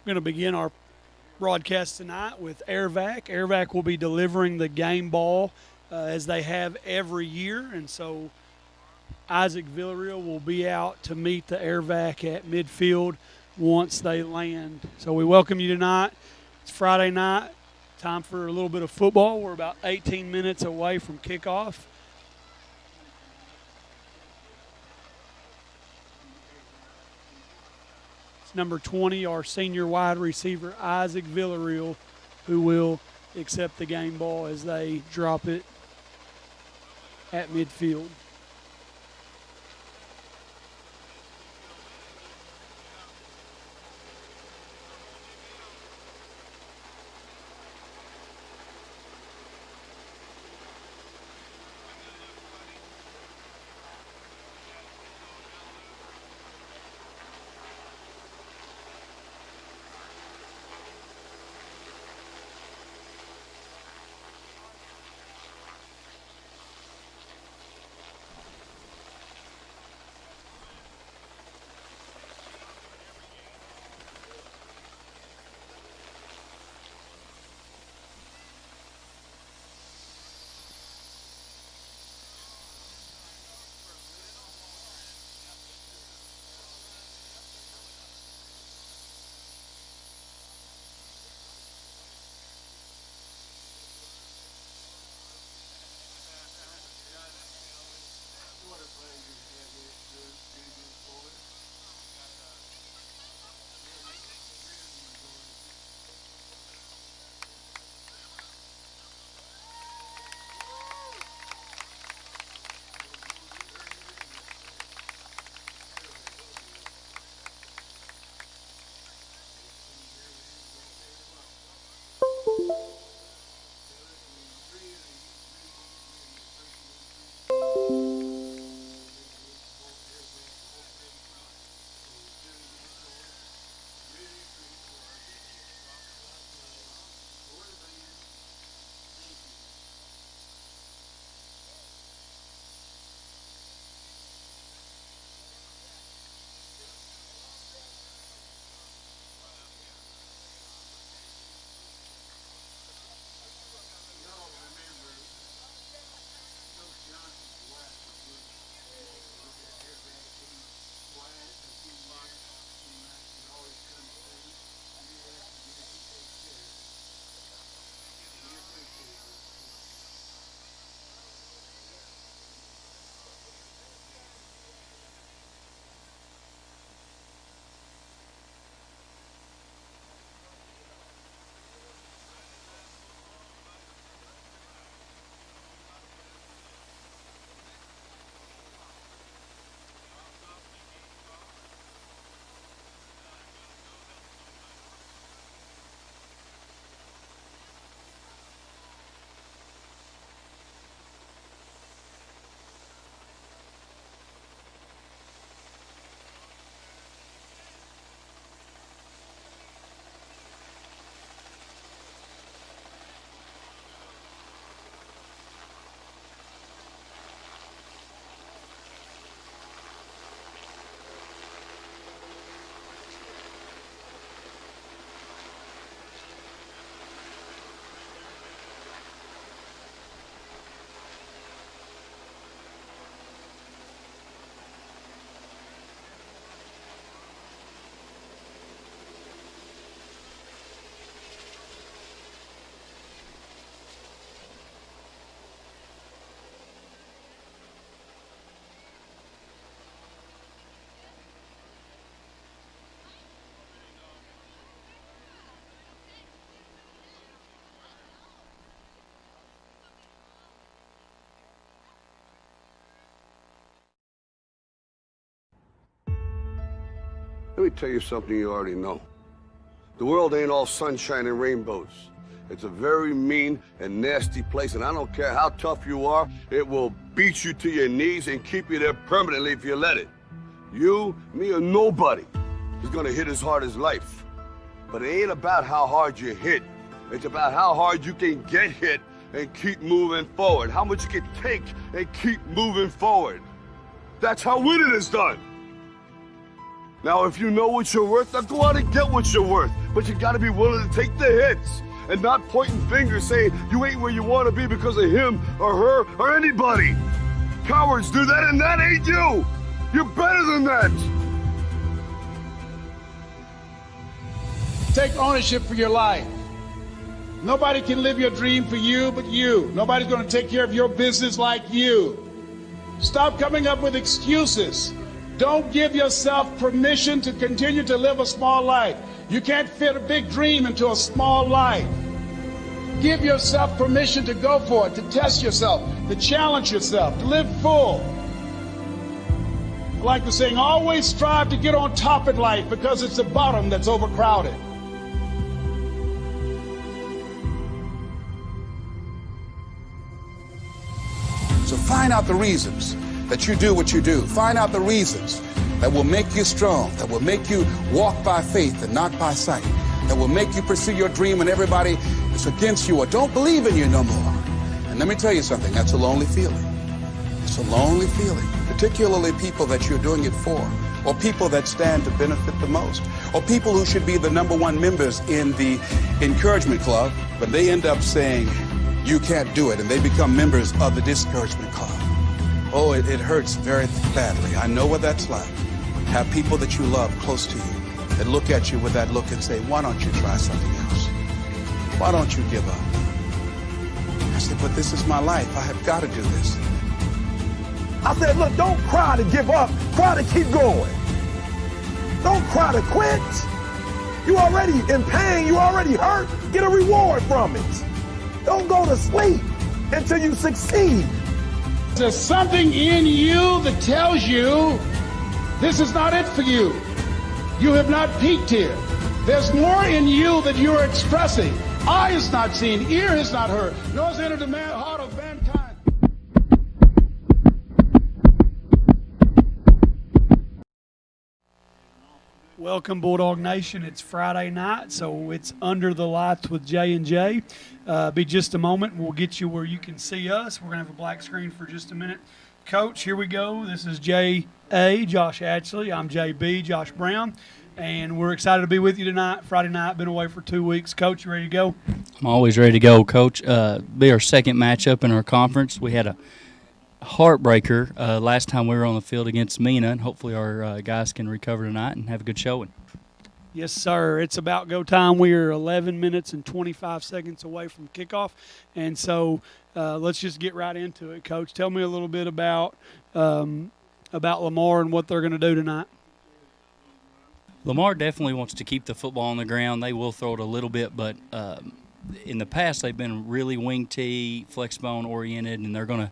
going to begin our broadcast tonight with AirVac. AirVac will be delivering the game ball as they have every year, and so Isaac Villarreal will be out to meet the AirVac at midfield once they land. So we welcome you tonight. It's Friday night, time for a little bit of football. We're about 18 minutes away from kickoff. It's number 20, our senior wide receiver, Isaac Villarreal, who will accept the game ball as they drop it at midfield. Let me tell you something you already know. The world ain't all sunshine and rainbows. It's a very mean and nasty place, and I don't care how tough you are, it will beat you to your knees and keep you there permanently if you let it. You, me, or nobody is gonna hit as hard as life. But it ain't about how hard you hit. It's about how hard you can get hit and keep moving forward. How much you can take and keep moving forward. That's how winning is done. Now, if you know what you're worth, now go out and get what you're worth. But you gotta be willing to take the hits and not pointing fingers saying you ain't where you want to be because of him or her or anybody. Cowards do that, and that ain't you. You're better than that. Take ownership for your life. Nobody can live your dream for you but you. Nobody's going to take care of your business like you. Stop coming up with excuses. Don't give yourself permission to continue to live a small life. You can't fit a big dream into a small life. Give yourself permission to go for it, to test yourself, to challenge yourself, to live full. I like the saying, always strive to get on top in life because it's the bottom that's overcrowded. So find out the reasons that you do what you do. Find out the reasons that will make you strong, that will make you walk by faith and not by sight, that will make you pursue your dream when everybody is against you or don't believe in you no more. And let me tell you something, that's a lonely feeling. It's a lonely feeling, particularly people that you're doing it for, or people that stand to benefit the most, or people who should be the #1 members in the encouragement club, but they end up saying, you can't do it, and they become members of the discouragement club. Oh, it hurts very badly. I know what that's like. Have people that you love close to you that look at you with that look and say, why don't you try something else? Why don't you give up? I said, but this is my life. I have got to do this. I said, look, don't cry to give up. Cry to keep going. Don't cry to quit. You already in pain. You already hurt. Get a reward from it. Don't go to sleep until you succeed. There's something in you that tells you this is not it for you. You have not peaked here. There's more in you that you're expressing. Eye has not seen, ear has not heard, nor has entered the heart of mankind. Welcome, Bulldog Nation. It's Friday night, so it's Under the Lights with J&J. Be just a moment, and we'll get you where you can see us. We're going to have a black screen for just a minute. Coach, here we go. This is J.A., Josh Atchley. I'm J.B., Josh Brown, and we're excited to be with you tonight. Friday night, been away for 2 weeks. Coach, you ready to go? I'm always ready to go, Coach. Be our second matchup in our conference. We had a heartbreaker last time we were on the field against Mina, and hopefully our guys can recover tonight and have a good showing. Yes, sir. It's about go time. We are 11 minutes and 25 seconds away from kickoff, and so let's just get right into it, Coach. Tell me a little bit about Lamar and what they're going to do tonight. Lamar definitely wants to keep the football on the ground. They will throw it a little bit, but in the past they've been really wing tee, flex bone oriented, and they're going to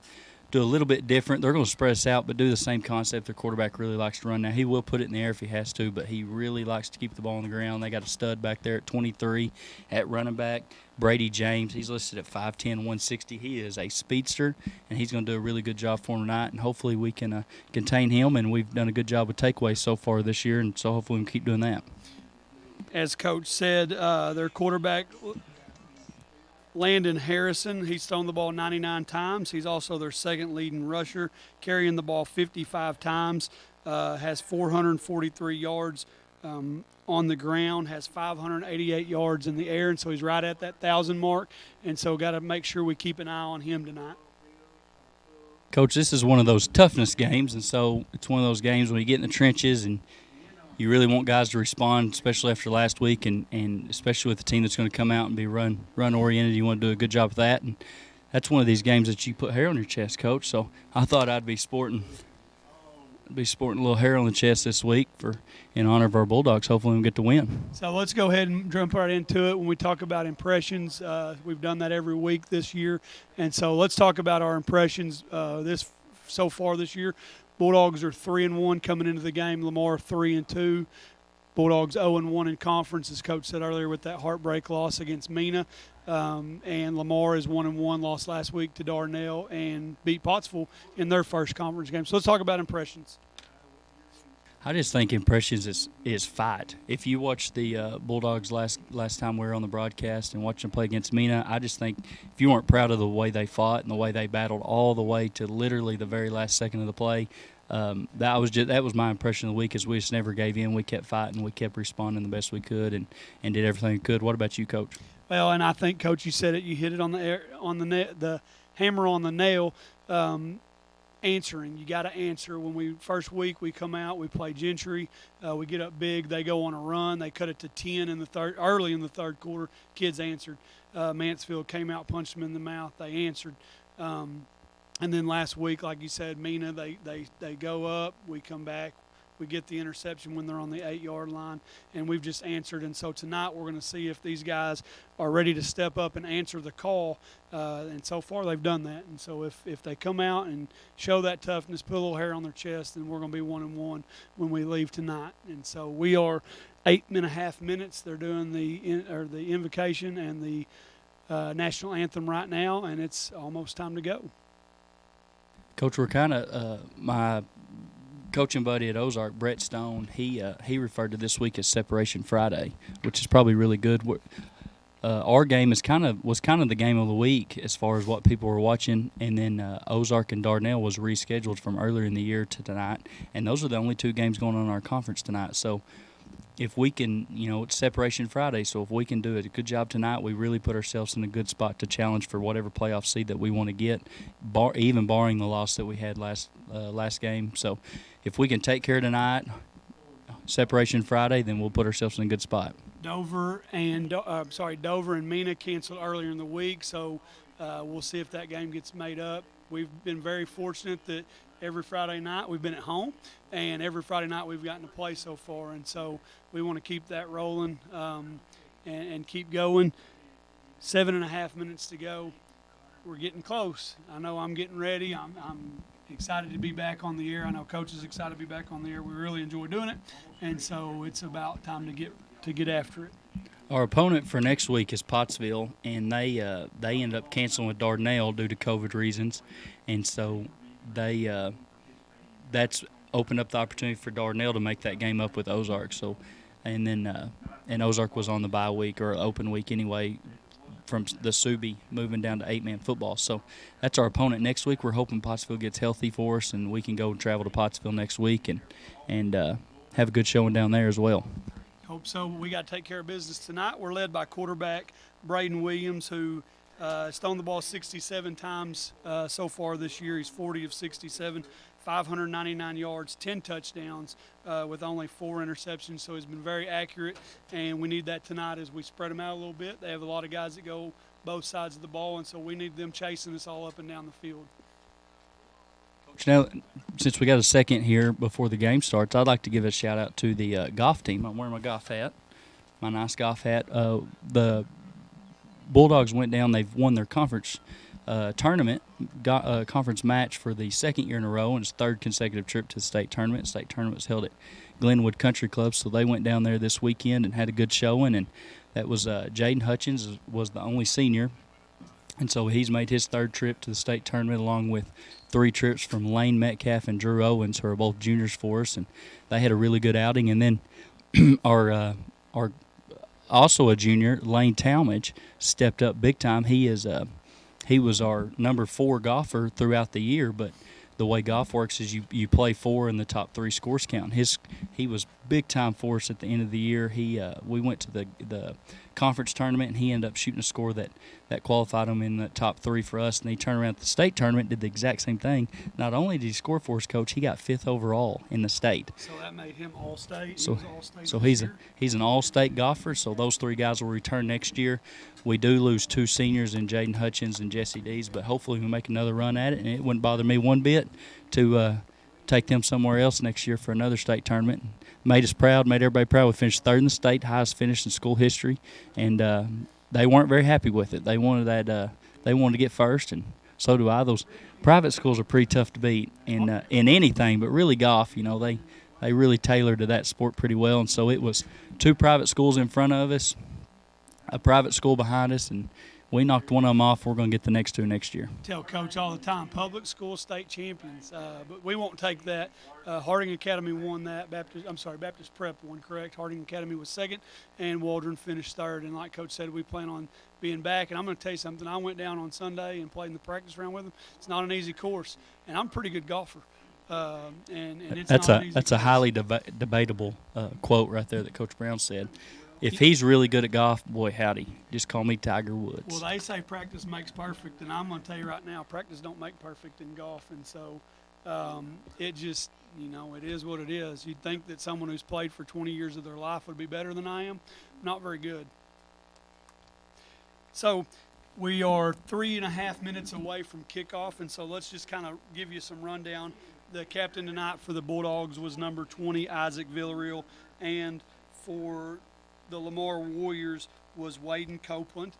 do a little bit different. They're going to spread us out, but do the same concept their quarterback really likes to run. Now, he will put it in the air if he has to, but he really likes to keep the ball on the ground. They got a stud back there at 23 at running back. Brady James, he's listed at 5'10", 160. He is a speedster, and he's going to do a really good job for him tonight, and hopefully we can contain him, and we've done a good job with takeaways so far this year, and so hopefully we can keep doing that. As Coach said, their quarterback – Landon Harrison, he's thrown the ball 99 times. He's also their second leading rusher, carrying the ball 55 times, has 443 yards on the ground, has 588 yards in the air, and so he's right at that 1,000 mark, and so got to make sure we keep an eye on him tonight. Coach, this is one of those toughness games, and so it's one of those games when you get in the trenches and you really want guys to respond, especially after last week, and especially with the team that's going to come out and be run-oriented. You want to do a good job of that, and that's one of these games that you put hair on your chest, Coach. So I thought I'd be sporting a little hair on the chest this week in honor of our Bulldogs. Hopefully we'll get to win. So let's go ahead and jump right into it. When we talk about impressions, we've done that every week this year, and so let's talk about our impressions so far this year. Bulldogs are 3-1 coming into the game. Lamar 3-2. Bulldogs 0-1 in conference, as Coach said earlier, with that heartbreak loss against Mina. And Lamar is 1-1, lost last week to Darnell, and beat Pottsville in their first conference game. So let's talk about impressions. I just think impressions is fight. If you watch the Bulldogs last time we were on the broadcast and watched them play against Mina, I just think if you weren't proud of the way they fought and the way they battled all the way to literally the very last second of the play, that was my impression of the week. Is we just never gave in. We kept fighting. We kept responding the best we could and did everything we could. What about you, Coach? Well, and I think, Coach, you said it. You hit it on the hammer on the nail. Answering. You got to answer. When first week we come out, we play Gentry, we get up big, they go on a run, they cut it to 10 early in the third quarter. Kids answered. Mansfield came out, punched them in the mouth, they answered. And then last week, like you said, Mina, they go up, we come back, we get the interception when they're on the 8-yard line, and we've just answered. And so tonight we're going to see if these guys are ready to step up and answer the call. And so far they've done that. And so if they come out and show that toughness, put a little hair on their chest, then we're going to be 1-1 when we leave tonight. And so we are 8.5 minutes. They're doing the invocation and the national anthem right now, and it's almost time to go. Coach, we're kind of my coaching buddy at Ozark, Brett Stone, he referred to this week as Separation Friday, which is probably really good. Our game was kind of the game of the week as far as what people were watching, and then Ozark and Dardanelle was rescheduled from earlier in the year to tonight, and those are the only two games going on in our conference tonight. So if we can, it's Separation Friday, so if we can do a good job tonight, we really put ourselves in a good spot to challenge for whatever playoff seed that we want to get, even barring the loss that we had last game. So if we can take care of tonight, Separation Friday, then we'll put ourselves in a good spot. Dover and Mina canceled earlier in the week, so we'll see if that game gets made up. We've been very fortunate that every Friday night we've been at home, and every Friday night we've gotten to play so far, and so we want to keep that rolling and keep going. 7.5 minutes to go. We're getting close. I know I'm getting ready. I'm excited to be back on the air. I know Coach is excited to be back on the air. We really enjoy doing it, and so it's about time to get after it. Our opponent for next week is Pottsville, and they ended up canceling with Dardanelle due to COVID reasons, and so that's opened up the opportunity for Dardanelle to make that game up with Ozark. So, and then and Ozark was on the bye week or open week anyway from the Subi moving down to 8-man football. So that's our opponent next week. We're hoping Pottsville gets healthy for us, and we can go and travel to Pottsville next week and have a good showing down there as well. Hope so. We got to take care of business tonight. We're led by quarterback Braden Williams, who has thrown the ball 67 times so far this year. He's 40 of 67, 599 yards, 10 touchdowns with only 4 interceptions. So he's been very accurate, and we need that tonight as we spread them out a little bit. They have a lot of guys that go both sides of the ball, and so we need them chasing us all up and down the field. Now, since we got a second here before the game starts, I'd like to give a shout-out to the golf team. I'm wearing my golf hat, my nice golf hat. The Bulldogs went down. They've won their conference tournament, conference match for the second year in a row, and its third consecutive trip to the state tournament. The state tournament was held at Glenwood Country Club, so they went down there this weekend and had a good showing, and that was Jaden Hutchins was the only senior, and so he's made his third trip to the state tournament along with 3 trips from Lane Metcalf and Drew Owens, who are both juniors for us, and they had a really good outing. And then our also a junior, Lane Talmadge, stepped up big time. He was our number 4 golfer throughout the year, but the way golf works is you play 4 and the top 3 scores count. He was big time for us at the end of the year. We went to the conference tournament, and he ended up shooting a score that qualified him in the top 3 for us. And he turned around at the state tournament, did the exact same thing. Not only did he score for us, Coach, he got 5th overall in the state. So that made him all-state. So he's an all-state golfer. So those 3 guys will return next year. We do lose 2 seniors in Jaden Hutchins and Jesse Dees, but hopefully we'll make another run at it. And it wouldn't bother me one bit to take them somewhere else next year for another state tournament. Made us proud, made everybody proud. We finished 3rd in the state, highest finish in school history, and they weren't very happy with it. They wanted that. They wanted to get first, and so do I. Those private schools are pretty tough to beat in anything, but really golf. They really tailor to that sport pretty well, and so it was 2 private schools in front of us, a private school behind us, and we knocked one of them off. We're going to get the next two next year. Tell Coach all the time, public school state champions, but we won't take that. Harding Academy won that. Baptist Prep won, correct. Harding Academy was second, and Waldron finished third. And like Coach said, we plan on being back. And I'm going to tell you something. I went down on Sunday and played in the practice round with them. It's not an easy course, and I'm a pretty good golfer. And it's that's not an easy that's a course. highly debatable quote right there that Coach Brown said. If he's really good at golf, boy, howdy, just call me Tiger Woods. Well, they say practice makes perfect, and I'm going to tell you right now, practice don't make perfect in golf. And so it just, it is what it is. You'd think that someone who's played for 20 years of their life would be better than I am. Not very good. So we are 3.5 minutes away from kickoff, and so let's just kind of give you some rundown. The captain tonight for the Bulldogs was number 20, Isaac Villarreal, and for the Lamar Warriors was Waden Copeland.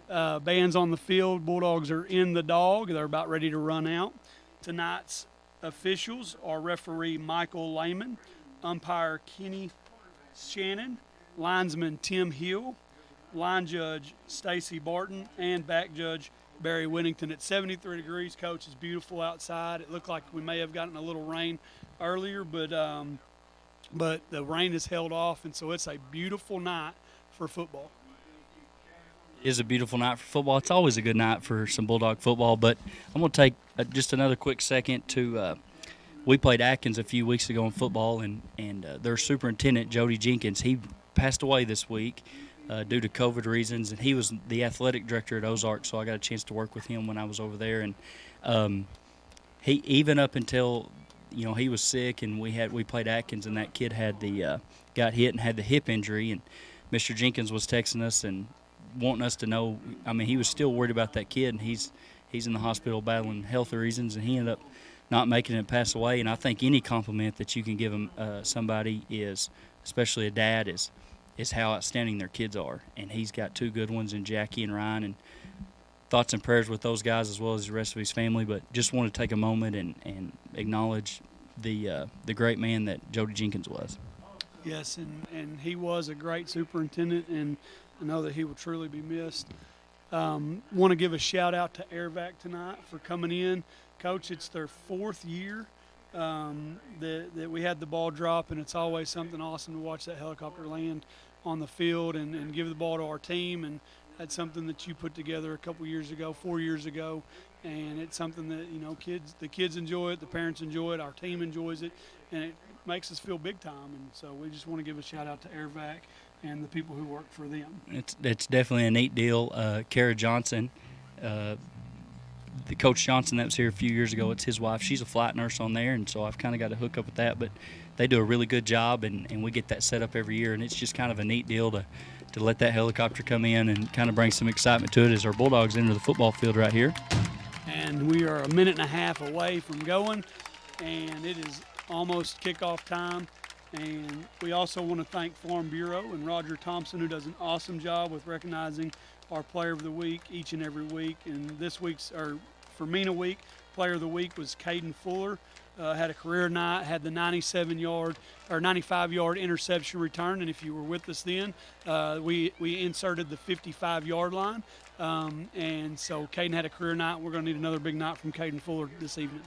Bands on the field. Bulldogs are in the dog. They're about ready to run out. Tonight's officials are referee Michael Lehman, umpire Kenny Shannon, linesman Tim Hill, line judge Stacy Barton, and back judge Barry Whittington. At 73 degrees, Coach, it's beautiful outside. It looked like we may have gotten a little rain earlier, but the rain has held off, and so it's a beautiful night for football. It is a beautiful night for football. It's always a good night for some Bulldog football, but I'm going to take just another quick second to we played Atkins a few weeks ago in football, and their superintendent, Jody Jenkins, he passed away this week due to COVID reasons, and he was the athletic director at Ozark, so I got a chance to work with him when I was over there. And he, even up until he was sick, and we played Atkins, and that kid had got hit and had the hip injury, and Mr. Jenkins was texting us and wanting us to know. I mean, he was still worried about that kid, and he's in the hospital battling health reasons, and he ended up not making it and pass away. And I think any compliment that you can give somebody is, especially a dad, is how outstanding their kids are. And he's got two good ones in Jackie and Ryan, and thoughts and prayers with those guys as well as the rest of his family. But just want to take a moment and acknowledge the great man that Jody Jenkins was. Yes, and he was a great superintendent, and I know that he will truly be missed. Want to give a shout out to AirVac tonight for coming in. Coach, it's their 4th year that we had the ball drop, and it's always something awesome to watch that helicopter land on the field and give the ball to our team. And that's something that you put together a couple years ago, 4 years ago, and it's something that the kids enjoy it, the parents enjoy it, our team enjoys it, and it makes us feel big time. And so we just want to give a shout out to AirVac and the people who work for them. It's definitely a neat deal. Kara Johnson, the Coach Johnson that was here a few years ago, it's his wife. She's a flight nurse on there, and so I've kind of got to hook up with that. But they do a really good job, and we get that set up every year, and it's just kind of a neat deal to let that helicopter come in and kind of bring some excitement to it as our Bulldogs enter the football field right here. And we are a minute and a half away from going, and it is almost kickoff time. And we also want to thank Farm Bureau and Roger Thompson, who does an awesome job with recognizing our Player of the Week each and every week. And this week's, or for Mena Week, Player of the Week was Caden Fuller. Had a career night, had the 95-yard interception return. And if you were with us then, we inserted the 55-yard line. And so Caden had a career night. We're going to need another big night from Caden Fuller this evening.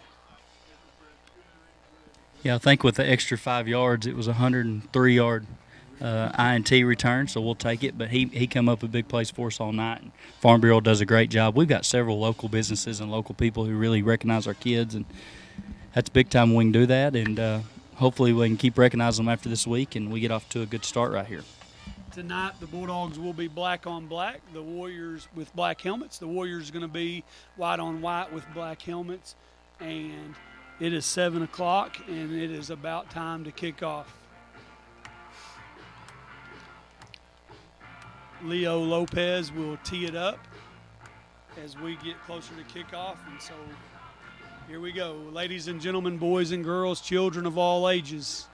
Yeah, I think with the extra 5 yards, it was a 103-yard INT return, so we'll take it. But he come up with big plays for us all night. And Farm Bureau does a great job. We've got several local businesses and local people who really recognize our kids, and that's big time we can do that. And hopefully we can keep recognizing them after this week, and we get off to a good start right here. Tonight, the Bulldogs will be black on black, the Warriors with black helmets. The Warriors are going to be white on white with black helmets. And it is 7 o'clock, and it is about time to kick off. Leo Lopez will tee it up as we get closer to kickoff. And so here we go. Ladies and gentlemen, boys and girls, children of all ages,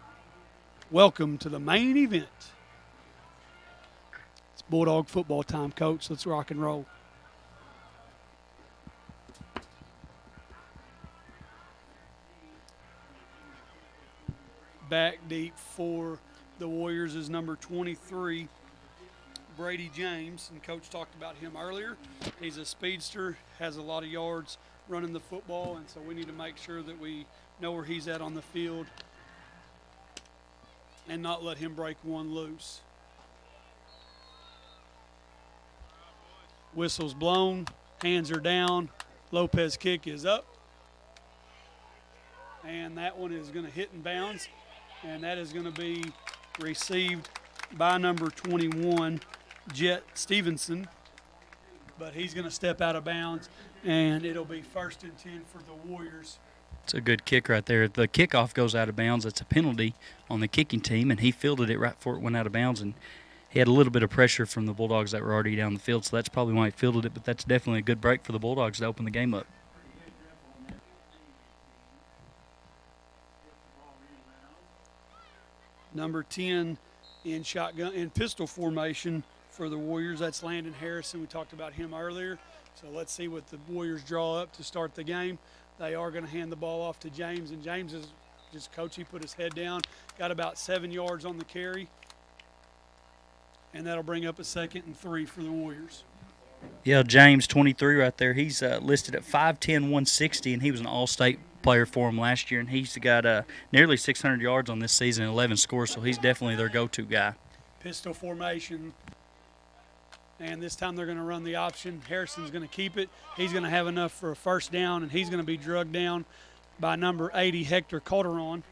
welcome to the main event. It's Bulldog football time, Coach. Let's rock and roll. Back deep for the Warriors is number 23, Brady James, and Coach talked about him earlier. He's a speedster, has a lot of yards running the football, and so we need to make sure that we know where he's at on the field and not let him break one loose. Whistle's blown, hands are down, Lopez kick is up, and that one is going to hit and bounce, and that is going to be received by number 21, Jet Stevenson, but he's going to step out of bounds, and it'll be 1st and 10 for the Warriors. It's a good kick right there. The kickoff goes out of bounds. It's a penalty on the kicking team, and he fielded it right before it went out of bounds, and he had a little bit of pressure from the Bulldogs that were already down the field, so that's probably why he fielded it, but that's definitely a good break for the Bulldogs to open the game up. Number 10 in shotgun and pistol formation for the Warriors. That's Landon Harrison. We talked about him earlier. So let's see what the Warriors draw up to start the game. They are going to hand the ball off to James, and James is just coach. He put his head down, got about 7 yards on the carry, and that'll bring up a 2nd and 3 for the Warriors. Yeah, James, 23 right there. He's listed at 5'10", 160, and he was an all-state player for him last year, and he's got nearly 600 yards on this season and 11 scores, so he's definitely their go-to guy. Pistol formation, and this time they're going to run the option. Harrison's going to keep it. He's going to have enough for a 1st down, and he's going to be drugged down by number 80, Hector Calderon.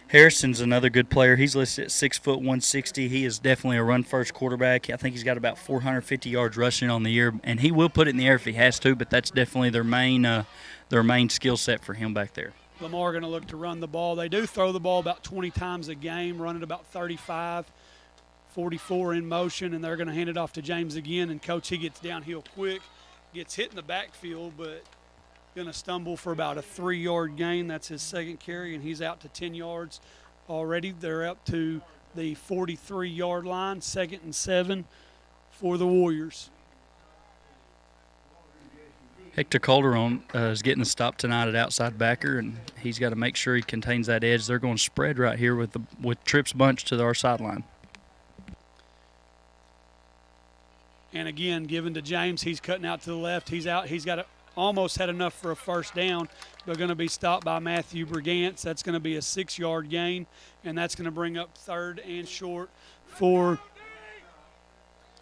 Harrison's another good player. He's listed at 6', 160. He is definitely a run-first quarterback. I think he's got about 450 yards rushing on the year, and he will put it in the air if he has to, but that's definitely their main skill set for him back there. Lamar going to look to run the ball. They do throw the ball about 20 times a game, running about 35, 44 in motion, and they're going to hand it off to James again, and Coach, he gets downhill quick, gets hit in the backfield, but going to stumble for about a 3-yard gain. That's his 2nd carry, and he's out to 10 yards already. They're up to the 43-yard line, 2nd and 7 for the Warriors. Hector Calderon is getting the stop tonight at outside backer, and he's got to make sure he contains that edge. They're going to spread right here with Tripp's bunch to our sideline. And again, given to James, he's cutting out to the left. He's out. He's got almost had enough for a 1st down. They're going to be stopped by Matthew Brigance. That's going to be a 6-yard gain, and that's going to bring up 3rd and short for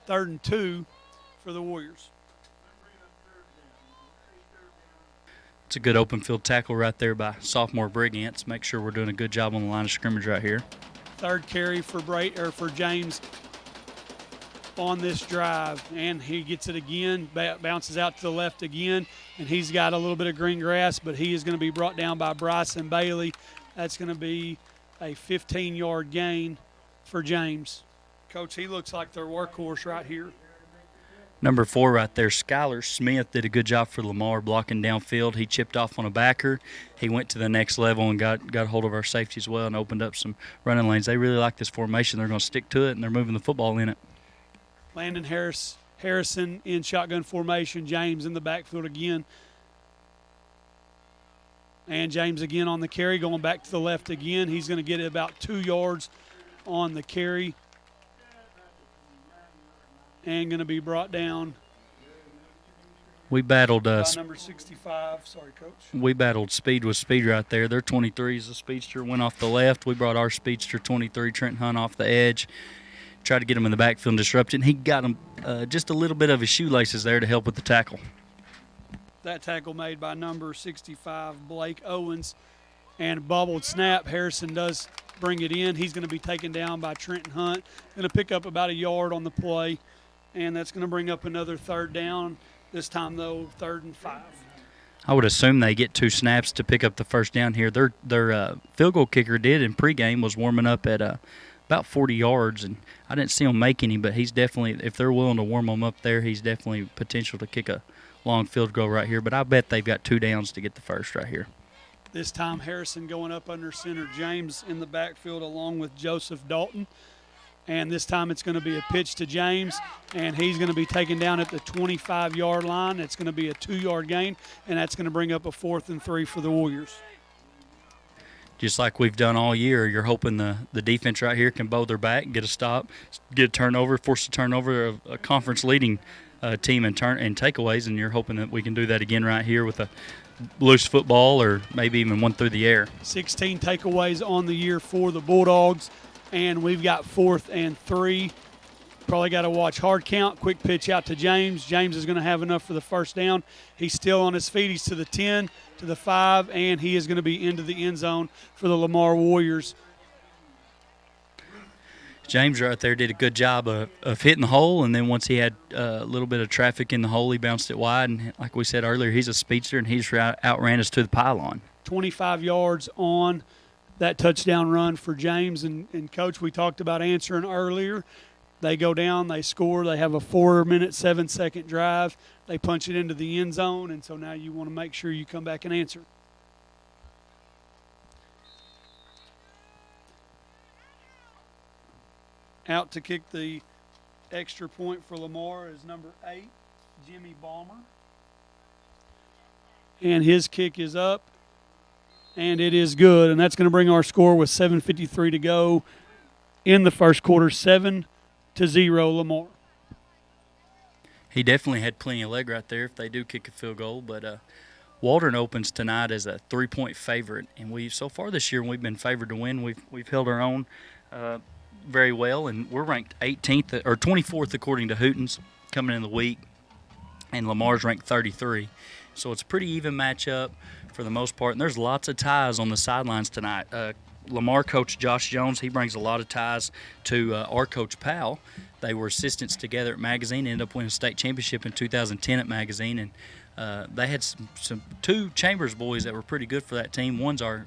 3rd and 2 for the Warriors. It's a good open field tackle right there by sophomore Brigance. Make sure we're doing a good job on the line of scrimmage right here. 3rd carry for James on this drive, and he gets it again, bounces out to the left again, and he's got a little bit of green grass, but he is going to be brought down by Bryson Bailey. That's going to be a 15-yard gain for James. Coach, he looks like their workhorse right here. Number 4 right there, Skylar Smith did a good job for Lamar blocking downfield. He chipped off on a backer. He went to the next level and got a hold of our safety as well and opened up some running lanes. They really like this formation. They're going to stick to it, and they're moving the football in it. Landon Harrison in shotgun formation. James in the backfield again. And James again on the carry, going back to the left again. He's going to get about 2 yards on the carry. And going to be brought down. We battled by number 65. Sorry, Coach. We battled speed with speed right there. Their 23 is a speedster, went off the left. We brought our speedster 23, Trent Hunt, off the edge. Tried to get him in the backfield and disrupt it, and he got him just a little bit of his shoelaces there to help with the tackle. That tackle made by number 65, Blake Owens, and bobbled snap. Harrison does bring it in. He's going to be taken down by Trenton Hunt. Going to pick up about a yard on the play, and that's going to bring up another 3rd down. This time, though, 3rd and 5. I would assume they get 2 snaps to pick up the 1st down here. Their field goal kicker did in pregame was warming up at about 40 yards, and I didn't see him make any, but he's definitely, if they're willing to warm him up there, he's definitely potential to kick a long field goal right here. But I bet they've got 2 downs to get the 1st right here. This time Harrison going up under center. James in the backfield along with Joseph Dalton. And this time it's going to be a pitch to James, and he's going to be taken down at the 25-yard line. It's going to be a 2-yard gain, and that's going to bring up a 4th and 3 for the Warriors. just like we've done all year. You're hoping the defense right here can bow their back, get a stop, get a turnover, force a turnover of a conference-leading team and takeaways, and you're hoping that we can do that again right here with a loose football or maybe even one through the air. 16 takeaways on the year for the Bulldogs, and we've got 4th and 3. Probably got to watch hard count. Quick pitch out to James. James is going to have enough for the first down. He's still on his feet. He's to the 10, to the 5, and he is going to be into the end zone for the Lamar Warriors. James right there did a good job of hitting the hole, and then once he had a little bit of traffic in the hole, he bounced it wide. And like we said earlier, he's a speedster, and he's outran us to the pylon. 25 yards on that touchdown run for James. And Coach, we talked about answering earlier. They go down, they score, they have a 4-minute, 7-second drive. They punch it into the end zone, and so now you want to make sure you come back and answer. Out to kick the extra point for Lamar is number 8, Jimmy Balmer. And his kick is up, and it is good. And that's going to bring our score with 7:53 to go in the first quarter, 7-0 Lamar. He definitely had plenty of leg right there if they do kick a field goal. But Waldron opens tonight as a 3-point favorite. And so far this year, we've been favored to win. We've held our own very well, and we're ranked 18th or 24th according to Hooten's coming in the week, and Lamar's ranked 33. So it's a pretty even matchup for the most part, and there's lots of ties on the sidelines tonight. Lamar coach Josh Jones, he brings a lot of ties to our coach Powell. They were assistants together at Magazine, ended up winning a state championship in 2010 at Magazine, and they had some 2 Chambers boys that were pretty good for that team. One's our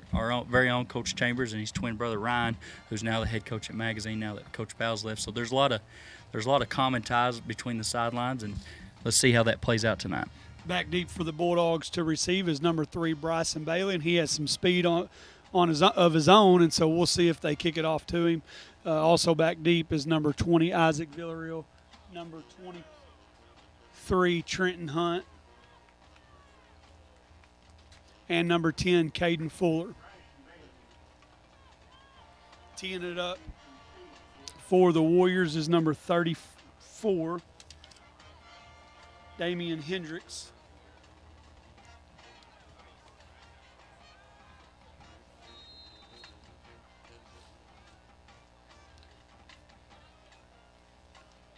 very own Coach Chambers, and his twin brother Ryan, who's now the head coach at Magazine now that Coach Powell's left. So there's a lot of common ties between the sidelines, and let's see how that plays out tonight. Back deep for the Bulldogs to receive is number 3, Bryson Bailey, and he has some speed of his own, and so we'll see if they kick it off to him. Also back deep is number 20, Isaac Villarreal, number 23, Trenton Hunt, and number 10, Caden Fuller. Teeing it up for the Warriors is number 34, Damian Hendricks.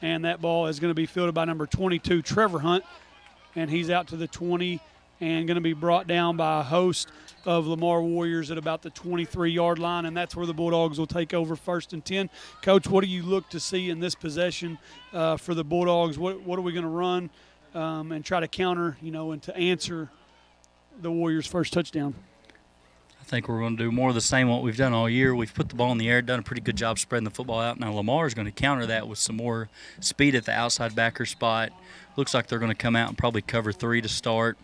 And that ball is going to be fielded by number 22, Trevor Hunt, and he's out to the 20 and going to be brought down by a host of Lamar Warriors at about the 23-yard line, and that's where the Bulldogs will take over 1st and 10. Coach, what do you look to see in this possession for the Bulldogs? What are we going to run and try to counter, and to answer the Warriors' first touchdown? I think we're going to do more of the same what we've done all year. We've put the ball in the air, done a pretty good job spreading the football out. Now Lamar is going to counter that with some more speed at the outside backer spot. Looks like they're going to come out and probably cover 3 to start.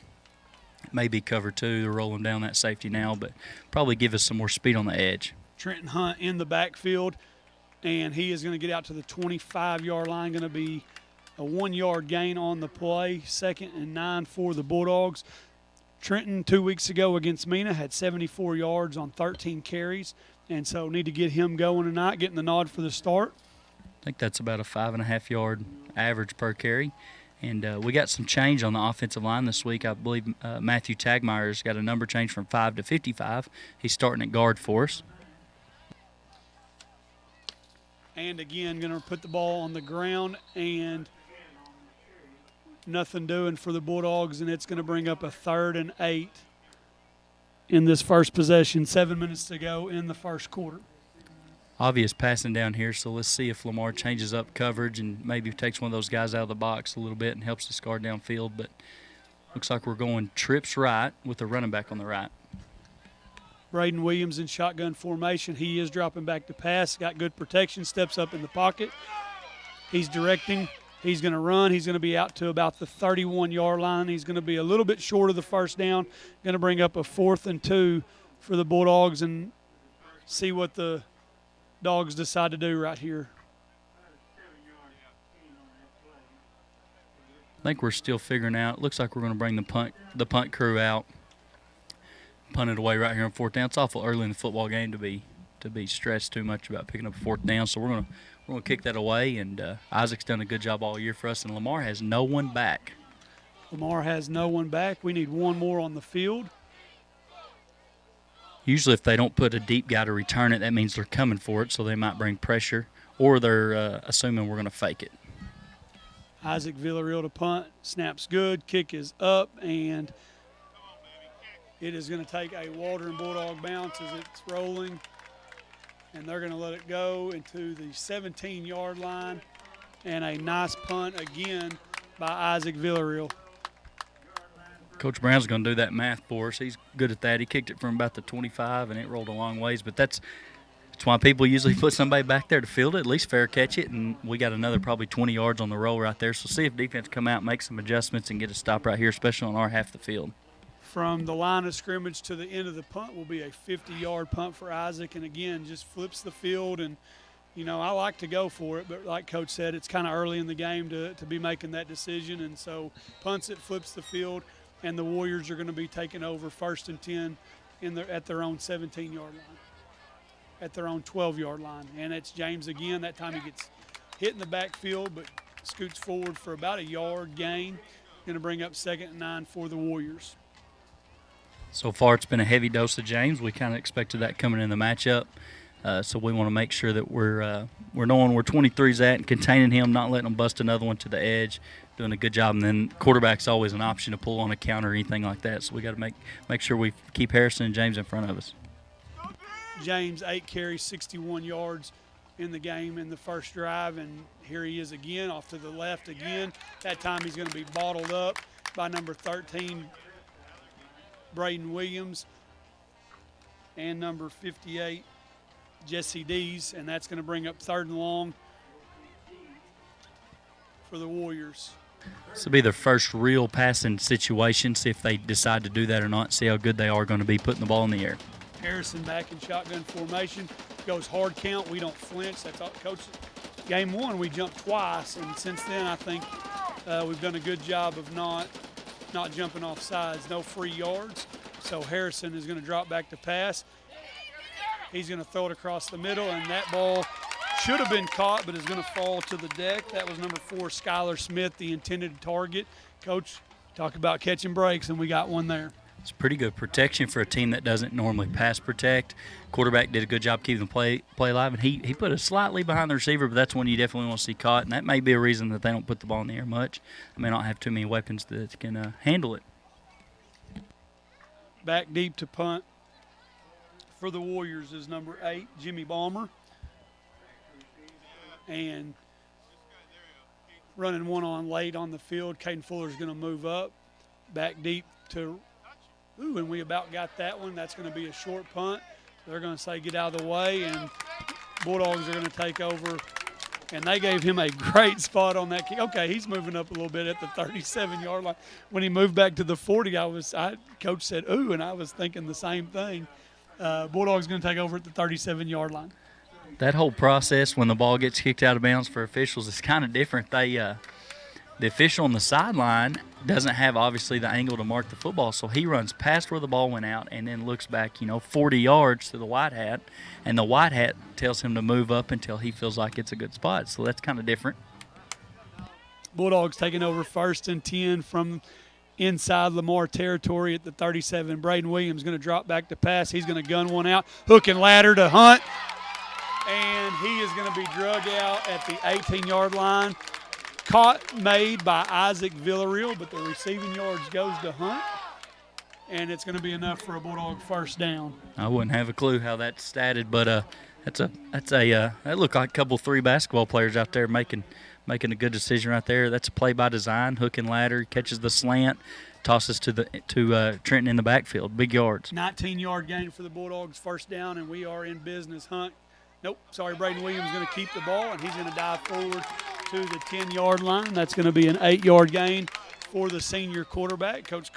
Maybe cover 2. They're rolling down that safety now, but probably give us some more speed on the edge. Trenton Hunt in the backfield, and he is going to get out to the 25-yard line. Going to be a 1-yard gain on the play. 2nd and 9 for the Bulldogs. Trenton 2 weeks ago against Mena had 74 yards on 13 carries, and so need to get him going tonight, getting the nod for the start. I think that's about a 5.5-yard average per carry. And we got some change on the offensive line this week. I believe Matthew Tagmeyer's got a number change from 5 to 55. He's starting at guard for us. And again, going to put the ball on the ground, and nothing doing for the Bulldogs, and it's going to bring up a 3rd and 8 in this first possession. 7 minutes to go in the first quarter. Obvious passing down here, so let's see if Lamar changes up coverage and maybe takes one of those guys out of the box a little bit and helps us guard downfield. But looks like we're going trips right with the running back on the right. Braden Williams in shotgun formation. He is dropping back to pass. Got good protection. Steps up in the pocket. He's directing. He's going to run. He's going to be out to about the 31-yard line. He's going to be a little bit short of the first down. Going to bring up a 4th and 2 for the Bulldogs and see what the Dogs decide to do right here. I think we're still figuring out. Looks like we're going to bring the punt crew out. punt it away right here on fourth down. It's awful early in the football game to be stressed too much about picking up a fourth down. So we're gonna kick that away. And Isaac's done a good job all year for us, and Lamar has no one back. Lamar has no one back. We need one more on the field. Usually if they don't put a deep guy to return it, that means they're coming for it, so they might bring pressure, or they're assuming we're going to fake it. Isaac Villarreal to punt. Snap's good. Kick is up, and it is going to take a Waldron Bulldog bounce as it's rolling, and they're going to let it go into the 17-yard line, and a nice punt again by Isaac Villarreal. Coach Brown's going to do that math for us. He's good at that. He kicked it from about the 25, and it rolled a long ways. But that's why people usually put somebody back there to field it, at least fair catch it. And we got another probably 20 yards on the roll right there. So see if defense come out, make some adjustments, and get a stop right here, especially on our half of the field. From the line of scrimmage to the end of the punt will be a 50-yard punt for Isaac. And, again, just flips the field. And, you know, I like to go for it. But like Coach said, it's kind of early in the game to be making that decision. And so punts it, flips the field. And the Warriors are going to be taking over 1st and 10 at their own 17-yard line, at their own 12-yard line. And it's James again. That time he gets hit in the backfield, but scoots forward for about a yard gain. Going to bring up 2nd and 9 for the Warriors. So far it's been a heavy dose of James. We kind of expected that coming in the matchup. So we want to make sure that we're knowing where 23's at and containing him, not letting him bust another one to the edge. Doing a good job, and then quarterback's always an option to pull on a counter or anything like that. So we got to make sure we keep Harrison and James in front of us. James, 8 carries, 61 yards in the game in the first drive, and here he is again off to the left again. That time he's going to be bottled up by number 13, Braden Williams, and number 58, Jesse Dees, and that's going to bring up 3rd and long for the Warriors. This will be their first real passing situation. See if they decide to do that or not. See how good they are going to be putting the ball in the air. Harrison back in shotgun formation. Goes hard count. We don't flinch. That's all, Coach. Game 1, we jumped twice, and since then I think we've done a good job of not jumping off sides. No free yards. So Harrison is going to drop back to pass. He's going to throw it across the middle, and that ball should have been caught, but is going to fall to the deck. That was number 4, Skylar Smith, the intended target. Coach, talk about catching breaks, and we got one there. It's pretty good protection for a team that doesn't normally pass protect. Quarterback did a good job keeping the play alive, and he put it slightly behind the receiver, but that's one you definitely want to see caught, and that may be a reason that they don't put the ball in the air much. They may not have too many weapons that can handle it. Back deep to punt for the Warriors is number 8, Jimmy Balmer. And running one on late on the field, Caden Fuller's going to move up. Back deep to and we about got that one. That's going to be a short punt. They're going to say get out of the way, and Bulldogs are going to take over. And they gave him a great spot on that kick. Okay, he's moving up a little bit at the 37-yard line. When he moved back to the 40, Coach said, ooh, and I was thinking the same thing. Bulldogs going to take over at the 37-yard line. That whole process when the ball gets kicked out of bounds for officials is kind of different. The official on the sideline doesn't have, obviously, the angle to mark the football, so he runs past where the ball went out and then looks back, 40 yards to the white hat, and the white hat tells him to move up until he feels like it's a good spot. So that's kind of different. Bulldogs taking over 1st and 10 from inside Lamar territory at the 37. Braden Williams going to drop back to pass. He's going to gun one out, hook and ladder to Hunt. And he is going to be drug out at the 18-yard line. Caught made by Isaac Villarreal, but the receiving yards goes to Hunt. And it's going to be enough for a Bulldog first down. I wouldn't have a clue how that's statted, but that looked like a couple 3 basketball players out there making a good decision right there. That's a play by design, hook and ladder, catches the slant, tosses to Trenton in the backfield, big yards. 19-yard gain for the Bulldogs, first down, and we are in business. Hunt. Nope, sorry, Braden Williams is going to keep the ball, and he's going to dive forward to the 10-yard line. That's going to be an 8-yard gain for the senior quarterback. Coach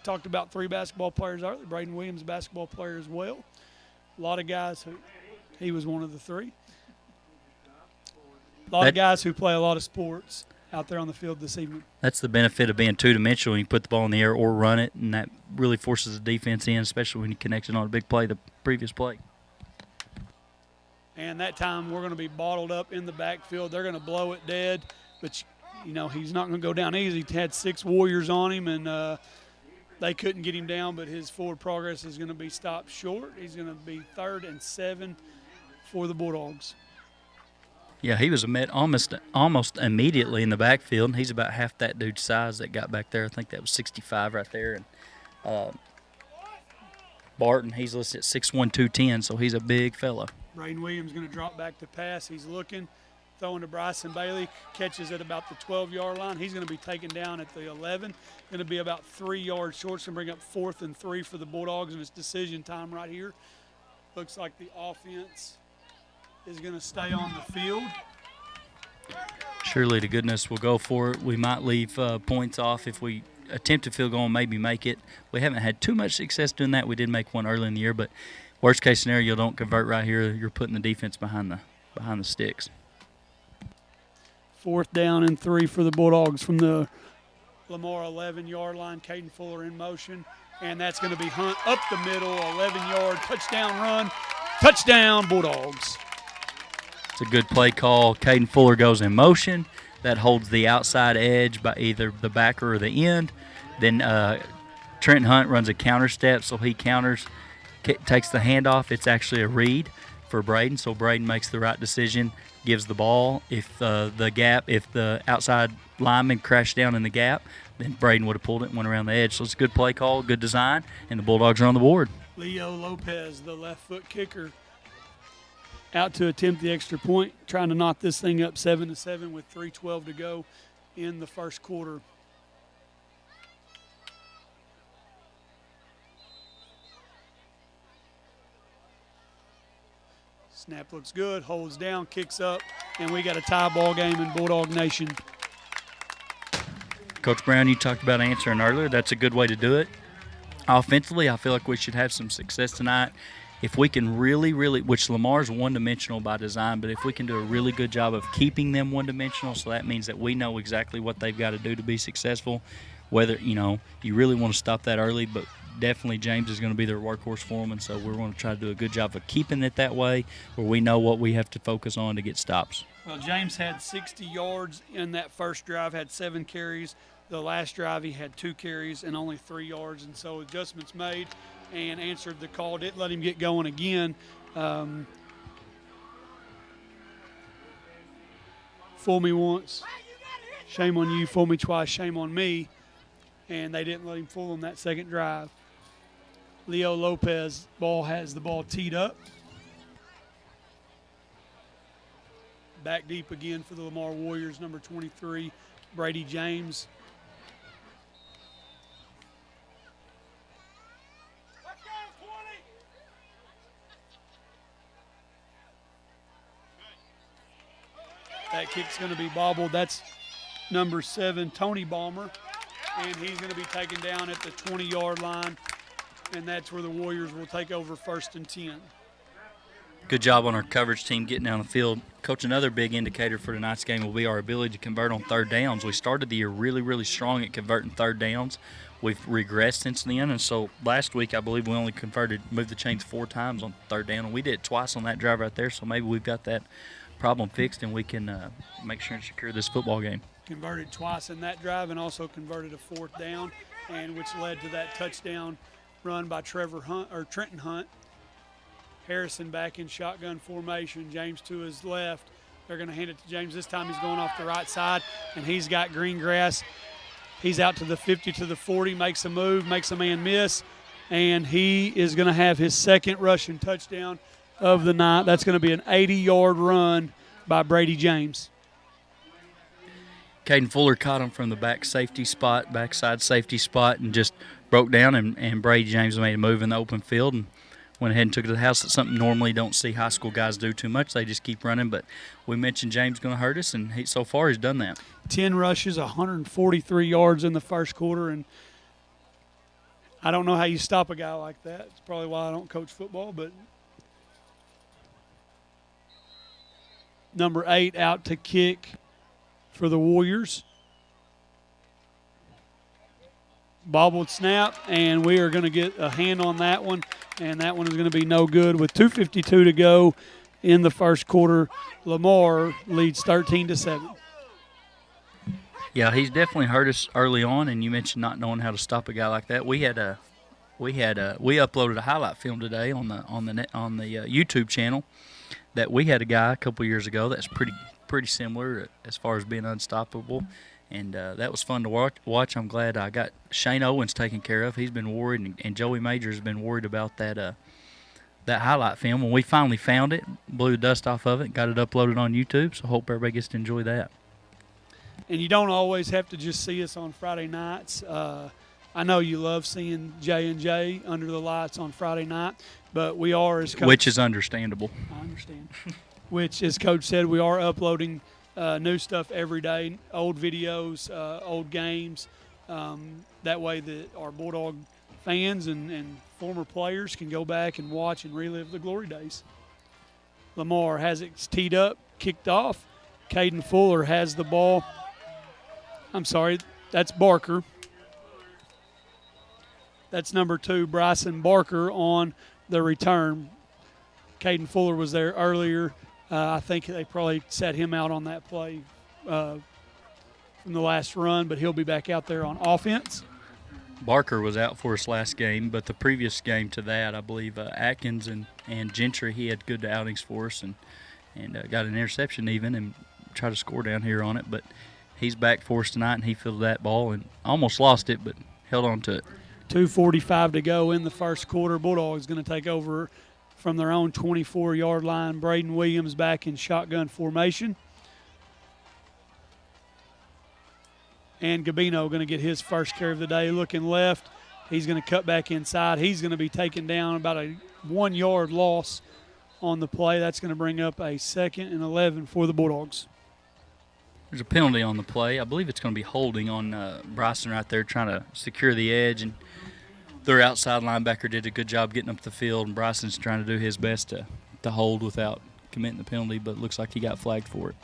talked about 3 basketball players earlier. Braden Williams, a basketball player as well. A lot of guys he was one of the 3. A lot of guys who play a lot of sports. out there on the field this evening. That's the benefit of being two-dimensional. You put the ball in the air or run it, and that really forces the defense in, especially when you connect it on a big play, the previous play. And that time we're going to be bottled up in the backfield. They're going to blow it dead, but, he's not going to go down easy. He had 6 Warriors on him, and they couldn't get him down, but his forward progress is going to be stopped short. He's going to be 3rd and 7 for the Bulldogs. Yeah, he was met almost immediately in the backfield. He's about half that dude's size that got back there. I think that was 65 right there. And Barton, he's listed at 6'1", 210, so he's a big fellow. Braden Williams going to drop back to pass. He's looking, throwing to Bryson Bailey, catches at about the 12-yard line. He's going to be taken down at the 11. Going to be about 3 yards short. It's going to bring up 4th and 3 for the Bulldogs, and it's decision time right here. Looks like the offense is going to stay on the field. Surely to goodness we'll go for it. We might leave points off if we attempt a field goal and maybe make it. We haven't had too much success doing that. We did make one early in the year, but worst case scenario, you don't convert right here. You're putting the defense behind the sticks. 4th down and 3 for the Bulldogs from the Lamar 11-yard line. Caden Fuller in motion, and that's going to be Hunt up the middle, 11-yard touchdown run. Touchdown, Bulldogs. It's a good play call. Caden Fuller goes in motion. That holds the outside edge by either the backer or the end. Then Trent Hunt runs a counter step, so he counters, takes the handoff. It's actually a read for Braden, so Braden makes the right decision, gives the ball. If the outside lineman crashed down in the gap, then Braden would have pulled it and went around the edge. So it's a good play call, good design, and the Bulldogs are on the board. Leo Lopez, the left foot kicker, out to attempt the extra point, trying to knock this thing up 7-7 with 3:12 to go in the first quarter. Snap looks good, holds down, kicks up, and we got a tie ball game in Bulldog Nation. Coach Brown, you talked about answering earlier. That's a good way to do it. Offensively, I feel like we should have some success tonight. If we can really, which Lamar's one-dimensional by design, but if we can do a really good job of keeping them one-dimensional, so that means that we know exactly what they've got to do to be successful, whether, you really want to stop that early, but definitely James is going to be their workhorse for them, and so we're going to try to do a good job of keeping it that way where we know what we have to focus on to get stops. Well, James had 60 yards in that first drive, had 7 carries. The last drive he had 2 carries and only 3 yards, and so adjustments made and answered the call. Didn't let him get going again. Fool me once, shame on you. Fool me twice, shame on me. And they didn't let him fool him that second drive. Leo Lopez has the ball teed up. Back deep again for the Lamar Warriors, number 23, Brady James. That kick's going to be bobbled. That's number 7, Tony Balmer, and he's going to be taken down at the 20-yard line, and that's where the Warriors will take over 1st and 10. Good job on our coverage team getting down the field. Coach, another big indicator for tonight's game will be our ability to convert on 3rd downs. We started the year really, really strong at converting 3rd downs. We've regressed since then, and so last week I believe we only moved the chains 4 times on 3rd down, and we did it twice on that drive right there, so maybe we've got that problem fixed and we can make sure and secure this football game. Converted twice in that drive and also converted a 4th down, and which led to that touchdown run by Trenton Hunt. Harrison back in shotgun formation. James to his left. They're going to hand it to James. This time he's going off the right side, and he's got green grass. He's out to the 50, to the 40, makes a move, makes a man miss, and he is going to have his 2nd rushing touchdown of the night. That's going to be an 80-yard run by Brady James. Caden Fuller caught him from the backside safety spot, and just broke down, and Brady James made a move in the open field and went ahead and took it to the house. That's something normally don't see high school guys do too much. They just keep running, but we mentioned James going to hurt us, and so far he's done that. 10 rushes, 143 yards in the first quarter, and I don't know how you stop a guy like that. It's probably why I don't coach football, but number 8 out to kick for the Warriors. Bobbled snap, and we are going to get a hand on that one, and that one is going to be no good. With 2:52 to go in the first quarter, Lamar leads 13-7. Yeah, he's definitely hurt us early on, and you mentioned not knowing how to stop a guy like that. We uploaded a highlight film today on the YouTube channel that we had a guy a couple years ago that's pretty similar as far as being unstoppable, and that was fun to watch. I'm glad I got Shane Owens taken care of. He's been worried, and Joey Majors has been worried about that highlight film. When we finally found it, blew the dust off of it, got it uploaded on YouTube, so hope everybody gets to enjoy that. And you don't always have to just see us on Friday nights. I know you love seeing J&J under the lights on Friday night, but we are, as Coach, which is understandable. I understand. Which, as Coach said, we are uploading new stuff every day, old videos, old games. That way that our Bulldog fans and former players can go back and watch and relive the glory days. Lamar has it teed up, kicked off. Caden Fuller has the ball. I'm sorry, that's Barker. That's number 2, Bryson Barker, on the return. Caden Fuller was there earlier. I think they probably sat him out on that play from the last run, but he'll be back out there on offense. Barker was out for us last game, but the previous game to that, I believe Atkins and Gentry, he had good outings for us and got an interception even and tried to score down here on it. But he's back for us tonight, and he fielded that ball and almost lost it, but held on to it. 2:45 to go in the first quarter. Bulldogs going to take over from their own 24-yard line. Braden Williams back in shotgun formation. And Gabino going to get his first carry of the day. Looking left, he's going to cut back inside. He's going to be taken down, about a 1-yard loss on the play. That's going to bring up a 2nd and 11 for the Bulldogs. There's a penalty on the play. I believe it's going to be holding on Bryson right there, trying to secure the edge. And their outside linebacker did a good job getting up the field, and Bryson's trying to do his best to hold without committing the penalty, but it looks like he got flagged for it.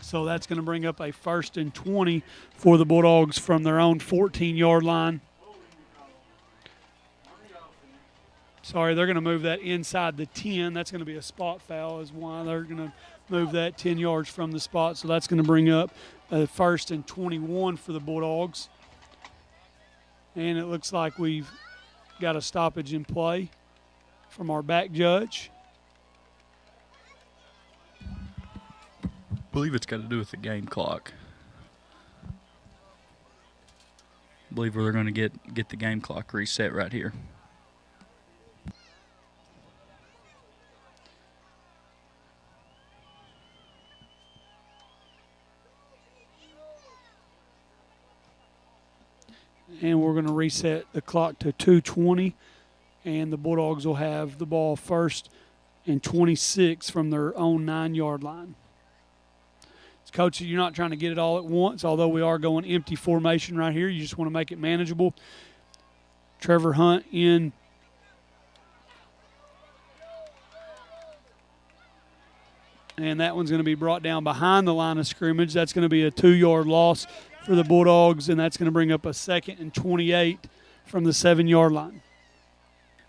So that's going to bring up a 1st and 20 for the Bulldogs from their own 14-yard line. Sorry, they're going to move that inside the 10. That's going to be a spot foul is why they're going to move that 10 yards from the spot. So that's going to bring up a 1st and 21 for the Bulldogs. And it looks like we've got a stoppage in play from our back judge. I believe it's got to do with the game clock. I believe they're going to get the game clock reset right here. And we're going to reset the clock to 2:20, and the Bulldogs will have the ball 1st and 26 from their own 9-yard line. Coach, you're not trying to get it all at once, although we are going empty formation right here. You just want to make it manageable. Trevor Hunt in. And that one's going to be brought down behind the line of scrimmage. That's going to be a 2-yard loss for the Bulldogs, and that's going to bring up a 2nd and 28 from the 7-yard line.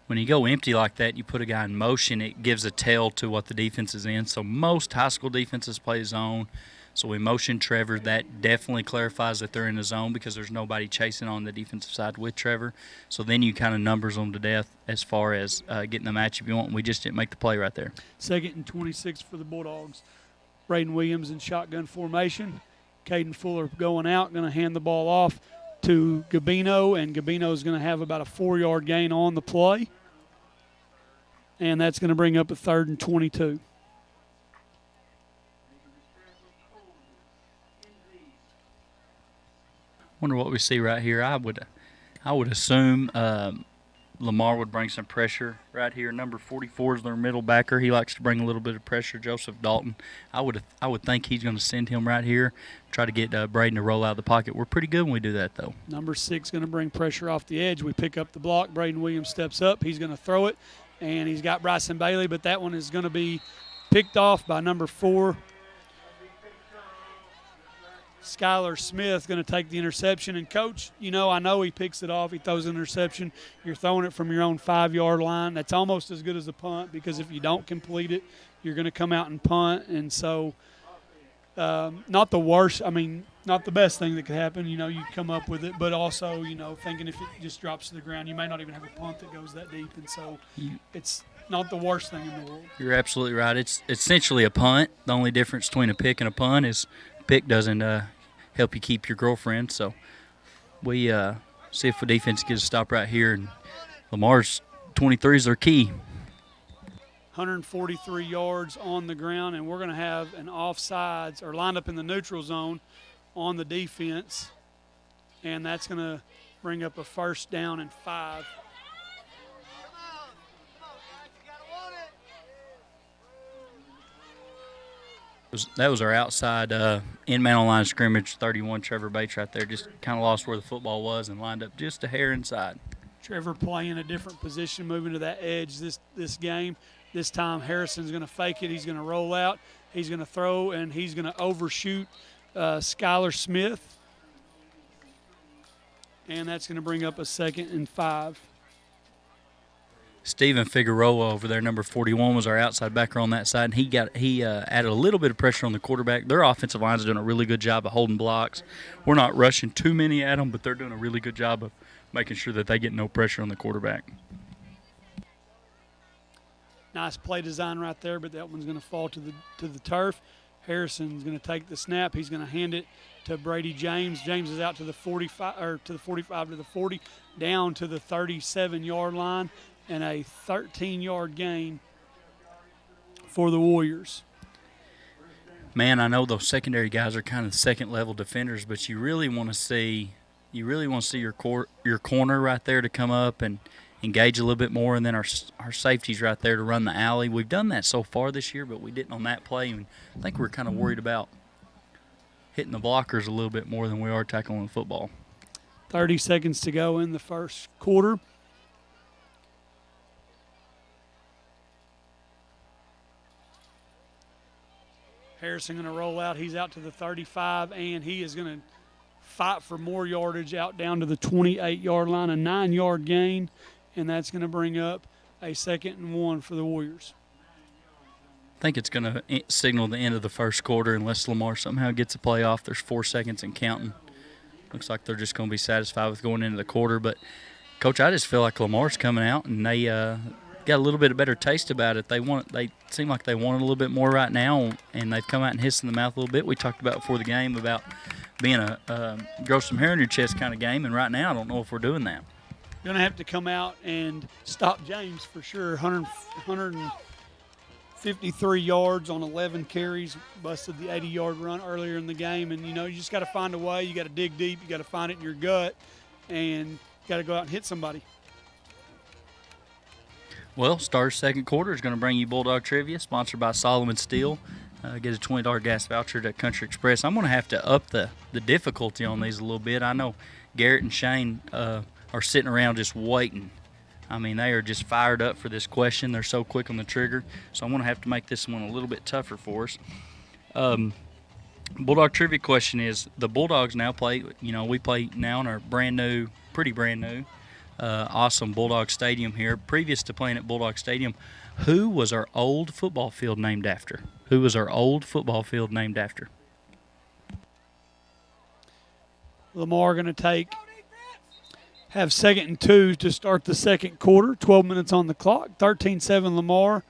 When you go empty like that, you put a guy in motion, it gives a tell to what the defense is in. So most high school defenses play zone. So we motion Trevor. That definitely clarifies that they're in the zone because there's nobody chasing on the defensive side with Trevor. So then you kind of numbers them to death as far as getting the matchup you want. We just didn't make the play right there. 2nd and 26 for the Bulldogs. Braden Williams in shotgun formation. Caden Fuller going out, going to hand the ball off to Gabino, and Gabino is going to have about a 4-yard gain on the play. And that's going to bring up a 3rd and 22. Wonder what we see right here. I would assume Lamar would bring some pressure right here. Number 44 is their middle backer. He likes to bring a little bit of pressure. Joseph Dalton. I would think he's going to send him right here, try to get Braden to roll out of the pocket. We're pretty good when we do that, though. Number 6 going to bring pressure off the edge. We pick up the block. Braden Williams steps up. He's going to throw it, and he's got Bryson Bailey, but that one is going to be picked off by number 4. Skylar Smith going to take the interception. And, Coach, I know he picks it off. He throws an interception. You're throwing it from your own 5-yard line. That's almost as good as a punt because if you don't complete it, you're going to come out and punt. And so not the worst. Not the best thing that could happen. You come up with it. But also, thinking if it just drops to the ground, you may not even have a punt that goes that deep. And so it's not the worst thing in the world. You're absolutely right. It's essentially a punt. The only difference between a pick and a punt is pick doesn't help you keep your girlfriend. So we see if the defense gets a stop right here. And Lamar's 23s are key. 143 yards on the ground, and we're going to have an offsides or lined up in the neutral zone on the defense, and that's going to bring up a 1st down and 5. That was our outside in-man on line of scrimmage, 31 Trevor Bates right there. Just kind of lost where the football was and lined up just a hair inside. Trevor playing a different position, moving to that edge this game. This time Harrison's going to fake it. He's going to roll out. He's going to throw, and he's going to overshoot Skylar Smith. And that's going to bring up a 2nd and 5. Steven Figueroa over there, number 41, was our outside backer on that side, and he added a little bit of pressure on the quarterback. Their offensive line is doing a really good job of holding blocks. We're not rushing too many at them, but they're doing a really good job of making sure that they get no pressure on the quarterback. Nice play design right there, but that one's going to fall to the turf. Harrison's going to take the snap. He's going to hand it to Brady James. James is out to the 45 to the 40, down to the 37-yard line. And a 13-yard gain for the Warriors. Man, I know those secondary guys are kind of second-level defenders, but you really want to see your corner right there to come up and engage a little bit more, and then our safeties right there to run the alley. We've done that so far this year, but we didn't on that play, and I think we're kind of worried about hitting the blockers a little bit more than we are tackling the football. 30 seconds to go in the 1st quarter. Harrison going to roll out. He's out to the 35, and he is going to fight for more yardage out down to the 28-yard line, a 9-yard gain, and that's going to bring up a 2nd and 1 for the Warriors. I think it's going to signal the end of the 1st quarter unless Lamar somehow gets a play off. There's 4 seconds and counting. Looks like they're just going to be satisfied with going into the quarter. But, Coach, I just feel like Lamar's coming out, and they got a little bit of better taste about it. They seem like they want it a little bit more right now, and they've come out and hissed in the mouth a little bit. We talked about before the game about being a grow some hair in your chest kind of game, and right now I don't know if we're doing that. You're going to have to come out and stop James for sure. 153 yards on 11 carries, busted the 80-yard run earlier in the game, and, you just got to find a way. You got to dig deep. You got to find it in your gut, and you got to go out and hit somebody. Well, Stars 2nd quarter is going to bring you Bulldog Trivia, sponsored by Solomon Steel. Get a $20 gas voucher at Country Express. I'm going to have to up the difficulty on these a little bit. I know Garrett and Shane are sitting around just waiting. They are just fired up for this question. They're so quick on the trigger. So I'm going to have to make this one a little bit tougher for us. Bulldog Trivia question is, the Bulldogs now play, we play now in our pretty brand new, awesome Bulldog Stadium here. Previous to playing at Bulldog Stadium, who was our old football field named after? Who was our old football field named after? Lamar going to have 2nd and 2 to start the 2nd quarter. 12 minutes on the clock. 13-7 Lamar.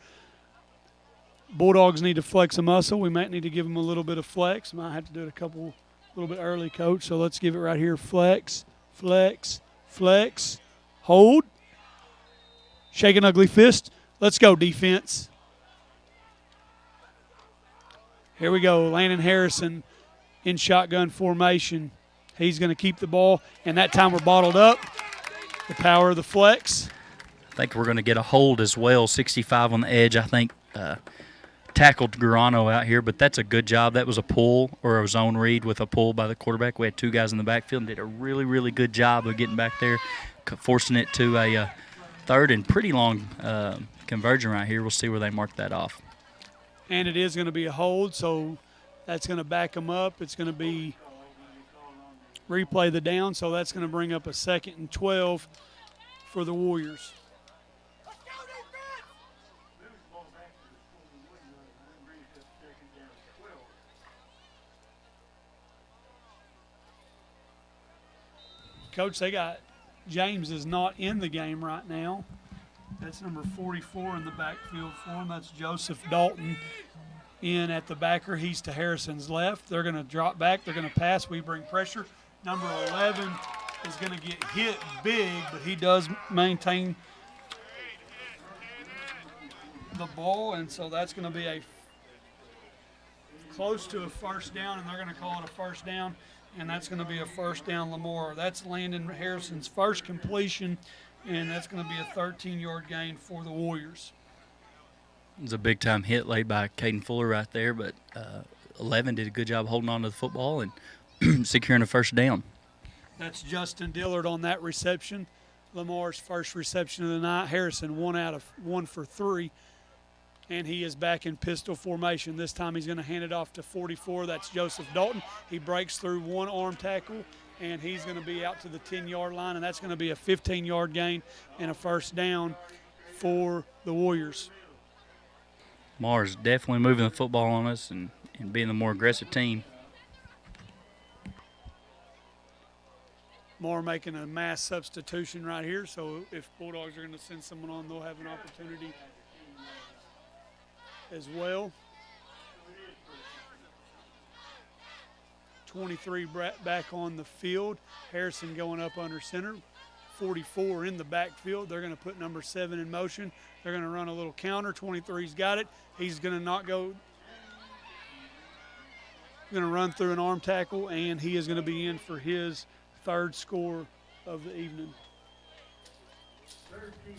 Bulldogs need to flex a muscle. We might need to give them a little bit of flex. Might have to do it a little bit early, Coach. So let's give it right here. Flex, flex, flex. Hold. Shake an ugly fist. Let's go, defense. Here we go. Landon Harrison in shotgun formation. He's going to keep the ball, and that time we're bottled up. The power of the flex. I think we're going to get a hold as well. 65 on the edge, I think, tackled Garano out here, but that's a good job. That was a pull or a zone read with a pull by the quarterback. We had 2 guys in the backfield and did a really, really good job of getting back there, forcing it to a 3rd and pretty long conversion right here. We'll see where they mark that off. And it is going to be a hold, so that's going to back them up. It's going to be replay the down, so that's going to bring up a 2nd and 12 for the Warriors. Coach, they got James is not in the game right now. That's number 44 in the backfield for him. That's Joseph Dalton in at the backer. He's to Harrison's left. They're going to drop back. They're going to pass. We bring pressure. Number 11 is going to get hit big, but he does maintain the ball, and so that's going to be a close to a first down, and they're going to call it a first down, and that's going to be a first down Lamar. That's Landon Harrison's first completion, and that's going to be a 13-yard gain for the Warriors. It was a big-time hit laid by Caden Fuller right there, but 11 did a good job holding on to the football and securing a first down. That's Justin Dillard on that reception. Lamar's first reception of the night. Harrison 1 for 3, and he is back in pistol formation. This time he's going to hand it off to 44. That's Joseph Dalton. He breaks through one arm tackle, and he's going to be out to the 10-yard line, and that's going to be a 15-yard gain and a first down for the Warriors. Lamar's definitely moving the football on us and being the more aggressive team. Lamar making a mass substitution right here, so if Bulldogs are going to send someone on, they'll have an opportunity as well. 23 back on the field. Harrison going up under center. 44 in the backfield. They're going to put number 7 in motion. They're going to run a little counter. 23's got it. He's going to not go. Going to run through an arm tackle, and he is going to be in for his 3rd score of the evening.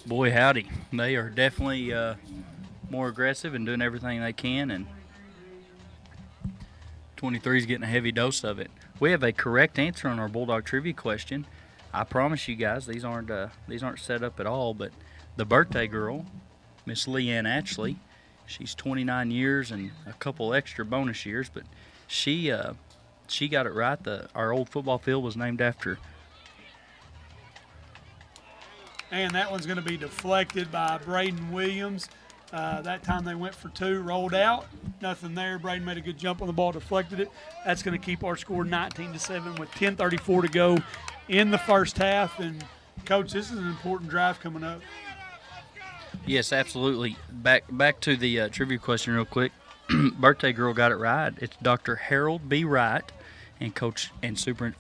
Boy, howdy. They are definitely more aggressive and doing everything they can, and 23 is getting a heavy dose of it. We have a correct answer on our Bulldog trivia question. I promise you guys, these aren't set up at all, but the birthday girl, Miss Leanne Ashley, she's 29 years and a couple extra bonus years, but she got it right. Our old football field was named after. And that one's going to be deflected by Braden Williams. That time they went for 2, rolled out, nothing there. Braden made a good jump on the ball, deflected it. That's going to keep our score 19-7 with 10:34 to go in the first half. And Coach, this is an important drive coming up. Yes, absolutely. Back to the trivia question real quick. Birthday girl got it right. It's Dr. Harold B. Wright, and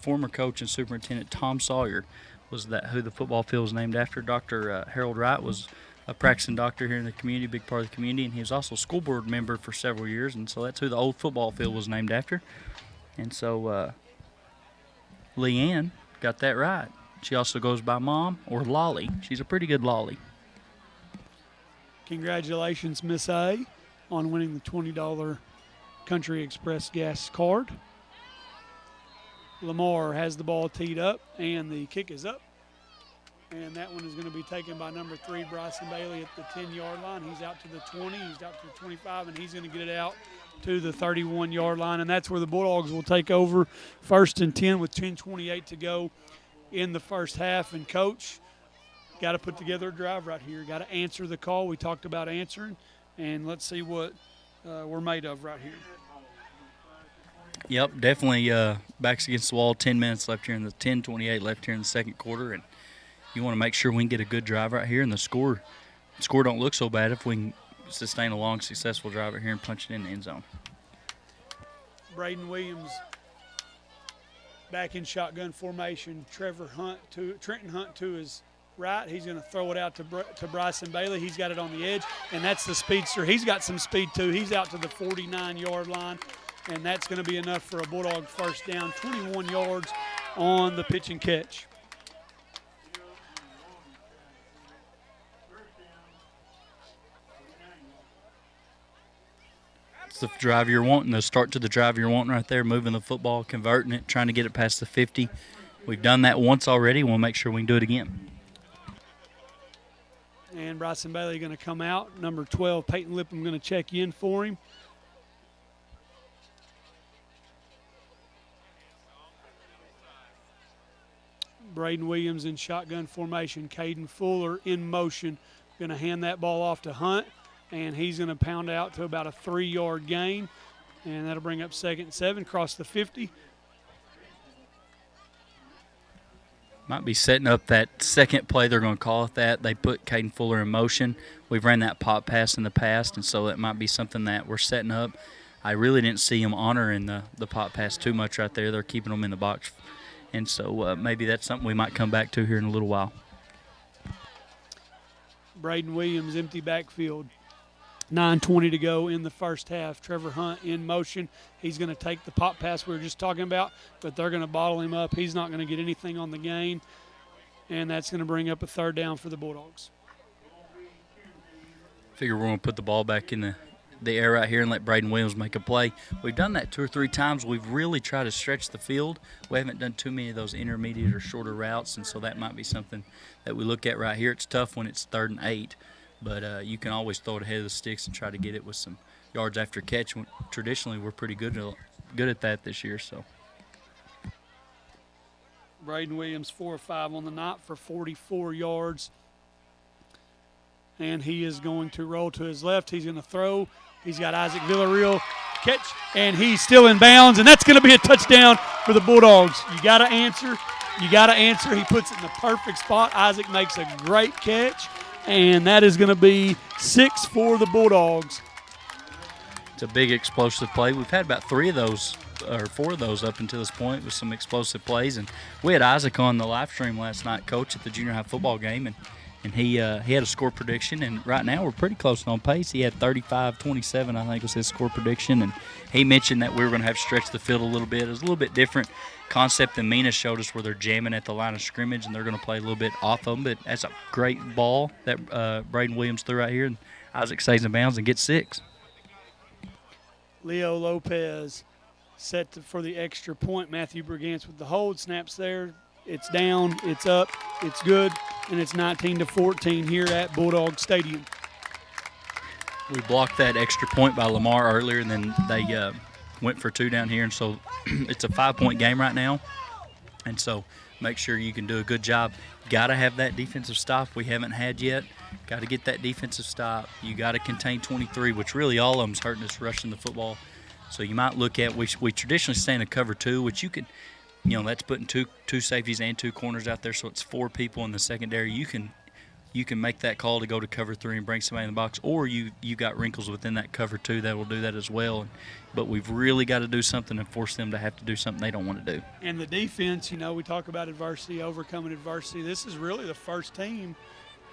former coach and superintendent Tom Sawyer was that who the football field is named after. Dr. Harold Wright was a practicing doctor here in the community, big part of the community, and he was also a school board member for several years, and so that's who the old football field was named after. And so Leanne got that right. She also goes by Mom or Lolly. She's a pretty good Lolly. Congratulations, Miss A, on winning the $20 Country Express gas card. Lamar has the ball teed up, and the kick is up. And that one is going to be taken by number 3, Bryson Bailey, at the 10-yard line. He's out to the 20, he's out to the 25, and he's going to get it out to the 31-yard line. And that's where the Bulldogs will take over, 1st and 10 with 10:28 to go in the first half. And, Coach, got to put together a drive right here. Got to answer the call. We talked about answering, and let's see what we're made of right here. Yep, definitely backs against the wall. 10 minutes left here in the 10:28 left here in the second quarter, and you want to make sure we can get a good drive right here, and the score don't look so bad if we can sustain a long, successful drive right here and punch it in the end zone. Braden Williams back in shotgun formation. Trenton Hunt to his right. He's going to throw it out to Bryson Bailey. He's got it on the edge, and that's the speedster. He's got some speed too. He's out to the 49-yard line, and that's going to be enough for a Bulldog first down, 21 yards on the pitch and catch. It's the drive you're wanting, the start to the drive you're wanting right there, moving the football, converting it, trying to get it past the 50. We've done that once already. We'll make sure we can do it again. And Bryson Bailey going to come out. Number 12, Peyton Lippum, going to check in for him. Braden Williams in shotgun formation. Caden Fuller in motion. Going to hand that ball off to Hunt, and he's going to pound out to about a 3-yard gain, and that'll bring up 2nd and 7, cross the 50. Might be setting up that second play. They're going to call it that. They put Caden Fuller in motion. We've ran that pop pass in the past, and so that might be something that we're setting up. I really didn't see them honoring the pop pass too much right there. They're keeping them in the box, and so maybe that's something we might come back to here in a little while. Braden Williams, empty backfield. 9:20 to go in the first half. Trevor Hunt in motion. He's going to take the pop pass we were just talking about, but they're going to bottle him up. He's not going to get anything on the gain, and that's going to bring up a 3rd down for the Bulldogs. Figure we're going to put the ball back in the air right here and let Braden Williams make a play. We've done that 2 or 3 times. We've really tried to stretch the field. We haven't done too many of those intermediate or shorter routes, and so that might be something that we look at right here. It's tough when it's 3rd and 8. But you can always throw it ahead of the sticks and try to get it with some yards after catch. Traditionally, we're pretty good at that this year. So Braden Williams 4 or 5 on the night for 44 yards. And he is going to roll to his left. He's going to throw. He's got Isaac Villarreal catch, and he's still in bounds, and that's going to be a touchdown for the Bulldogs. You got to answer. You got to answer. He puts it in the perfect spot. Isaac makes a great catch. And that is going to be 6 for the Bulldogs. It's a big explosive play. We've had about 3 of those or 4 of those up until this point with some explosive plays. And we had Isaac on the live stream last night, Coach, at the junior high football game, and he had a score prediction. And right now we're pretty close on pace. He had 35-27, I think was his score prediction. And he mentioned that we were going to have to stretch the field a little bit. It was a little bit different concept than Mina showed us, where they're jamming at the line of scrimmage and they're going to play a little bit off them. But that's a great ball that Braden Williams threw right here, and Isaac stays in bounds and gets 6. Leo Lopez set for the extra point. Matthew Brigance with the hold. Snaps there. It's down. It's up. It's good. And it's 19-14 here at Bulldog Stadium. We blocked that extra point by Lamar earlier, and then they went for 2 down here, and so it's a 5-point game right now. And so make sure you can do a good job. Got to have that defensive stop we haven't had yet. Got to get that defensive stop. You got to contain 23, which really all of them's hurting us rushing the football. So you might look at, we traditionally stay in a cover 2, which you could, that's putting two safeties and 2 corners out there, so it's 4 people in the secondary. You can make that call to go to cover 3 and bring somebody in the box, or you got wrinkles within that cover 2 that will do that as well. But we've really got to do something and force them to have to do something they don't want to do. And the defense, we talk about adversity, overcoming adversity. This is really the first team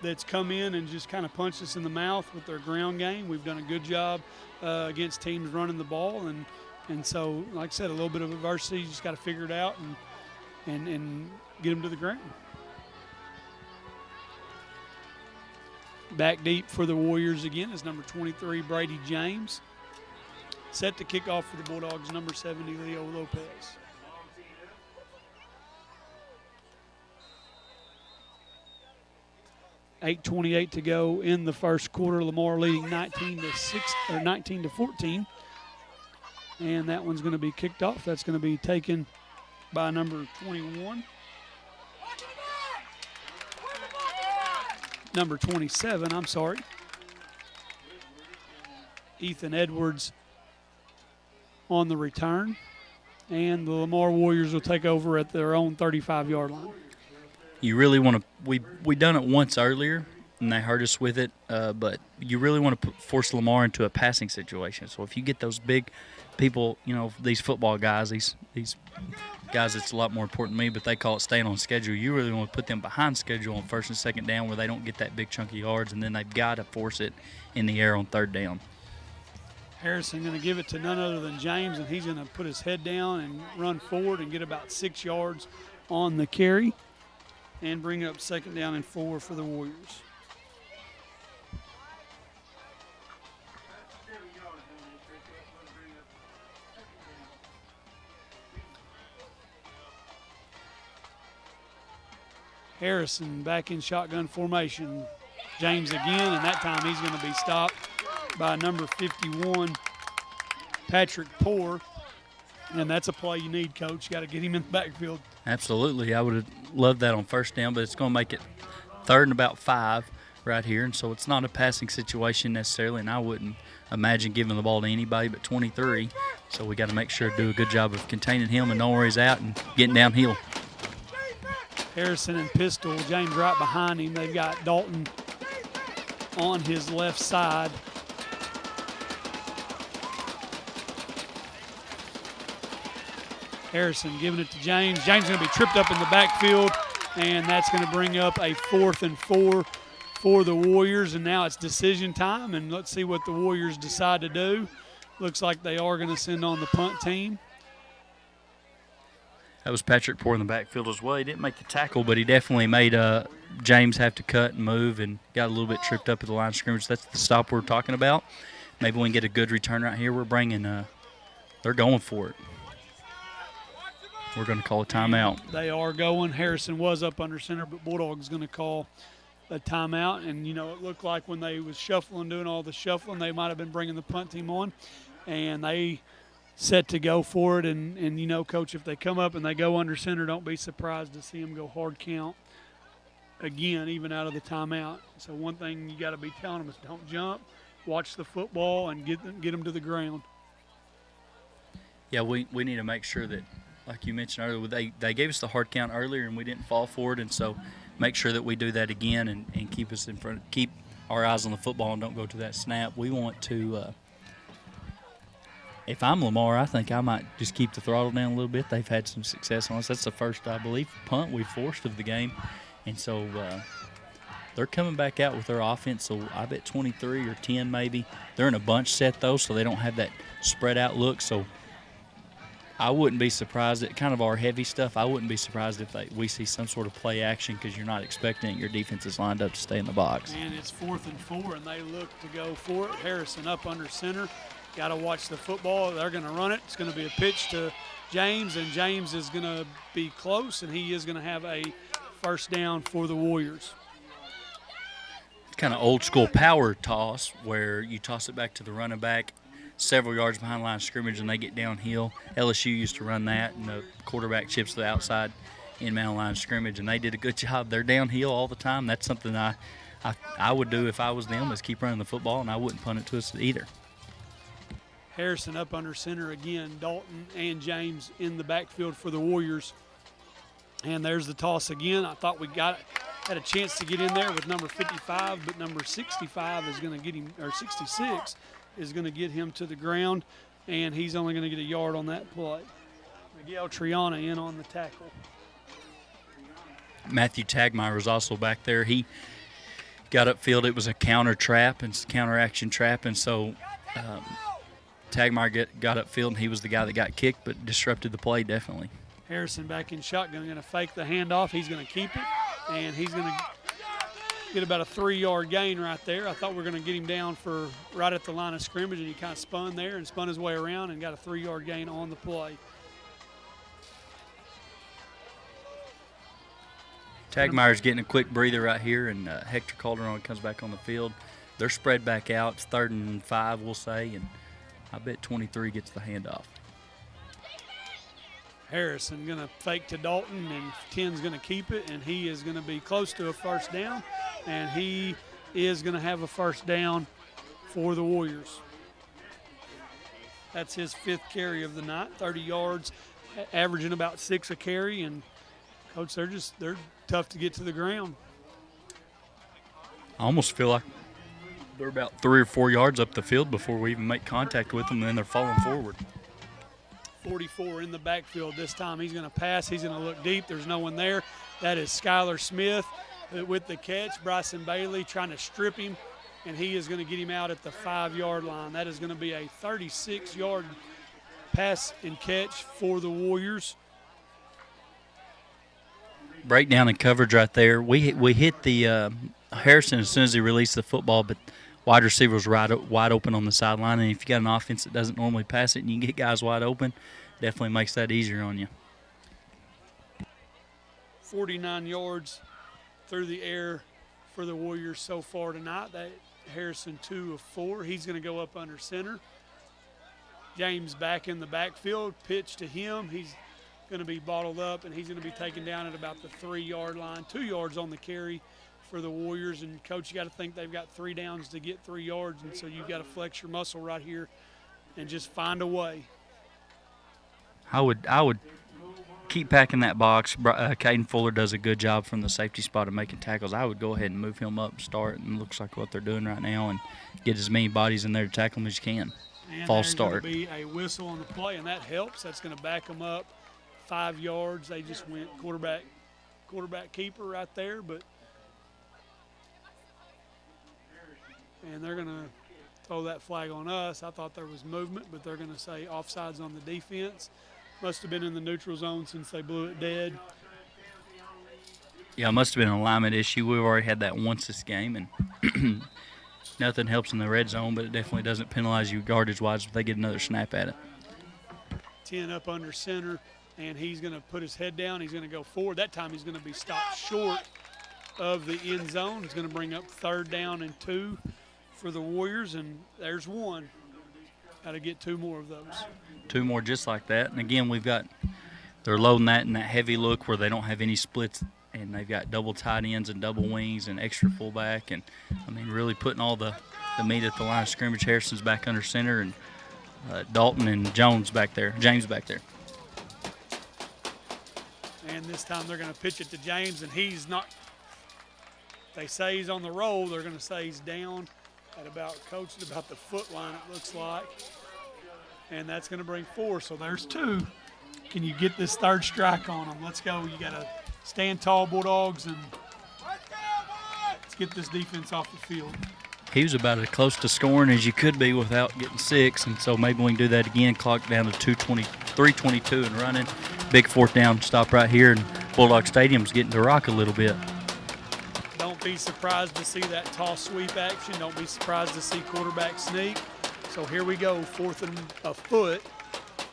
that's come in and just kind of punched us in the mouth with their ground game. We've done a good job against teams running the ball, and so, like I said, a little bit of adversity. You just got to figure it out and get them to the ground. Back deep for the Warriors again is number 23, Brady James. Set to kick off for the Bulldogs, number 70, Leo Lopez. $8:28 to go in the first quarter. Lamar leading 19-14. And that one's going to be kicked off. That's going to be taken by number 21. Number 27, I'm sorry. Ethan Edwards on the return. And the Lamar Warriors will take over at their own 35-yard line. You really want to – we done it once earlier, and they hurt us with it, but you really want to force Lamar into a passing situation. So if you get those big people, these football guys, these guys that's a lot more important to me, but they call it staying on schedule. You really want to put them behind schedule on 1st and 2nd down where they don't get that big chunk of yards, and then they've got to force it in the air on 3rd down. Harrison going to give it to none other than James, and he's going to put his head down and run forward and get about 6 yards on the carry and bring up 2nd down and 4 for the Warriors. Harrison back in shotgun formation. James again, and that time he's going to be stopped by number 51, Patrick Poore. And that's a play you need, Coach. You got to get him in the backfield. Absolutely. I would have loved that on first down, but it's going to make it 3rd and about 5 right here. And so it's not a passing situation necessarily, and I wouldn't imagine giving the ball to anybody but 23. So we got to make sure to do a good job of containing him and knowing where he's at and getting downhill. Harrison and pistol, James right behind him. They've got Dalton on his left side. Harrison giving it to James. James going to be tripped up in the backfield, and that's going to bring up a 4th and 4 for the Warriors. And now it's decision time, and let's see what the Warriors decide to do. Looks like they are going to send on the punt team. That was Patrick Poore in the backfield as well. He didn't make the tackle, but he definitely made James have to cut and move and got a little bit tripped up at the line of scrimmage. That's the stop we're talking about. Maybe we can get a good return right here. We're bringing they're going for it. We're going to call a timeout. They are going. Harrison was up under center, but Bulldog's going to call a timeout. And, you know, it looked like when they was shuffling, doing all the shuffling, they might have been bringing the punt team on. And they set to go for it. And you know, Coach, if they come up and they go under center, don't be surprised to see them go hard count again, even out of the timeout. So one thing you got to be telling them is don't jump, watch the football, and get them to the ground. Yeah, we need to make sure that, like you mentioned earlier, they gave us the hard count earlier and we didn't fall for it, and so make sure that we do that again and keep us in front, keep our eyes on the football and don't go to that snap. We want to, if I'm Lamar, I think I might just keep the throttle down a little bit. They've had some success on us. That's the first, I believe, punt we forced of the game, and so they're coming back out with their offense, so I bet 23 or 10 maybe. They're in a bunch set, though, so they don't have that spread out look, so I wouldn't be surprised at kind of our heavy stuff. I wouldn't be surprised if we see some sort of play action because you're not expecting it. Your defense is lined up to stay in the box. And it's 4th and 4, and they look to go for it. Harrison up under center. Got to watch the football. They're going to run it. It's going to be a pitch to James, and James is going to be close, and he is going to have a first down for the Warriors. It's kind of old school power toss where you toss it back to the running back several yards behind the line of scrimmage and they get downhill. LSU used to run that, and the quarterback chips to the outside in-mound line of scrimmage, and they did a good job. They're downhill all the time. That's something I would do if I was them, is keep running the football, and I wouldn't punt it to us either. Harrison up under center again. Dalton and James in the backfield for the Warriors. And there's the toss again. I thought we had a chance to get in there with number 55, but number 65 is going to get him, or 66 is going to get him to the ground, and he's only going to get a yard on that play. Miguel Triana in on the tackle. Matthew Tagmeyer was also back there. He got upfield. It was a counter trap and counter action trap, and so Tagmeyer got upfield, and he was the guy that got kicked but disrupted the play definitely. Harrison back in shotgun, going to fake the handoff. He's going to keep it, and he's going to get about a 3-yard gain right there. I thought we were going to get him down for right at the line of scrimmage, and he kind of spun there and spun his way around and got a 3-yard gain on the play. Tagmeyer's getting a quick breather right here, and Hector Calderon comes back on the field. They're spread back out. It's 3rd and 5, we'll say, and I bet 23 gets the handoff. Harrison going to fake to Dalton, and 10's going to keep it, and he is going to be close to a first down, and he is going to have a first down for the Warriors. That's his 5th carry of the night, 30 yards, averaging about 6 a carry, and Coach, they're tough to get to the ground. I almost feel like they're about 3 or 4 yards up the field before we even make contact with them, and then they're falling forward. 44 in the backfield this time. He's going to pass. He's going to look deep. There's no one there. That is Skylar Smith with the catch. Bryson Bailey trying to strip him, and he is going to get him out at the 5-yard line. That is going to be a 36-yard pass and catch for the Warriors. Breakdown and coverage right there. We hit the Harrison as soon as he released the football, but wide receiver was wide open on the sideline, and if you got an offense that doesn't normally pass it and you can get guys wide open, definitely makes that easier on you. 49 yards through the air for the Warriors so far tonight. That Harrison 2 of 4. He's going to go up under center. James back in the backfield. Pitch to him. He's going to be bottled up, and he's going to be taken down at about the 3-yard line, 2 yards on the carry for the Warriors. And, Coach, you got to think they've got 3 downs to get 3 yards, and so you've got to flex your muscle right here and just find a way. I would keep packing that box. Caden Fuller does a good job from the safety spot of making tackles. I would go ahead and move him up and start, and it looks like what they're doing right now, and get as many bodies in there to tackle them as you can. And False there's start. going to be a whistle on the play, and that helps. That's going to back them up 5 yards. They just went quarterback keeper right there, and they're going to throw that flag on us. I thought there was movement, but they're going to say offsides on the defense. Must have been in the neutral zone since they blew it dead. Yeah, it must have been an alignment issue. We've already had that once this game, and nothing helps in the red zone, but it definitely doesn't penalize you yardage-wise if they get another snap at it. 10 up under center, and he's going to put his head down. He's going to go forward. That time he's going to be stopped short of the end zone. He's going to bring up 3rd down and 2 for the Warriors, and there's 1. Got to get 2 more of those. 2 more just like that. And again, they're loading that in that heavy look where they don't have any splits, and they've got double tight ends and double wings and extra fullback. And, I mean, really putting all the meat at the line of scrimmage. Harrison's back under center, and Dalton and James back there. And this time they're going to pitch it to James, and he's not. They say he's on the roll. They're going to say he's down at about the foot line, it looks like. And that's going to bring 4. So there's 2. Can you get this 3rd strike on them? Let's go. You got to stand tall, Bulldogs, and let's get this defense off the field. He was about as close to scoring as you could be without getting 6, and so maybe we can do that again. Clock down to 3:22 and running. Big 4th down stop right here, and Bulldog Stadium's getting to rock a little bit. Don't be surprised to see that toss sweep action. Don't be surprised to see quarterback sneak. So here we go, 4th and a foot.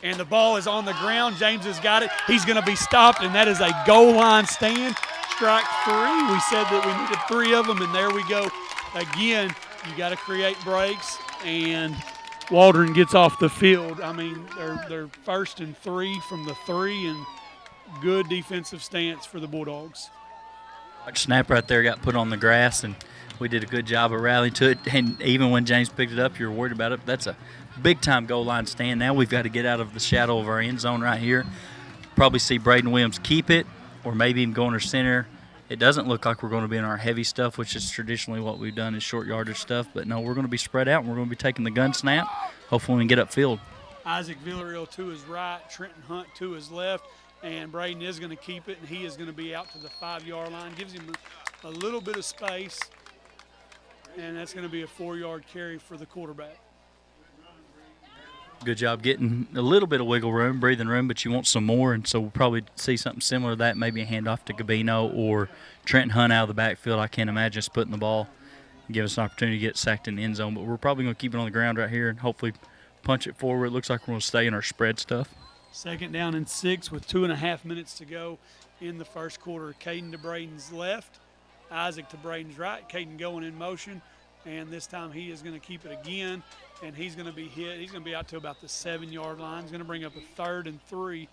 And the ball is on the ground. James has got it. He's going to be stopped, and that is a goal line stand. Strike 3. We said that we needed 3 of them, and there we go. Again, you got to create breaks, and Waldron gets off the field. I mean, they're 1st and 3 from the 3, and good defensive stance for the Bulldogs. Snap right there got put on the grass, and we did a good job of rallying to it. And even when James picked it up, you were worried about it. But that's a big-time goal line stand. Now we've got to get out of the shadow of our end zone right here. Probably see Braden Williams keep it, or maybe even go under center. It doesn't look like we're going to be in our heavy stuff, which is traditionally what we've done is short yardage stuff. But, no, we're going to be spread out, and we're going to be taking the gun snap. Hopefully we can get upfield. Isaac Villarreal to his right, Trenton Hunt to his left, and Braden is going to keep it, and he is going to be out to the 5-yard line. Gives him a little bit of space, and that's going to be a 4-yard carry for the quarterback. Good job getting a little bit of wiggle room, breathing room, but you want some more, and so we'll probably see something similar to that, maybe a handoff to Gabino or Trenton Hunt out of the backfield. I can't imagine splitting the ball and give us an opportunity to get sacked in the end zone, but we're probably going to keep it on the ground right here and hopefully punch it forward. It looks like we're going to stay in our spread stuff. 2nd down and 6 with 2.5 minutes to go in the first quarter. Caden to Braden's left, Isaac to Braden's right. Caden going in motion, and this time he is going to keep it again, and he's going to be hit. He's going to be out to about the 7-yard line. He's going to bring up a 3rd and 3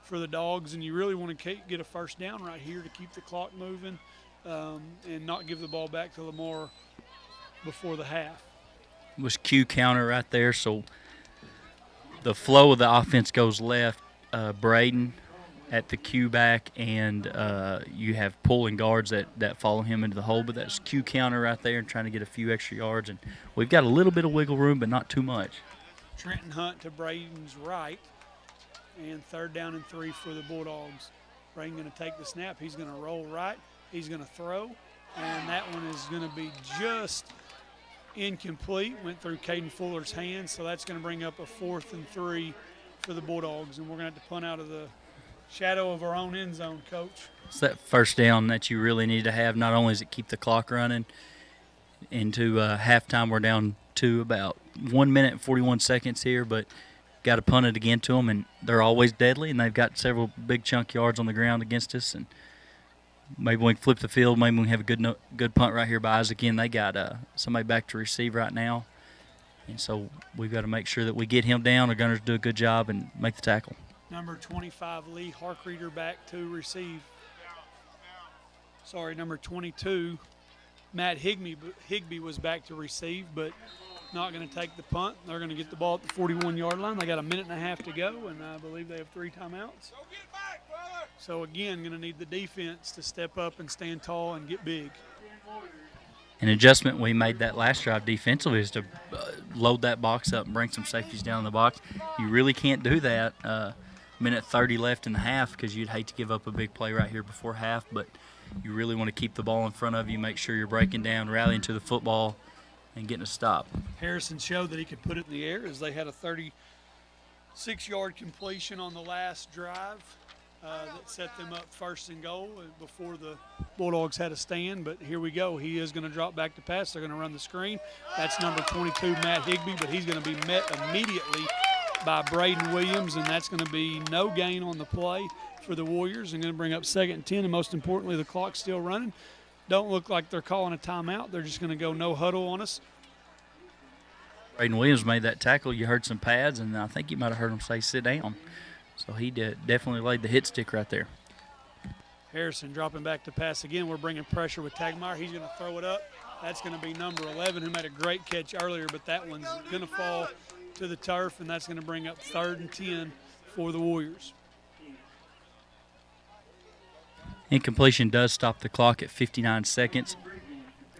for the Dogs, and you really want to get a 1st down right here to keep the clock moving and not give the ball back to Lamar before the half. It was Q counter right there, so the flow of the offense goes left. Braden at the Q back, and you have pulling guards that follow him into the hole. But that's Q counter right there and trying to get a few extra yards. And we've got a little bit of wiggle room, but not too much. Trenton Hunt to Braden's right, and 3rd down and 3 for the Bulldogs. Braden going to take the snap. He's going to roll right. He's going to throw, and that one is going to be just incomplete. Went through Caden Fuller's hands, so that's going to bring up a 4th and 3 for the Bulldogs, and we're going to have to punt out of the shadow of our own end zone, Coach. It's that 1st down that you really need to have. Not only does it keep the clock running into halftime, we're down to about 1 minute and 41 seconds here, but got to punt it again to them, and they're always deadly, and they've got several big chunk yards on the ground against us, and maybe we can flip the field. Maybe we can have a good punt right here by Isaac. Again, they got somebody back to receive right now. And so we've got to make sure that we get him down. The Gunners do a good job and make the tackle. Number 25, Lee Harkreader, back to receive. Sorry, number 22, Matt Higbee was back to receive, but not going to take the punt. They're going to get the ball at the 41-yard line. They got a minute and a half to go, and I believe they have 3 timeouts. So, again, going to need the defense to step up and stand tall and get big. An adjustment we made that last drive defensively is to load that box up and bring some safeties down in the box. You really can't do that. Minute 30 left in the half because you'd hate to give up a big play right here before half, but you really want to keep the ball in front of you, make sure you're breaking down, rallying to the football, and getting a stop. Harrison showed that he could put it in the air as they had a 36-yard completion on the last drive that set them up first and goal before the Bulldogs had a stand. But here we go. He is going to drop back to pass. They're going to run the screen. That's number 22, Matt Higbee, but he's going to be met immediately by Braden Williams, and that's going to be no gain on the play for the Warriors, and going to bring up 2nd and 10, and most importantly, the clock's still running. Don't look like they're calling a timeout. They're just going to go no huddle on us. Braden Williams made that tackle. You heard some pads, and I think you might have heard him say sit down. So he definitely laid the hit stick right there. Harrison dropping back to pass again. We're bringing pressure with Tagmeyer. He's going to throw it up. That's going to be number 11, who made a great catch earlier, but that one's going to fall to the turf, and that's going to bring up 3rd and 10 for the Warriors. Incompletion does stop the clock at 59 seconds.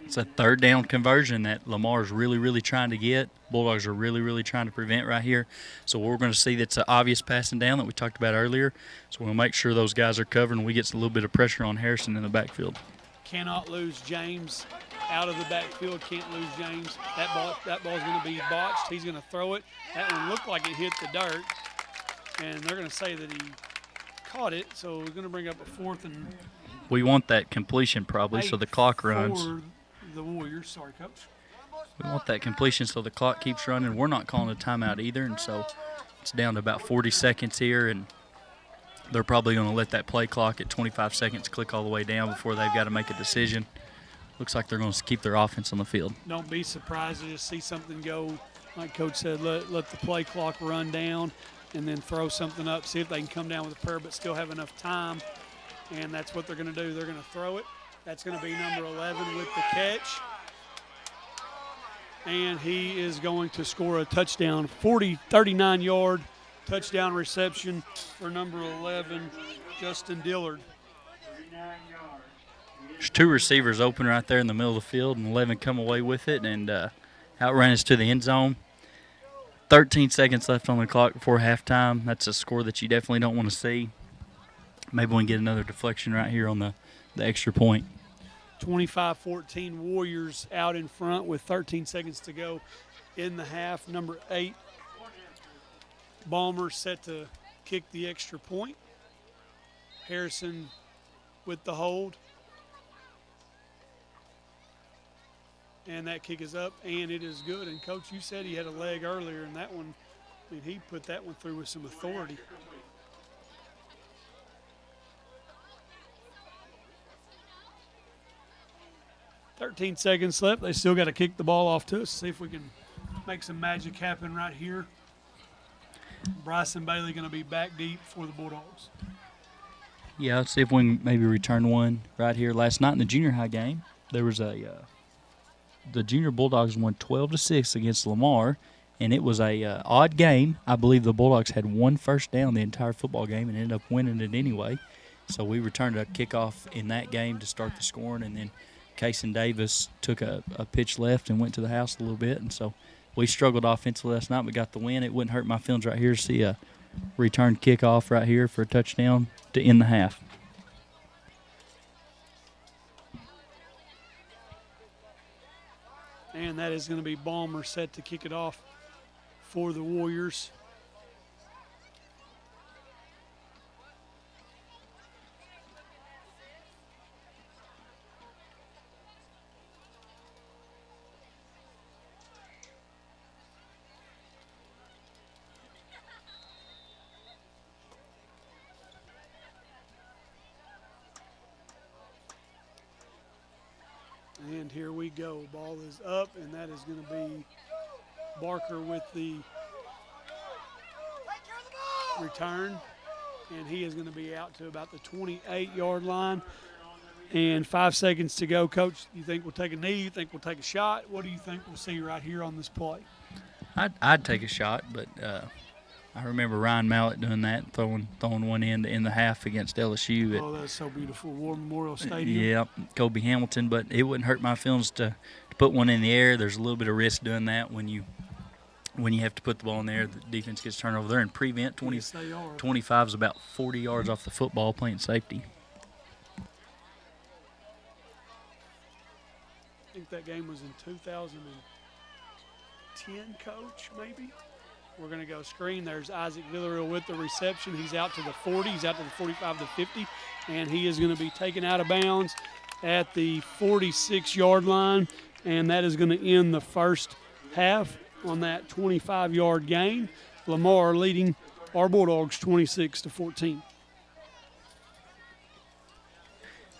It's a 3rd down conversion that Lamar's really, really trying to get. Bulldogs are really, really trying to prevent right here. So we're going to see that's an obvious passing down that we talked about earlier. So we'll make sure those guys are covered and we get a little bit of pressure on Harrison in the backfield. Cannot lose James out of the backfield. Can't lose James. That ball's going to be botched. He's going to throw it. That one looked like it hit the dirt, and they're going to say that he caught it. So we're going to bring up a 4th and we want that completion probably so the clock runs. For the Warriors. Sorry, Coach. We want that completion so the clock keeps running. We're not calling a timeout either, and so it's down to about 40 seconds here, and they're probably going to let that play clock at 25 seconds click all the way down before they've got to make a decision. Looks like they're going to keep their offense on the field. Don't be surprised to just see something go, like Coach said, let the play clock run down and then throw something up, see if they can come down with a prayer but still have enough time, and that's what they're going to do. They're going to throw it. That's going to be number 11 with the catch. And he is going to score a touchdown, 39-yard touchdown reception for number 11, Justin Dillard. There's 2 receivers open right there in the middle of the field, and 11 come away with it and outrun us to the end zone. 13 seconds left on the clock before halftime. That's a score that you definitely don't want to see. Maybe we can get another deflection right here on the extra point. 25-14 Warriors out in front with 13 seconds to go in the half. Number 8, Ballmer set to kick the extra point. Harrison with the hold. And that kick is up, and it is good. And, Coach, you said he had a leg earlier, and that one, I mean, he put that one through with some authority. .13 seconds left. They still got to kick the ball off to us. See if we can make some magic happen right here. Bryson Bailey going to be back deep for the Bulldogs. Yeah, let's see if we can maybe return one right here. Last night in the junior high game, there was the junior Bulldogs won 12-6 against Lamar, and it was a odd game. I believe the Bulldogs had 1 first down the entire football game and ended up winning it anyway. So we returned a kickoff in that game to start the scoring, and then Kason Davis took a pitch left and went to the house a little bit, and so we struggled offensively last night. We got the win. It wouldn't hurt my feelings right here to see a return kickoff right here for a touchdown to end the half. And that is going to be Ballmer set to kick it off for the Warriors. And here we go. Ball is up, and that is going to be Barker with the return. and he is going to be out to about the 28-yard line. And 5 seconds to go. Coach, you think we'll take a knee? You think we'll take a shot? What do you think we'll see right here on this play? I'd take a shot, but I remember Ryan Mallett doing that, throwing one in the half against LSU. Oh, that's so beautiful. War Memorial Stadium. Yeah, Kobe Hamilton, but it wouldn't hurt my feelings to put one in the air. There's a little bit of risk doing that when you have to put the ball in the air. The defense gets turned over. They're in prevent. 25 is about 40 yards off the football, playing safety. I think that game was in 2010, Coach, maybe. We're going to go screen. There's Isaac Villarreal with the reception. He's out to the 40. He's out to the 45 to 50, and he is going to be taken out of bounds at the 46-yard line, and that is going to end the first half on that 25-yard gain. Lamar leading our Bulldogs 26-14.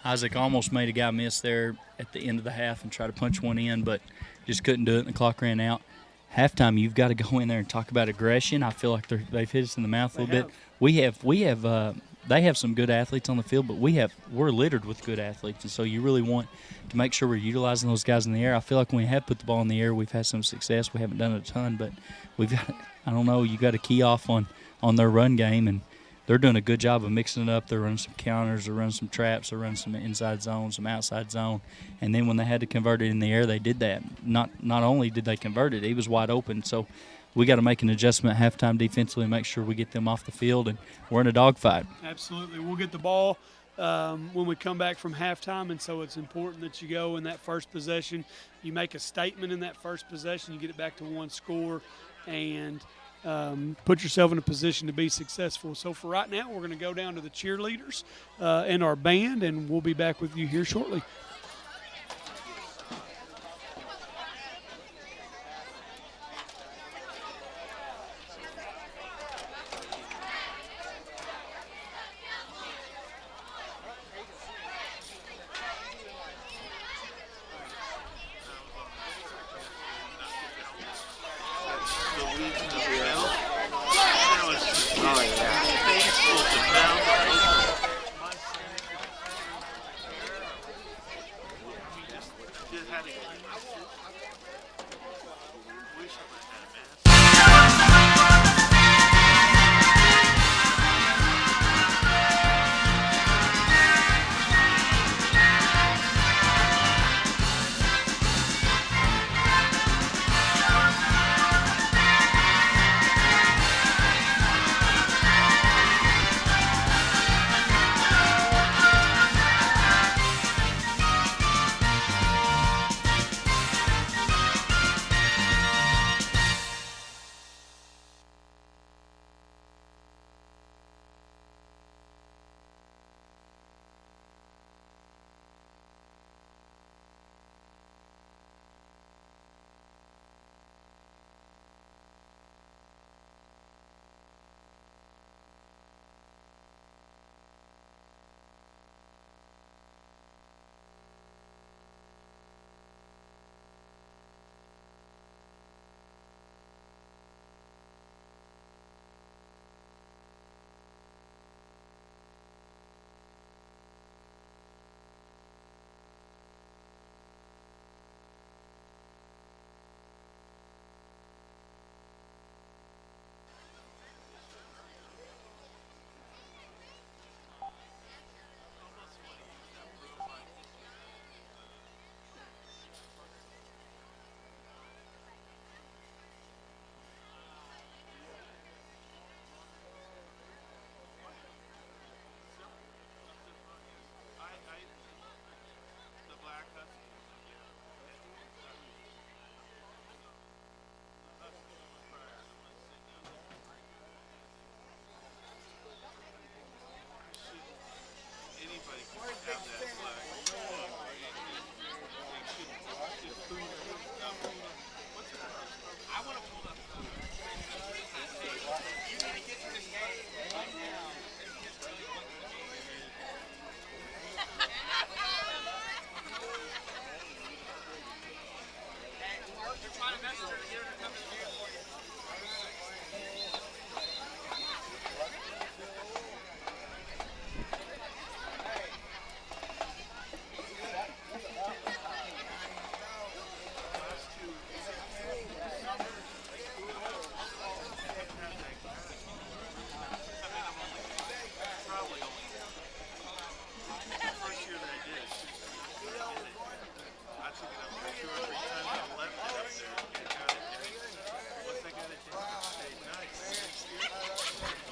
Isaac almost made a guy miss there at the end of the half and try to punch one in, but just couldn't do it, and the clock ran out. Halftime, you've got to go in there and talk about aggression. I feel like they've hit us in the mouth a little bit. They have some good athletes on the field, but we're littered with good athletes, and so you really want to make sure we're utilizing those guys in the air. I feel like when we have put the ball in the air, we've had some success. We haven't done it a ton, but we've got, I don't know, you got to key off on their run game, and they're doing a good job of mixing it up. They're running some counters, they're running some traps, they're running some inside zone, some outside zone. And then when they had to convert it in the air, they did that. Not only did they convert it, he was wide open. So we got to make an adjustment at halftime defensively and make sure we get them off the field, and we're in a dogfight. Absolutely. We'll get the ball when we come back from halftime, and so it's important that you go in that first possession. You make a statement in that first possession, you get it back to one score, and put yourself in a position to be successful. So for right now, we're going to go down to the cheerleaders and our band, and we'll be back with you here shortly.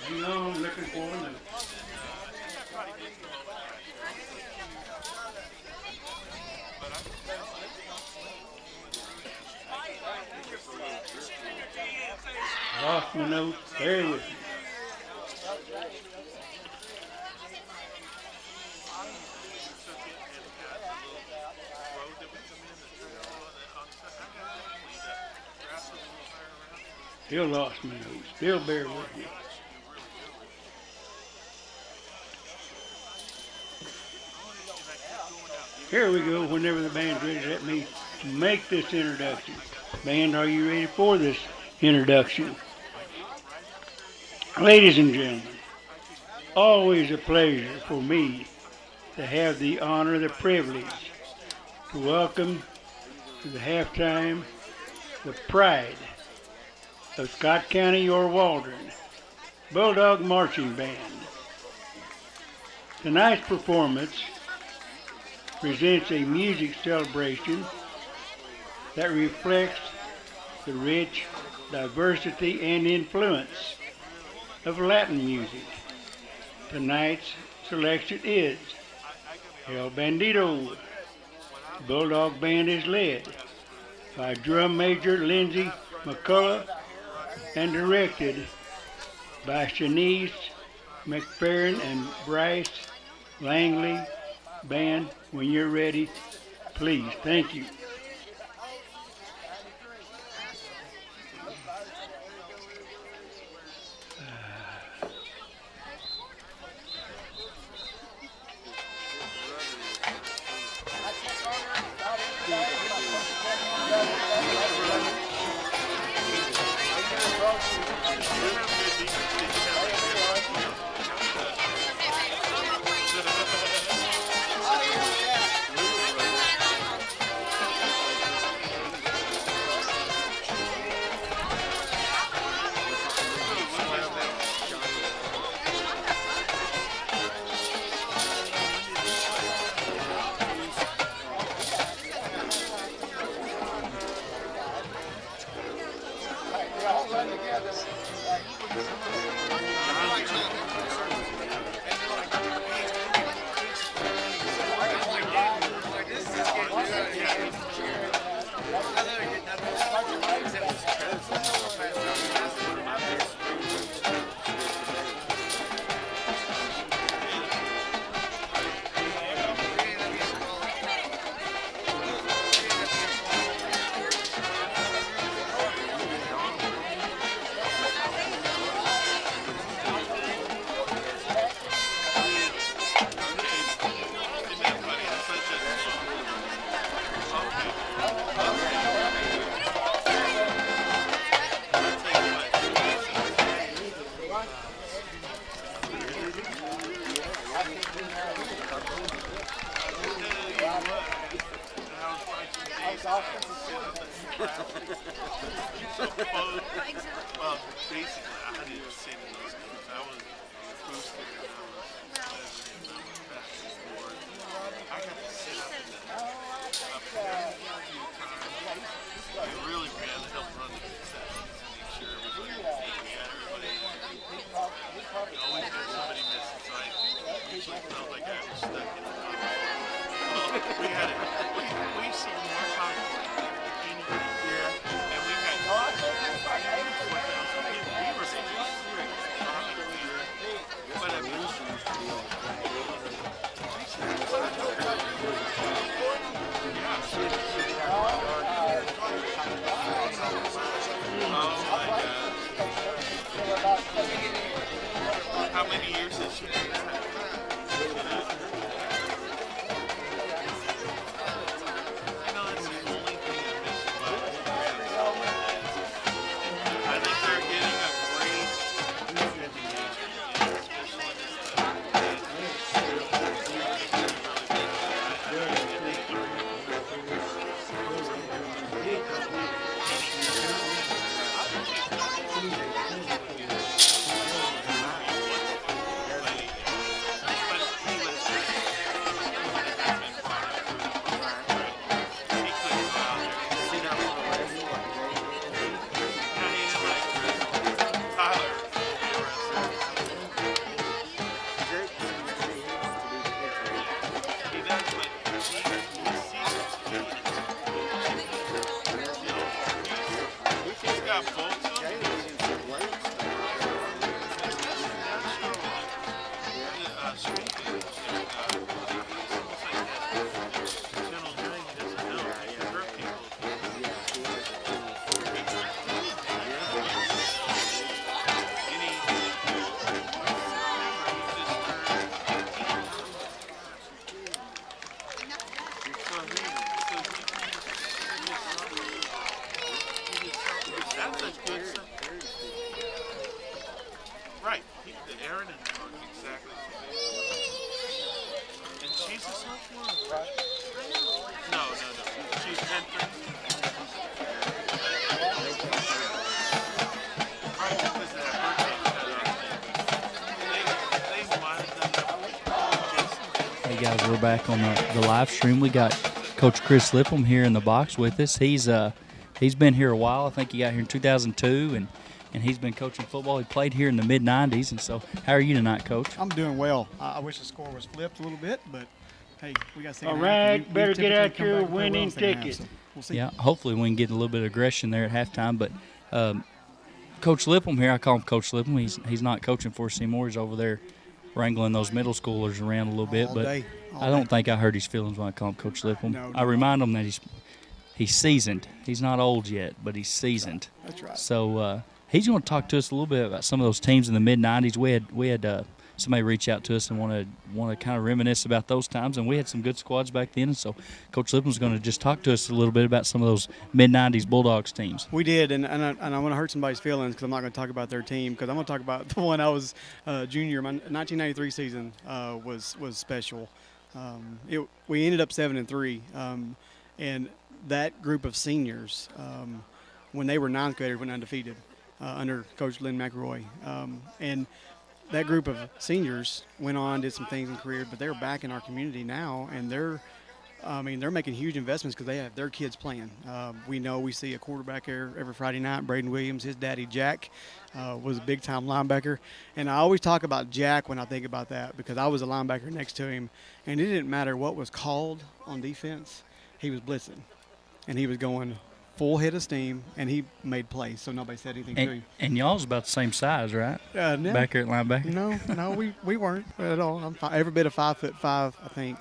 Hang on, looking for a note. Lost my notes. Bear with me. Still lost my notes. Still bear with me. Here we go. Whenever the band's ready, let me make this introduction. Band, are you ready for this introduction? Ladies and gentlemen, always a pleasure for me to have the honor, the privilege to welcome to the halftime the pride of Scott County or Waldron Bulldog Marching Band. Tonight's performance presents a music celebration that reflects the rich diversity and influence of Latin music. Tonight's selection is El Bandito. The Bulldog Band is led by Drum Major Lindsey McCullough and directed by Shanice McFerrin and Bryce Langley. Band, when you're ready, please. Thank you. Hey guys, we're back on the live stream. We got Coach Chris Lipham here in the box with us. He's been here a while. I think he got here in 2002, and he's been coaching football. He played here in the mid-'90s, and so how are you tonight, Coach? I'm doing well. I wish the score was flipped a little bit, but hey, we got second All half. right, We better get typically out come your back and play well in winning the second half, ticket. so we'll see. Yeah, hopefully we can get a little bit of aggression there at halftime. But Coach Lipham here, I call him Coach Lipham. He's not coaching for us anymore. He's over there wrangling those middle schoolers around a little bit. All But day, all I don't day. think I hurt his feelings when I call him Coach Lipham. No, I no. remind him that he's seasoned. He's not old yet, but he's seasoned. That's right. So he's going to talk to us a little bit about some of those teams in the mid-'90s. We had somebody reach out to us and want to kind of reminisce about those times, and we had some good squads back then. And so Coach Lipham's going to just talk to us a little bit about some of those mid-'90s Bulldogs teams. We did, and I want to hurt somebody's feelings because I'm not going to talk about their team because I'm going to talk about the one I was junior. My 1993 season was special. We ended up 7-3, and that group of seniors, when they were ninth graders, went undefeated under Coach Lynn McElroy, and that group of seniors went on, did some things in career, but they're back in our community now, and they're making huge investments because they have their kids playing. We see a quarterback here every Friday night, Braden Williams. His daddy, Jack, was a big-time linebacker. And I always talk about Jack when I think about that because I was a linebacker next to him, and it didn't matter what was called on defense. He was blitzing, and he was going full head of steam, and he made plays, so nobody said anything to him. And y'all's about the same size, right? No, Back here at linebacker? No, we weren't at all. I'm every bit of 5'5", I think.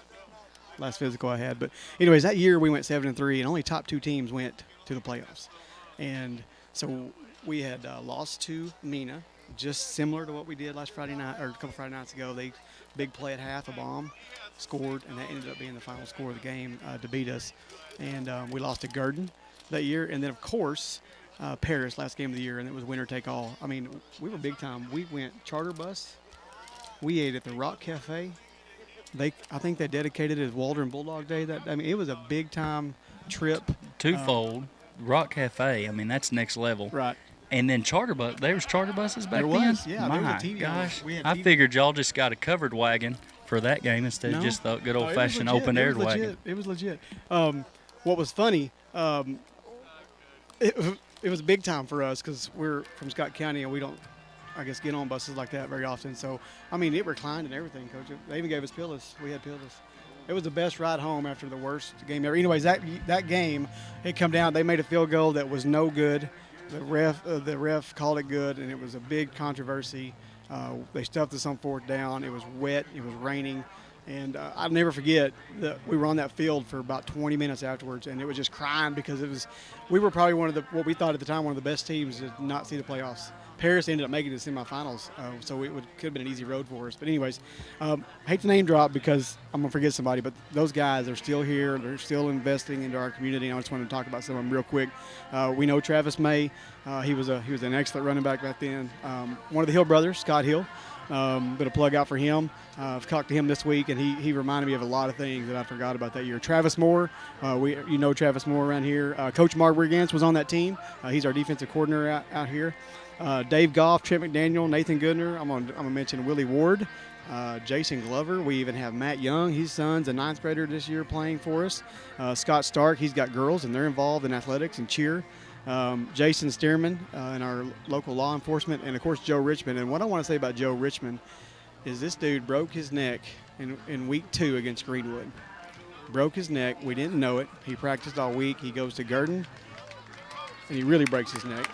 Last physical I had, but anyways, that year we went 7-3, and only top two teams went to the playoffs, and so we had lost to Nina, just similar to what we did last Friday night or a couple Friday nights ago. They big play at half, a bomb, scored, and that ended up being the final score of the game to beat us, and we lost to Gurdon that year, and then of course Paris last game of the year, and it was winner take all. I mean, we were big time. We went charter bus. We ate at the Rock Cafe. I think they dedicated it as Waldron Bulldog Day. It was a big time trip. Twofold. Rock Cafe, I mean, that's next level. Right. And then charter bus. There was charter buses back There then? was, yeah. There was My a TV. gosh. We had I TV. figured y'all just got a covered wagon for that game instead of No. just the good No, it was old-fashioned legit. open-aired It was legit. wagon. It was legit. What was funny, it was big time for us because we're from Scott County and we don't, I guess, get on buses like that very often. So, I mean, it reclined and everything, Coach. They even gave us pillows. We had pillows. It was the best ride home after the worst game ever. Anyways, that game, it come down. They made a field goal that was no good. The ref called it good, and it was a big controversy. They stuffed us on fourth down. It was wet. It was raining. And I'll never forget that we were on that field for about 20 minutes afterwards, and it was just crying because we were probably what we thought at the time, one of the best teams to not see the playoffs. Paris ended up making the semifinals, so it could have been an easy road for us. But anyways, I hate to name drop because I'm going to forget somebody, but those guys are still here. They're still investing into our community. And I just wanted to talk about some of them real quick. We know Travis May. He was an excellent running back back then. One of the Hill brothers, Scott Hill. But a plug out for him. I've talked to him this week, and he reminded me of a lot of things that I forgot about that year. Travis Moore, you know Travis Moore around here. Coach Mark Brigance was on that team. He's our defensive coordinator out here. Dave Goff, Trent McDaniel, Nathan Goodner. I'm gonna mention Willie Ward, Jason Glover. We even have Matt Young. His son's a ninth grader this year playing for us. Scott Stark. He's got girls, and they're involved in athletics and cheer. Jason Stearman in our local law enforcement, and of course Joe Richmond. And what I want to say about Joe Richmond is this dude broke his neck in week 2 against Greenwood. Broke his neck. We didn't know it. He practiced all week. He goes to Gurdon, and he really breaks his neck.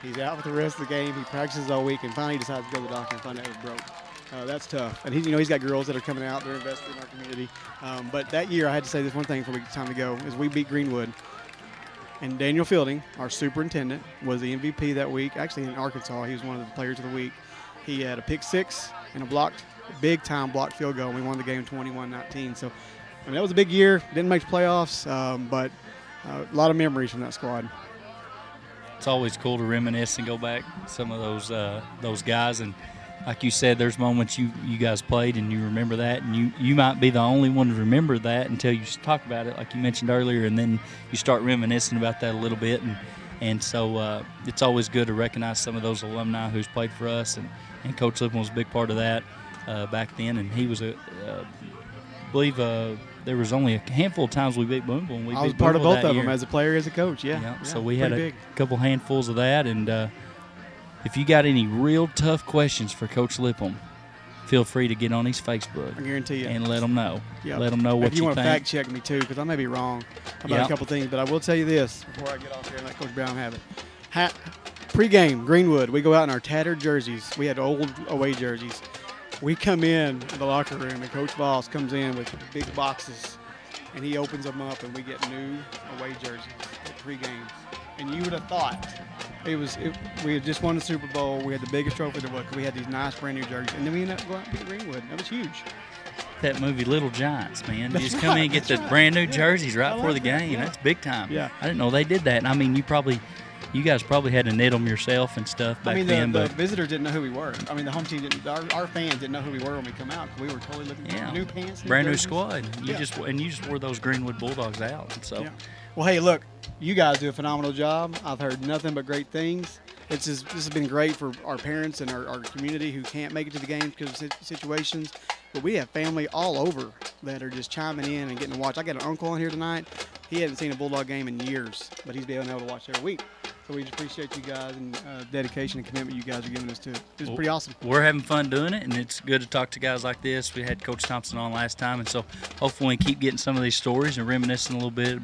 He's out for the rest of the game. He practices all week, and finally decides to go to the doctor and find out it was broke. That's tough. And he's got girls that are coming out. They're invested in our community. But that year, I had to say this one thing before we get time to go, is we beat Greenwood. And Daniel Fielding, our superintendent, was the MVP that week. Actually, in Arkansas, he was one of the players of the week. He had a pick 6 and a big-time blocked field goal, and we won the game 21-19. So, I mean, that was a big year. Didn't make the playoffs, but a lot of memories from that squad. It's always cool to reminisce and go back some of those guys. And like you said, there's moments you guys played and you remember that, and you might be the only one to remember that until you talk about it, like you mentioned earlier, and then you start reminiscing about that a little bit, and so it's always good to recognize some of those alumni who's played for us, and Coach Lippman was a big part of that back then, and he was I believe there was only a handful of times we beat Boonville. And I was part of both of them as a player, as a coach. Yeah. So we had a couple handfuls of that, and if you got any real tough questions for Coach Lippman, feel free to get on his Facebook. I guarantee you. And let them know. Yep. Let them know what if you want think. to fact check me too, because I may be wrong about a couple things, but I will tell you this before I get off here and let Coach Brown have it. Pre-game, Greenwood, we go out in our tattered jerseys. We had old away jerseys. We come in the locker room, and Coach Voss comes in with big boxes, and he opens them up, and we get new away jerseys at pre-game. And you would have thought we had just won the Super Bowl. We had the biggest trophy there was. We had these nice brand new jerseys, and then we ended up going out and beat Greenwood. That was huge. That movie Little Giants, man. You just That's come in right, and get that's the right. brand new jerseys right I before the like that, game. yeah. That's big time. Yeah. I didn't know they did that. And I mean, you guys probably had to knit them yourself and stuff back then. The But visitors didn't know who we were. I mean, the home team didn't. Our fans didn't know who we were when we come out. We were totally looking for new pants, brand new jerseys. squad. You Yeah. just wore those Greenwood Bulldogs out. So Yeah. Well, hey, look, you guys do a phenomenal job. I've heard nothing but great things. This has been great for our parents and our community who can't make it to the games because of situations. But we have family all over that are just chiming in and getting to watch. I got an uncle on here tonight. He hadn't seen a Bulldog game in years, but he's been able to watch every week. So we just appreciate you guys and dedication and commitment you guys are giving us to it. It's pretty awesome. We're having fun doing it, and it's good to talk to guys like this. We had Coach Thompson on last time, and so hopefully we can keep getting some of these stories and reminiscing a little bit,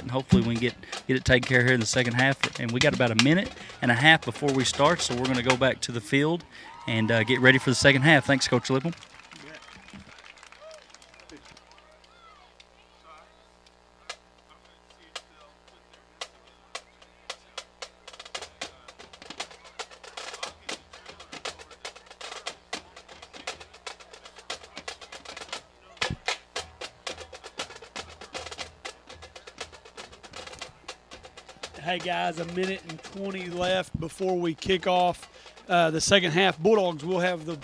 and hopefully we can get it taken care of here in the second half. And we got about a minute and a half before we start, so we're going to go back to the field and get ready for the second half. Thanks, Coach Lippman. Hey guys, a minute and 20 left before we kick off the second half. Bulldogs will have the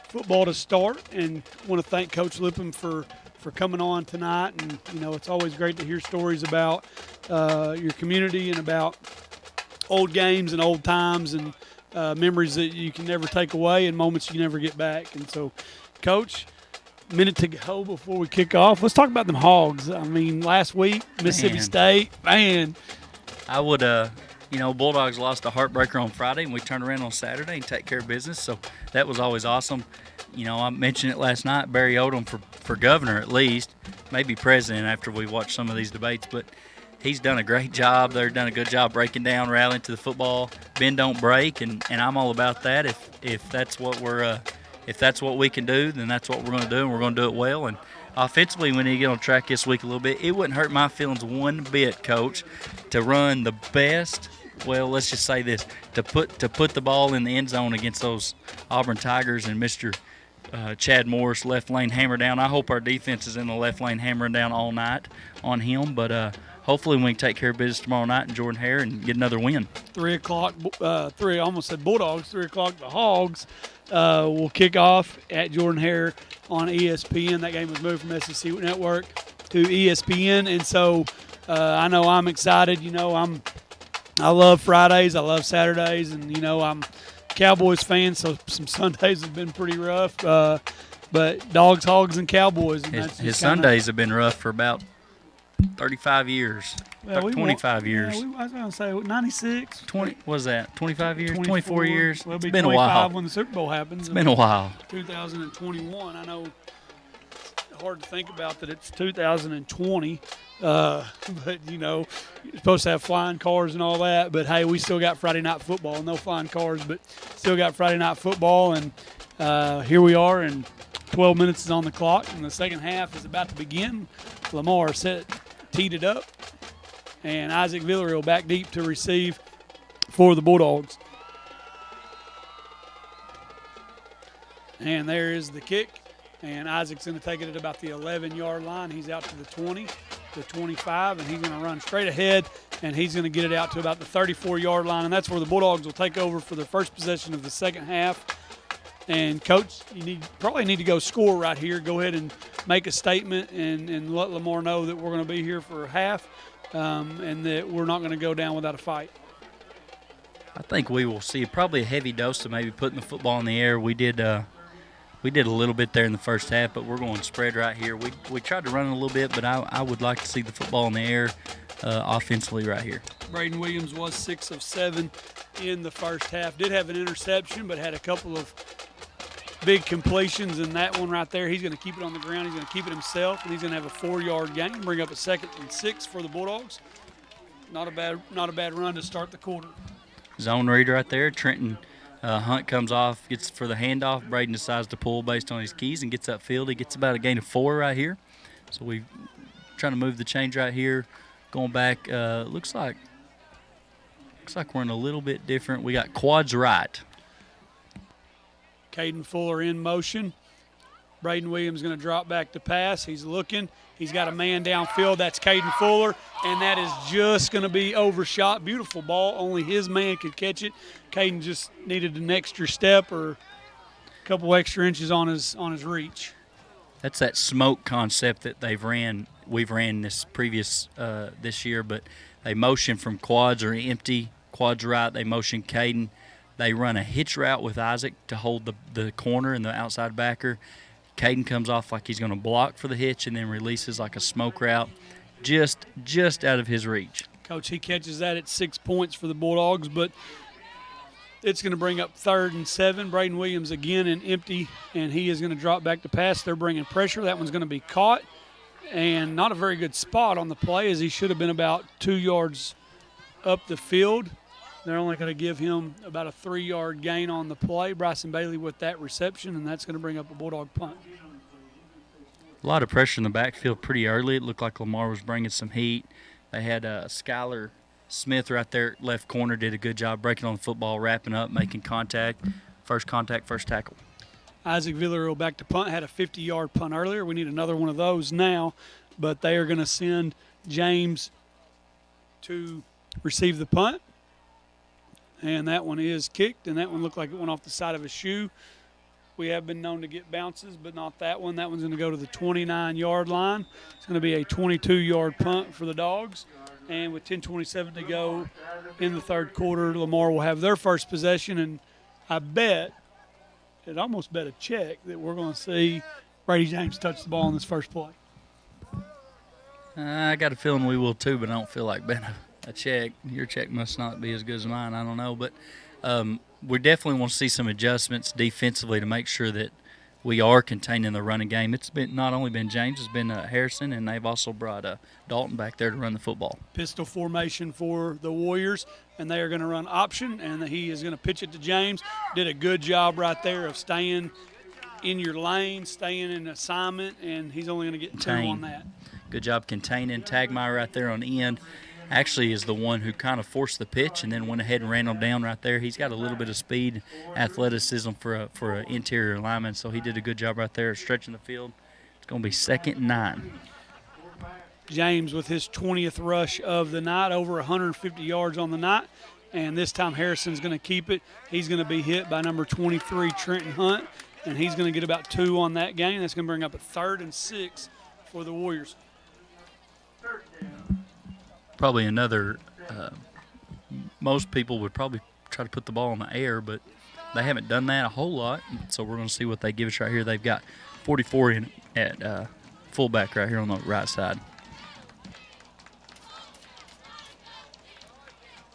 football to start, and want to thank Coach Lippman for coming on tonight. And it's always great to hear stories about your community and about old games and old times and memories that you can never take away and moments you never get back. And so, Coach, minute to go before we kick off. Let's talk about them Hogs. I mean, last week, Mississippi State, man. I would, Bulldogs lost a heartbreaker on Friday, and we turned around on Saturday and take care of business. So that was always awesome. I mentioned it last night, Barry Odom for governor at least, maybe president after we watched some of these debates, but he's done a great job. They've done a good job breaking down, rallying to the football. Bend, don't break, and I'm all about that. If that's what if that's what we can do, then that's what we're going to do, and we're going to do it well. And offensively, we need to get on track this week a little bit. It wouldn't hurt my feelings one bit, Coach, to run the best. Well, let's just say this: to put the ball in the end zone against those Auburn Tigers and Mr. Chad Morris left lane hammer down. I hope our defense is in the left lane hammering down all night on him, but hopefully we can take care of business tomorrow night in Jordan Hare and get another win. 3 o'clock, I almost said Bulldogs, 3 o'clock the Hogs will kick off at Jordan Hare on ESPN. That game was moved from SEC Network to ESPN, and so I know I'm excited. I love Fridays, I love Saturdays, and I'm a Cowboys fan, so some Sundays have been pretty rough. But Dogs, Hogs, and Cowboys. And his Sundays have been rough for about 35 years, 25 years. Yeah, I was going to say 96. 20, what was that, 25 years, 24 years? Well, It's been a while. When the Super Bowl happens. It's been a while. 2021. I know it's hard to think about that it's 2020, but, you're supposed to have flying cars and all that. But, hey, we still got Friday Night Football. No flying cars, but still got Friday Night Football. And here we are, and 12 minutes is on the clock, and the second half is about to begin. Lamar teed it up, and Isaac Villarreal back deep to receive for the Bulldogs. And there is the kick, and Isaac's going to take it at about the 11-yard line. He's out to the 20, the 25, and he's going to run straight ahead, and he's going to get it out to about the 34-yard line, and that's where the Bulldogs will take over for their first possession of the second half. And, Coach, you probably need to go score right here. Go ahead and make a statement and let Lamar know that we're going to be here for a half and that we're not going to go down without a fight. I think we will see probably a heavy dose of maybe putting the football in the air. We did a little bit there in the first half, but we're going spread right here. We tried to run it a little bit, but I would like to see the football in the air offensively right here. Braden Williams was 6 of 7 in the first half. Did have an interception, but had a couple of big completions, and that one right there, he's going to keep it on the ground. He's going to keep it himself, and he's going to have a 4-yard gain, bring up a 2nd and 6 for the Bulldogs. Not a bad run to start the quarter. Zone read right there. Trenton Hunt comes off, gets for the handoff. Braden decides to pull based on his keys and gets upfield. He gets about a gain of 4 right here. So we trying to move the change right here. Going back, looks like we're in a little bit different. We got quads right. Caden Fuller in motion. Braden Williams going to drop back to pass. He's looking. He's got a man downfield. That's Caden Fuller, and that is just going to be overshot. Beautiful ball. Only his man could catch it. Caden just needed an extra step or a couple extra inches on his reach. That's that smoke concept that we've ran this previous this year, but they motion from quads or empty. Quads right. They motion Caden. They run a hitch route with Isaac to hold the corner and the outside backer. Caden comes off like he's going to block for the hitch and then releases like a smoke route just out of his reach. Coach, he catches that at 6 points for the Bulldogs, but it's going to bring up 3rd and 7. Braden Williams again in empty, and he is going to drop back to pass. They're bringing pressure. That one's going to be caught, and not a very good spot on the play as he should have been about 2 yards up the field. They're only going to give him about a 3-yard gain on the play. Bryson Bailey with that reception, and that's going to bring up a Bulldog punt. A lot of pressure in the backfield pretty early. It looked like Lamar was bringing some heat. They had Skylar Smith right there left corner, did a good job breaking on the football, wrapping up, making contact. First contact, first tackle. Isaac Villarreal back to punt. Had a 50-yard punt earlier. We need another one of those now, but they are going to send James to receive the punt. And that one is kicked, and that one looked like it went off the side of a shoe. We have been known to get bounces, but not that one. That one's going to go to the 29-yard line. It's going to be a 22-yard punt for the Dogs. And with 10:27 to go in the third quarter, Lamar will have their first possession. And I almost bet a check that we're going to see Brady James touch the ball in this first play. I got a feeling we will too, but I don't feel like betting a check. Your check must not be as good as mine. I don't know. But we definitely want to see some adjustments defensively to make sure that we are containing the running game. It's been not only been James, it's been Harrison, and they've also brought Dalton back there to run the football. Pistol formation for the Warriors, and they are going to run option, and he is going to pitch it to James. Did a good job right there of staying in your lane, staying in assignment, and he's only going to get 2 on that. Good job containing. Tagmeyer right there on the end actually is the one who kind of forced the pitch and then went ahead and ran him down right there. He's got a little bit of speed, athleticism for an interior lineman, so he did a good job right there stretching the field. It's going to be 2nd and 9. James with his 20th rush of the night, over 150 yards on the night, and this time Harrison's going to keep it. He's going to be hit by number 23, Trenton Hunt, and he's going to get about 2 on that gain. That's going to bring up a 3rd and 6 for the Warriors. Probably another most people would probably try to put the ball in the air, but they haven't done that a whole lot, so we're going to see what they give us right here. They've got 44 in at fullback right here on the right side.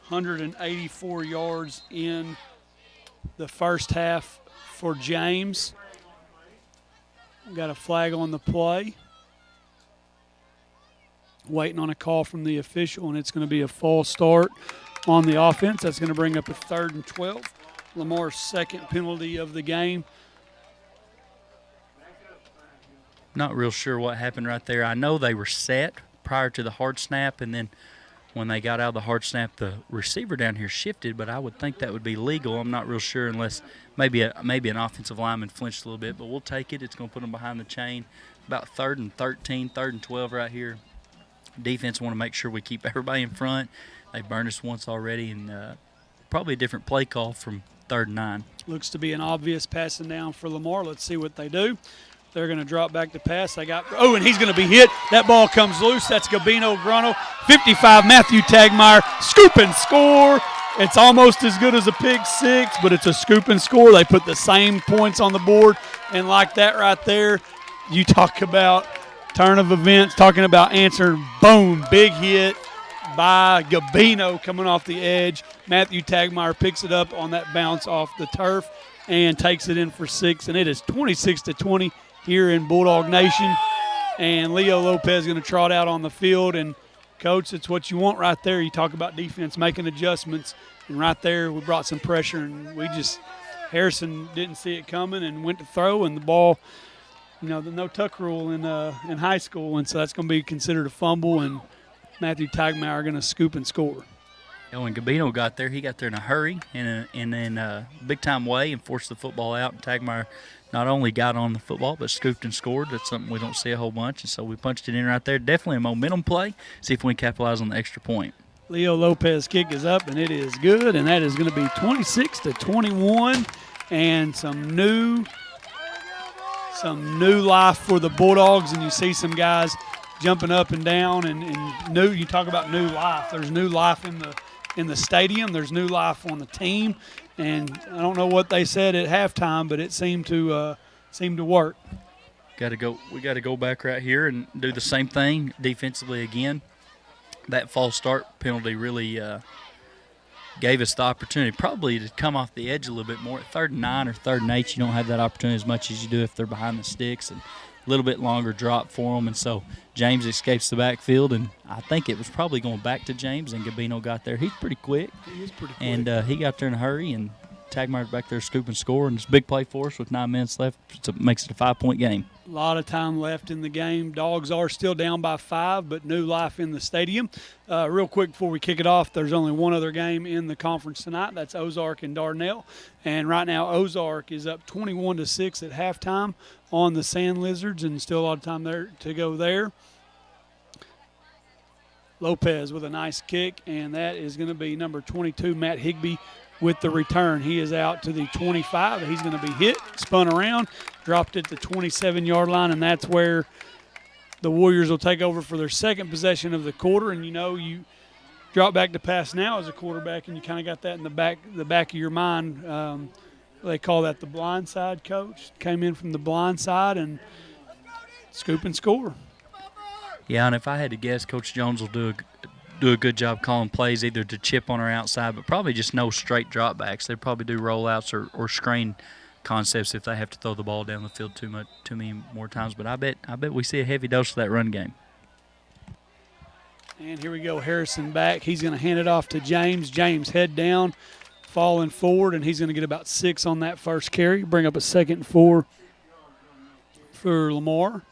184 yards in the first half for James. Got a flag on the play. Waiting on a call from the official, and it's going to be a false start on the offense. That's going to bring up a 3rd and 12. Lamar's 2nd penalty of the game. Not real sure what happened right there. I know they were set prior to the hard snap, and then when they got out of the hard snap, the receiver down here shifted, but I would think that would be legal. I'm not real sure unless maybe an offensive lineman flinched a little bit, but we'll take it. It's going to put them behind the chain. About 3rd and 13, 3rd and 12 right here. Defense want to make sure we keep everybody in front. They burned us once already, and probably a different play call from 3rd and 9. Looks to be an obvious passing down for Lamar. Let's see what they do. They're going to drop back to pass. They got and he's going to be hit. That ball comes loose. That's Gabino Grunno. 55, Matthew Tagmeyer. Scoop and score. It's almost as good as a pick six, but it's a scoop and score. They put the same points on the board. And like that right there, you talk about turn of events, talking about answering. Boom, big hit by Gabino coming off the edge. Matthew Tagmeyer picks it up on that bounce off the turf and takes it in for 6. And it is 26-20 here in Bulldog Nation. And Leo Lopez going to trot out on the field. And, Coach, it's what you want right there. You talk about defense making adjustments. And right there we brought some pressure. And Harrison didn't see it coming and went to throw. And the ball, the no tuck rule in high school. And so that's going to be considered a fumble. And Matthew Tagmeyer going to scoop and score. When Gabino got there, he got there in a hurry and in a big-time way and forced the football out. And Tagmeyer not only got on the football but scooped and scored. That's something we don't see a whole bunch, and so we punched it in right there. Definitely a momentum play. See if we can capitalize on the extra point. Leo Lopez kick is up, and it is good, and that is going to be 26-21, and some new life for the Bulldogs. And you see some guys jumping up and down, and new. You talk about new life. There's new life in the stadium. There's new life on the team, and I don't know what they said at halftime, but it seemed to work. We got to go back right here and do the same thing defensively again. That false start penalty really gave us the opportunity probably to come off the edge a little bit more. At 3rd and 9 or 3rd and 8, you don't have that opportunity as much as you do if they're behind the sticks, and a little bit longer drop for them. And so James escapes the backfield, and I think it was probably going back to James, and Gabino got there. He's pretty quick. He is pretty quick. And he got there in a hurry, and Tagmeyer's back there scoop and score, and it's a big play for us with 9 minutes left. It makes it a 5-point game. A lot of time left in the game. Dogs are still down by 5, but new life in the stadium. Real quick before we kick it off, there's only one other game in the conference tonight. That's Ozark and Dardanelle. And right now Ozark is up 21-6 at halftime on the Sand Lizards, and still a lot of time there to go there. Lopez with a nice kick, and that is going to be number 22, Matt Higbee, with the return. He is out to the 25. He's going to be hit, spun around, dropped at the 27-yard line, and that's where the Warriors will take over for their second possession of the quarter. And you drop back to pass now as a quarterback, and you kind of got that in the back of your mind. They call that the blind side, Coach. Came in from the blind side and scoop and score. Yeah, and if I had to guess, Coach Jones will do a good job calling plays either to chip on our outside, but probably just no straight dropbacks. They probably do rollouts or screen concepts if they have to throw the ball down the field too many more times. But I bet we see a heavy dose of that run game. And here we go, Harrison back. He's going to hand it off to James. James head down, falling forward, and he's going to get about 6 on that first carry. Bring up a 2nd and 4 for Lamar.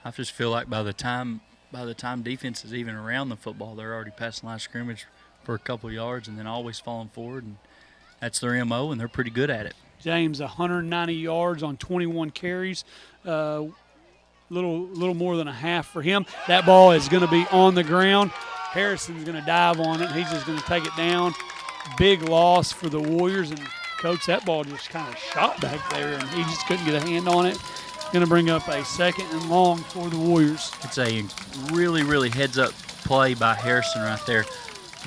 I just feel like by the time defense is even around the football, they're already past the line of scrimmage for a couple of yards and then always falling forward, and that's their MO, and they're pretty good at it. James, 190 yards on 21 carries, little more than a half for him. That ball is going to be on the ground. Harrison's going to dive on it. He's just going to take it down. Big loss for the Warriors, and Coach, that ball just kind of shot back there, and he just couldn't get a hand on it. Going to bring up a 2nd and long for the Warriors. It's a really, really heads-up play by Harrison right there.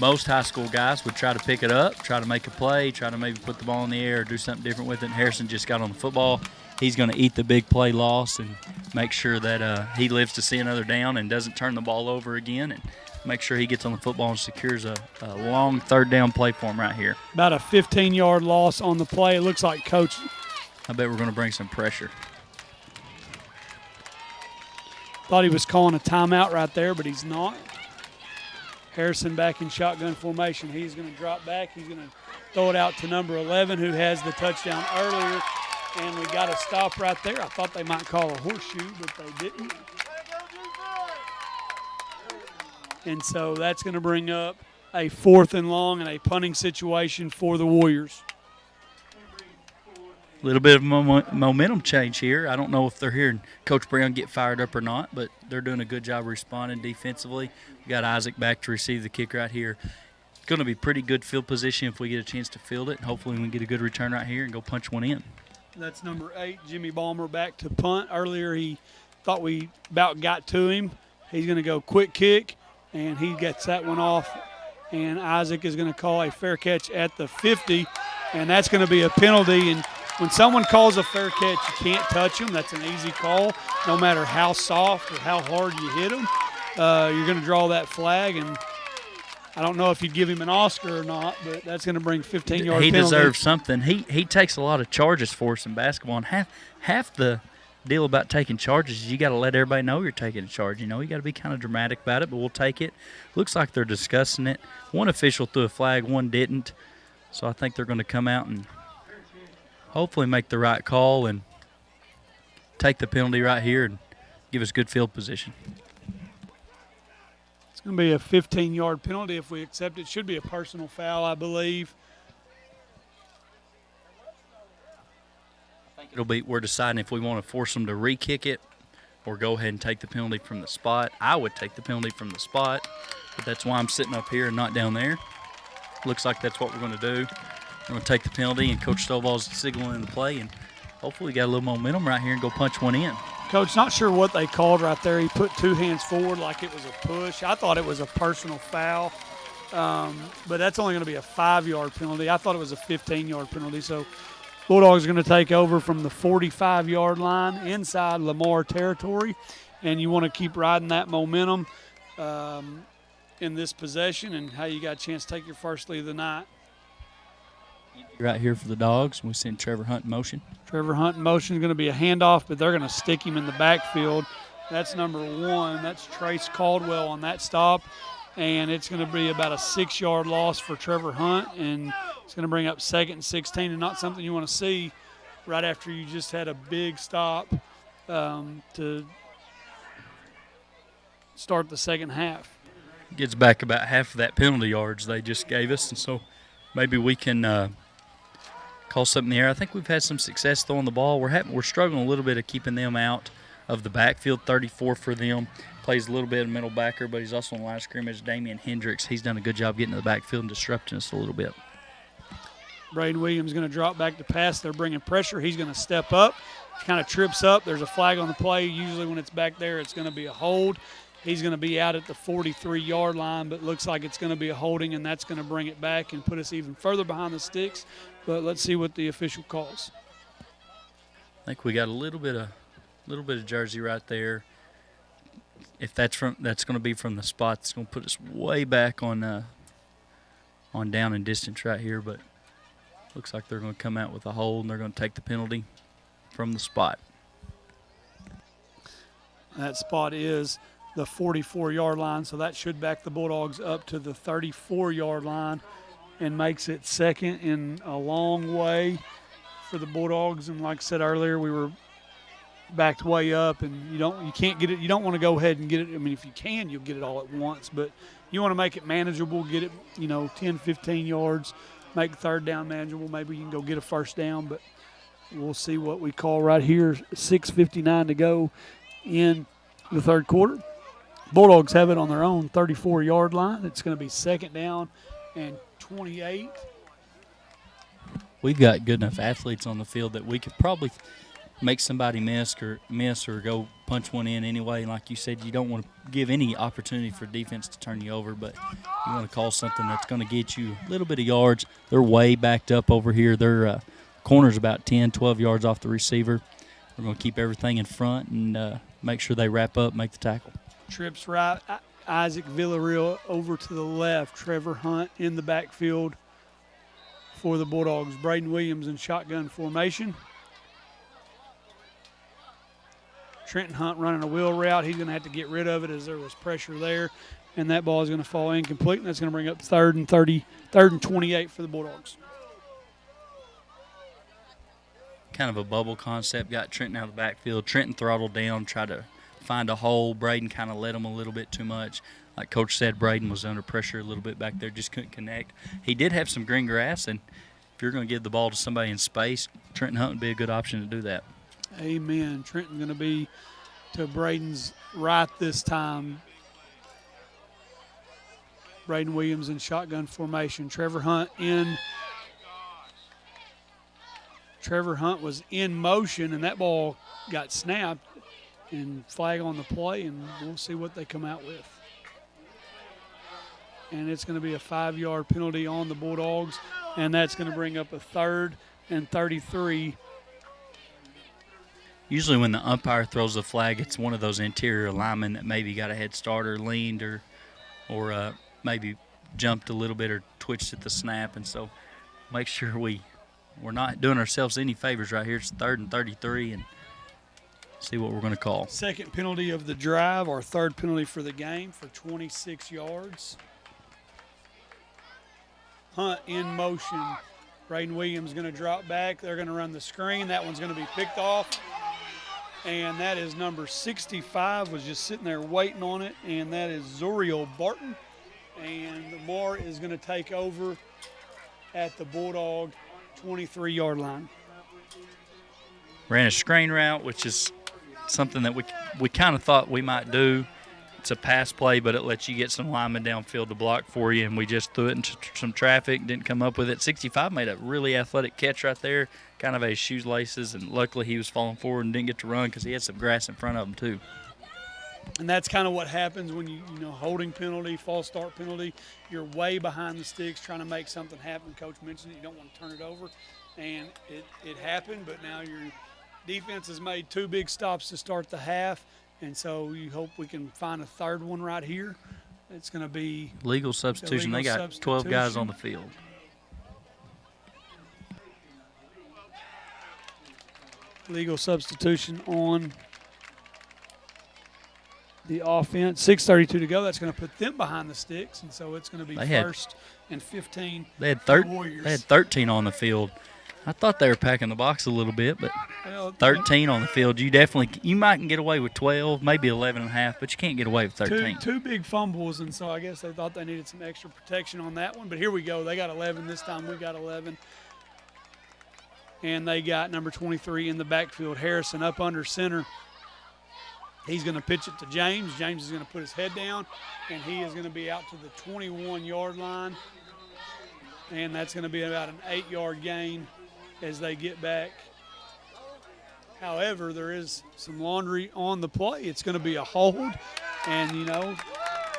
Most high school guys would try to pick it up, try to make a play, try to maybe put the ball in the air or do something different with it. And Harrison just got on the football. He's going to eat the big play loss and make sure that he lives to see another down and doesn't turn the ball over again, and make sure he gets on the football and secures a long 3rd down play for him right here. About a 15-yard loss on the play. It looks like Coach. I bet we're going to bring some pressure. Thought he was calling a timeout right there, but he's not. Harrison back in shotgun formation. He's going to drop back. He's going to throw it out to number 11, who has the touchdown earlier. And we got a stop right there. I thought they might call a horseshoe, but they didn't. And so that's going to bring up a 4th and long and a punting situation for the Warriors. A little bit of momentum change here. I don't know if they're hearing Coach Brown get fired up or not, but they're doing a good job responding defensively. We got Isaac back to receive the kick right here. going to be pretty good field position if we get a chance to field it. And hopefully we can get a good return right here and go punch one in. That's number 8, Jimmy Ballmer, back to punt. Earlier he thought we about got to him. He's going to go quick kick, and he gets that one off. And Isaac is going to call a fair catch at the 50, and that's going to be a penalty. And when someone calls a fair catch, you can't touch them. That's an easy call, no matter how soft or how hard you hit them. You're going to draw that flag, and I don't know if you'd give him an Oscar or not, but that's going to bring 15-yard penalty. He deserves something. He takes a lot of charges for us in basketball, and half the deal about taking charges is you got to let everybody know you're taking a charge. You know, you got to be kind of dramatic about it, but we'll take it. Looks like they're discussing it. One official threw a flag, one didn't. So I think they're going to come out and hopefully make the right call and take the penalty right here and give us good field position. It's going to be a 15-yard penalty if we accept it. Should be a personal foul, I believe. We're deciding if we want to force them to re-kick it or go ahead and take the penalty from the spot. I would take the penalty from the spot, but that's why I'm sitting up here and not down there. Looks like that's what we're going to do. We're going to take the penalty, and Coach Stovall's signaling the play, and hopefully we got a little momentum right here and go punch one in. Coach, not sure what they called right there. He put 2 hands forward like it was a push. I thought it was a personal foul, but that's only going to be a 5-yard penalty. I thought it was a 15-yard penalty, so Bulldogs are going to take over from the 45-yard line inside Lamar territory, and you want to keep riding that momentum in this possession, and how you got a chance to take your first lead of the night. Right here for the Dogs, we send Trevor Hunt in motion. Trevor Hunt in motion is going to be a handoff, but they're going to stick him in the backfield. That's number 1. That's Trace Caldwell on that stop, and it's going to be about a 6-yard loss for Trevor Hunt, and it's going to bring up 2nd and 16, and not something you want to see right after you just had a big stop to start the second half. Gets back about half of that penalty yards they just gave us, and so maybe we can call something in the air. I think we've had some success throwing the ball. We're struggling a little bit of keeping them out of the backfield. 34 for them. Plays a little bit of middle backer, but he's also on the line of scrimmage. Damian Hendricks, he's done a good job getting to the backfield and disrupting us a little bit. Braden Williams is going to drop back to pass. They're bringing pressure. He's going to step up. He kind of trips up. There's a flag on the play. Usually when it's back there, it's going to be a hold. He's going to be out at the 43-yard line, but looks like it's going to be a holding, and that's going to bring it back and put us even further behind the sticks. But let's see what the official calls. I think we got a little bit of jersey right there. If that's going to be from the spot, it's going to put us way back on down and distance right here. But looks like they're going to come out with a hold, and they're going to take the penalty from the spot. That spot is the 44-yard line, so that should back the Bulldogs up to the 34-yard line and makes it second in a long way for the Bulldogs. And like I said earlier, we were backed way up, and you can't get it. You don't want to go ahead and get it. I mean, if you can, you'll get it all at once, but you want to make it manageable, get it 10, 15 yards, make third down manageable. Maybe you can go get a first down, but we'll see what we call right here. 6:59 to go in the third quarter. Bulldogs have it on their own 34-yard line. It's going to be second down and 28. We've got good enough athletes on the field that we could probably make somebody miss or go punch one in anyway. And like you said, you don't want to give any opportunity for defense to turn you over, but you want to call something that's going to get you a little bit of yards. They're way backed up over here. Their corner's about 10, 12 yards off the receiver. We're going to keep everything in front and make sure they wrap up, make the tackle. Trips right. Isaac Villarreal over to the left. Trevor Hunt in the backfield for the Bulldogs. Braden Williams in shotgun formation. Trenton Hunt running a wheel route. He's going to have to get rid of it as there was pressure there, and that ball is going to fall incomplete, and that's going to bring up third and 28 for the Bulldogs. Kind of a bubble concept. Got Trenton out of the backfield. Trenton throttled down, tried to find a hole. Braden kind of led him a little bit too much. Like Coach said, Braden was under pressure a little bit back there, just couldn't connect. He did have some green grass, and if you're going to give the ball to somebody in space, Trenton Hunt would be a good option to do that. Amen. Trenton going to be to Braden's right this time. Braden Williams in shotgun formation. Trevor Hunt was in motion, and that ball got snapped, and flag on the play, and we'll see what they come out with. And it's going to be a 5-yard penalty on the Bulldogs, and that's going to bring up a 3rd and 33. Usually when the umpire throws the flag, it's one of those interior linemen that maybe got a head start or leaned or maybe jumped a little bit or twitched at the snap. And so make sure we're not doing ourselves any favors right here. It's 3rd and 33, and see what we're going to call. Second penalty of the drive, our 3rd penalty for the game for 26 yards. Hunt in motion. Braden Williams going to drop back. They're going to run the screen. That one's going to be picked off. And that is number 65, was just sitting there waiting on it, and that is Zuriel Barton. And Lamar is going to take over at the Bulldog 23-yard line. Ran a screen route, which is something that we kind of thought we might do. It's a pass play, but it lets you get some linemen downfield to block for you, and we just threw it into some traffic, didn't come up with it. 65 made a really athletic catch right there, kind of at his shoelaces, and luckily he was falling forward and didn't get to run because he had some grass in front of him too. And that's kind of what happens when you holding penalty, false start penalty. You're way behind the sticks trying to make something happen. Coach mentioned it, you don't want to turn it over. And it happened, but now your defense has made 2 big stops to start the half. And so you hope we can find a 3rd one right here. It's going to be legal substitution. They got 12 guys on the field. Legal substitution on the offense. 6:32 to go. That's going to put them behind the sticks, and so it's going to be 1st and 15. They had Warriors. They had 13 on the field. I thought they were packing the box a little bit, but 13 on the field. You might can get away with 12, maybe 11 and a half, but you can't get away with 13. Two big fumbles, and so I guess they thought they needed some extra protection on that one. But here we go. They got 11 this time. We got 11. And they got number 23 in the backfield, Harrison, up under center. He's going to pitch it to James. James is going to put his head down, and he is going to be out to the 21-yard line. And that's going to be about an 8-yard gain as they get back. However, there is some laundry on the play. It's going to be a hold, and, they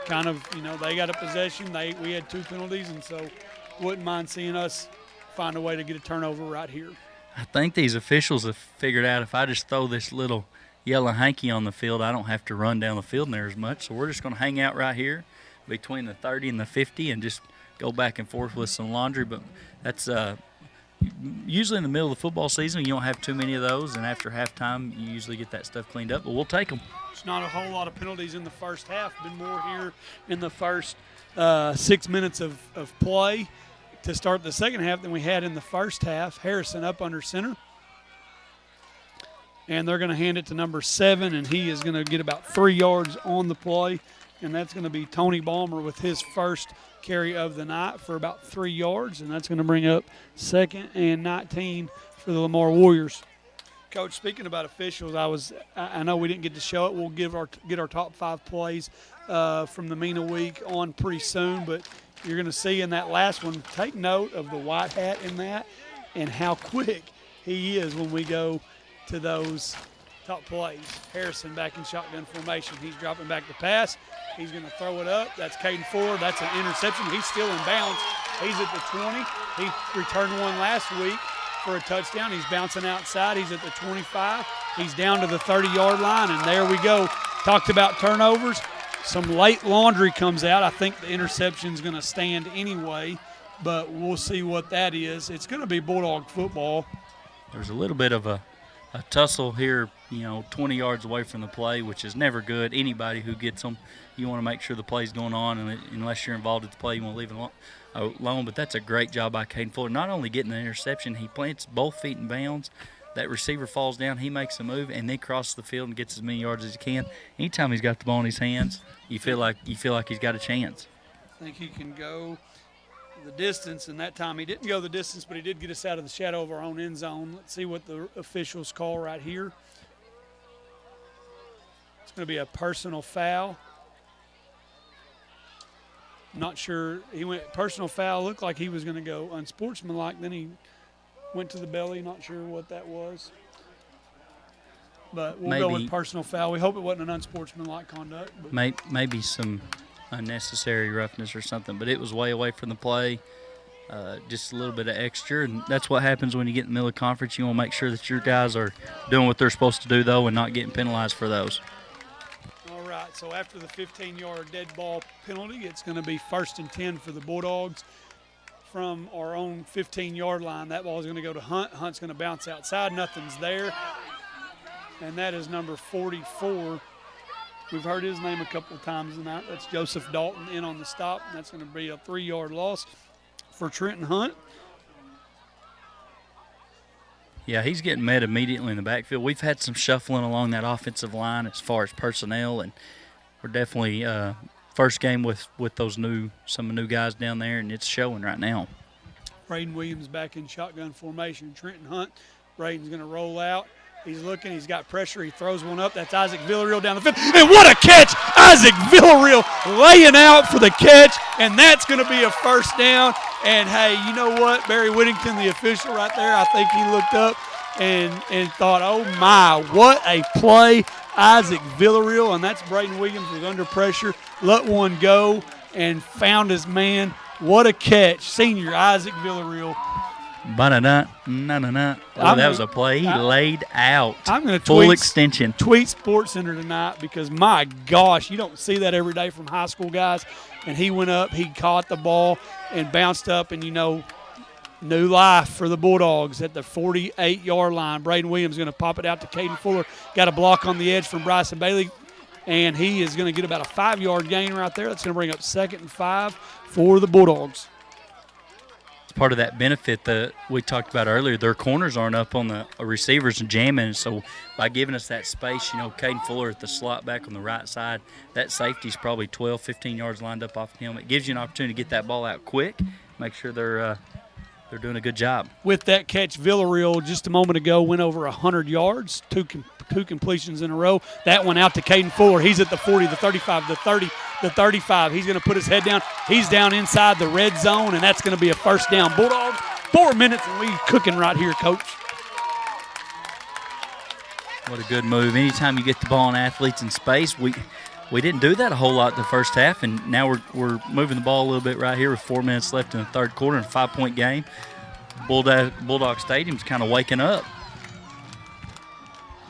got a possession. We had 2 penalties, and so wouldn't mind seeing us find a way to get a turnover right here. I think these officials have figured out if I just throw this little yellow hanky on the field, I don't have to run down the field in there as much. So we're just going to hang out right here between the 30 and the 50 and just go back and forth with some laundry. But that's usually in the middle of the football season, you don't have too many of those, and after halftime, you usually get that stuff cleaned up. But we'll take them. It's not a whole lot of penalties in the first half. Been more here in the first 6 minutes of play to start the second half than we had in the first half. Harrison up under center. And they're going to hand it to number 7, and he is going to get about 3 yards on the play. And that's going to be Tony Ballmer with his first carry of the night for about 3 yards. And that's going to bring up 2nd and 19 for the Lamar Warriors. Coach, speaking about officials, I know we didn't get to show it. We'll get our top 5 plays from the MENA week on pretty soon. But you're going to see in that last one, take note of the white hat in that and how quick he is when we go to those top plays. Harrison back in shotgun formation. He's dropping back the pass. He's going to throw it up. That's Caden Ford. That's an interception. He's still in bounds. He's at the 20. He returned one last week for a touchdown. He's bouncing outside. He's at the 25. He's down to the 30-yard line, and there we go. Talked about turnovers. Some late laundry comes out. I think the interception's going to stand anyway, but we'll see what that is. It's going to be Bulldog football. There's a little bit of a tussle here, 20 yards away from the play, which is never good. Anybody who gets them, you want to make sure the play's going on, and unless you're involved with the play, you want to leave it alone. But that's a great job by Caden Fuller. Not only getting the interception, he plants both feet in bounds. That receiver falls down, he makes a move, and then crosses the field and gets as many yards as he can. Anytime he's got the ball in his hands, you feel like he's got a chance. I think he can go the distance, and that time he didn't go the distance, but he did get us out of the shadow of our own end zone. Let's see what the officials call right here. It's going to be a personal foul. Not sure. He went personal foul. Looked like he was going to go unsportsmanlike. Then he went to the belly. Not sure what that was. But we'll go with personal foul. We hope it wasn't an unsportsmanlike conduct. But maybe some unnecessary roughness or something, but it was way away from the play. Just a little bit of extra, and that's what happens when you get in the middle of conference. You want to make sure that your guys are doing what they're supposed to do, though, and not getting penalized for those. All right, so after the 15-yard dead ball penalty, it's going to be 1st and 10 for the Bulldogs from our own 15-yard line. That ball is going to go to Hunt. Hunt's going to bounce outside. Nothing's there, and that is number 44. We've heard his name a couple of times tonight. That's Joseph Dalton in on the stop, and that's going to be a 3-yard loss for Trenton Hunt. Yeah, he's getting met immediately in the backfield. We've had some shuffling along that offensive line as far as personnel, and we're definitely first game with some new guys down there, and it's showing right now. Braden Williams back in shotgun formation. Trenton Hunt. Braden's going to roll out. He's looking. He's got pressure. He throws one up. That's Isaac Villarreal down the field. And what a catch! Isaac Villarreal laying out for the catch, and that's going to be a first down. And, hey, you know what? Barry Whittington, the official right there, I think he looked up and thought, oh, my, what a play. Isaac Villarreal, and that's Braden Williams was under pressure, let one go, and found his man. What a catch. Senior Isaac Villarreal. That was a play. He laid out. I'm going to full extension. Tweet SportsCenter tonight because, my gosh, you don't see that every day from high school guys. And he went up, he caught the ball and bounced up, and, new life for the Bulldogs at the 48-yard line. Braden Williams going to pop it out to Caden Fuller. Got a block on the edge from Bryson Bailey, and he is going to get about a 5-yard gain right there. That's going to bring up 2nd and 5 for the Bulldogs. It's part of that benefit that we talked about earlier. Their corners aren't up on the receivers and jamming, so by giving us that space, Caden Fuller at the slot back on the right side, that safety's probably 12, 15 yards lined up off of him. It gives you an opportunity to get that ball out quick, make sure they're doing a good job. With that catch, Villarreal just a moment ago went over 100 yards, two completions in a row. That one out to Caden Fuller. He's at the 40, the 35, the 30, the 35. He's going to put his head down. He's down inside the red zone, and that's going to be a first down. Bulldogs, 4 minutes, and we cooking right here, Coach. What a good move. Anytime you get the ball on athletes in space, we didn't do that a whole lot the first half, and now we're moving the ball a little bit right here with 4 minutes left in the third quarter and a 5-point game. Bulldog Stadium's kind of waking up.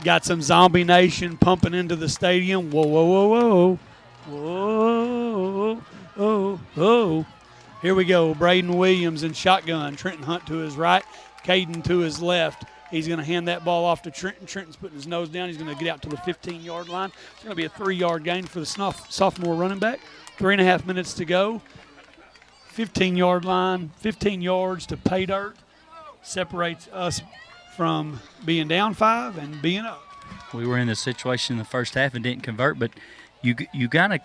Got some Zombie Nation pumping into the stadium. Whoa, whoa, whoa, whoa. Whoa, whoa, whoa. Here we go. Braden Williams in shotgun. Trenton Hunt to his right. Caden to his left. He's going to hand that ball off to Trenton. Trenton's putting his nose down. He's going to get out to the 15-yard line. It's going to be a 3-yard gain for the sophomore running back. 3.5 minutes to go. 15-yard line, 15 yards to pay dirt. Separates us from being down 5 and being up. We were in the situation in the first half and didn't convert, but you gotta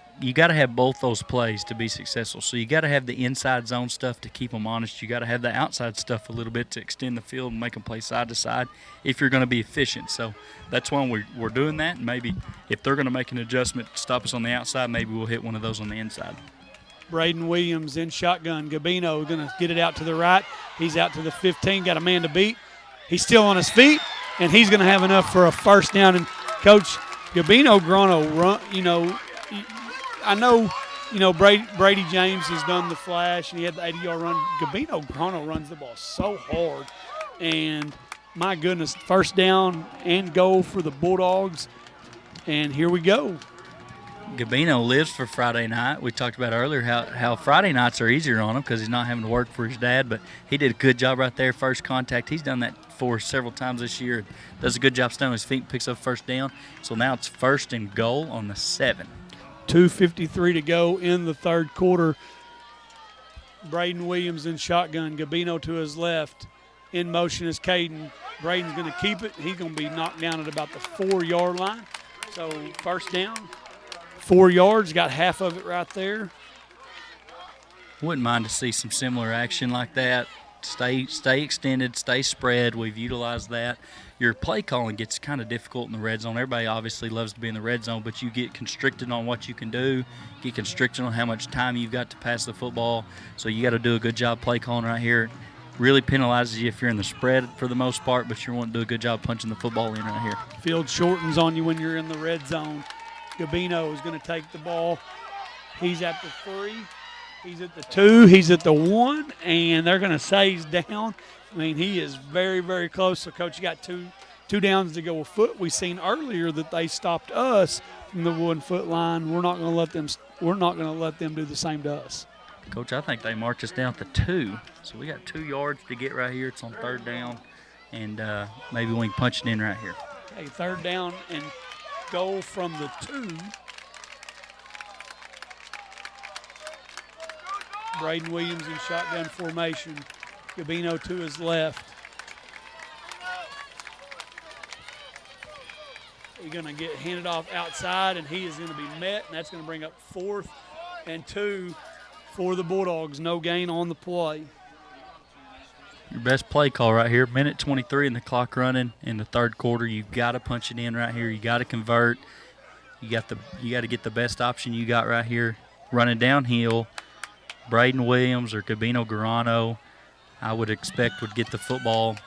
have both those plays to be successful. So you gotta have the inside zone stuff to keep them honest. You gotta have the outside stuff a little bit to extend the field and make them play side to side if you're going to be efficient. So that's why we're doing that. And maybe if they're going to make an adjustment to stop us on the outside, maybe we'll hit one of those on the inside. Braden Williams in shotgun. Gabino going to get it out to the right. He's out to the 15. Got a man to beat. He's still on his feet, and he's going to have enough for a first down. And Coach Gabino Grono run. I know. Brady James has done the flash, and he had the 80-yard run. Gabino Grono runs the ball so hard, and my goodness, first down and goal for the Bulldogs. And here we go. Gabino lives for Friday night. We talked about earlier how Friday nights are easier on him because he's not having to work for his dad, but he did a good job right there, first contact. He's done that for several times this year. Does a good job staying on his feet, picks up first down. So now it's 1st and goal on the 7. 2:53 to go in the third quarter. Braden Williams in shotgun. Gabino to his left. In motion is Caden. Braden's going to keep it. He's going to be knocked down at about the 4-yard line. So first down. 4 yards, got half of it right there. Wouldn't mind to see some similar action like that Stay extended, stay spread. We've utilized that. Your play calling gets kind of difficult in the red zone. Everybody obviously loves to be in the red zone, but you get constricted on what you can do, get constricted on how much time you've got to pass the football. So you got to do a good job play calling right here. Really penalizes you if you're in the spread for the most part, but you want to do a good job punching the football in right here. Field shortens on you when you're in the red zone. Gabino is going to take the ball. He's at the 3. He's at the 2. He's at the 1, and they're going to say he's down. I mean, he is very, very close. So, Coach, you got two downs to go a foot. We seen earlier that they stopped us from the 1-foot line. We're not going to let them. We're not going to let them do the same to us. Coach, I think they marched us down to 2. So we got 2 yards to get right here. It's on 3rd down, and maybe we can punch it in right here. Okay, 3rd down and goal from the 2. Braden Williams in shotgun formation. Gabino to his left. He's going to get handed off outside, and he is going to be met, and that's going to bring up 4th and 2 for the Bulldogs. No gain on the play. Your best play call right here. Minute 23 and the clock running in the 3rd quarter. You've got to punch it in right here. You got to convert. You got to get the best option you got right here. Running downhill, Braden Williams or Gabino Garano, I would expect would get the football.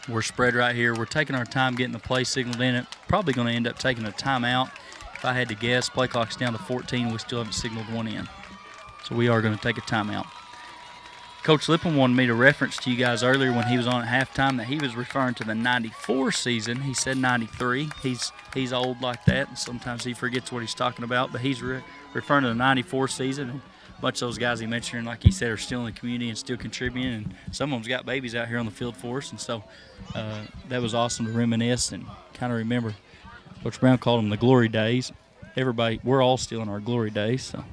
We're spread right here. We're taking our time getting the play signaled in it. Probably going to end up taking a timeout. If I had to guess, play clock's down to 14. We still haven't signaled one in. So we are going to take a timeout. Coach Lippin wanted me to reference to you guys earlier when he was on at halftime that he was referring to the 94 season. He said 93. He's old like that, and sometimes he forgets what he's talking about, but he's referring to the 94 season. And a bunch of those guys he mentioned, like he said, are still in the community and still contributing, and some of them's got babies out here on the field for us. And so that was awesome to reminisce and kind of remember. Coach Brown called them the glory days. Everybody, we're all still in our glory days, so.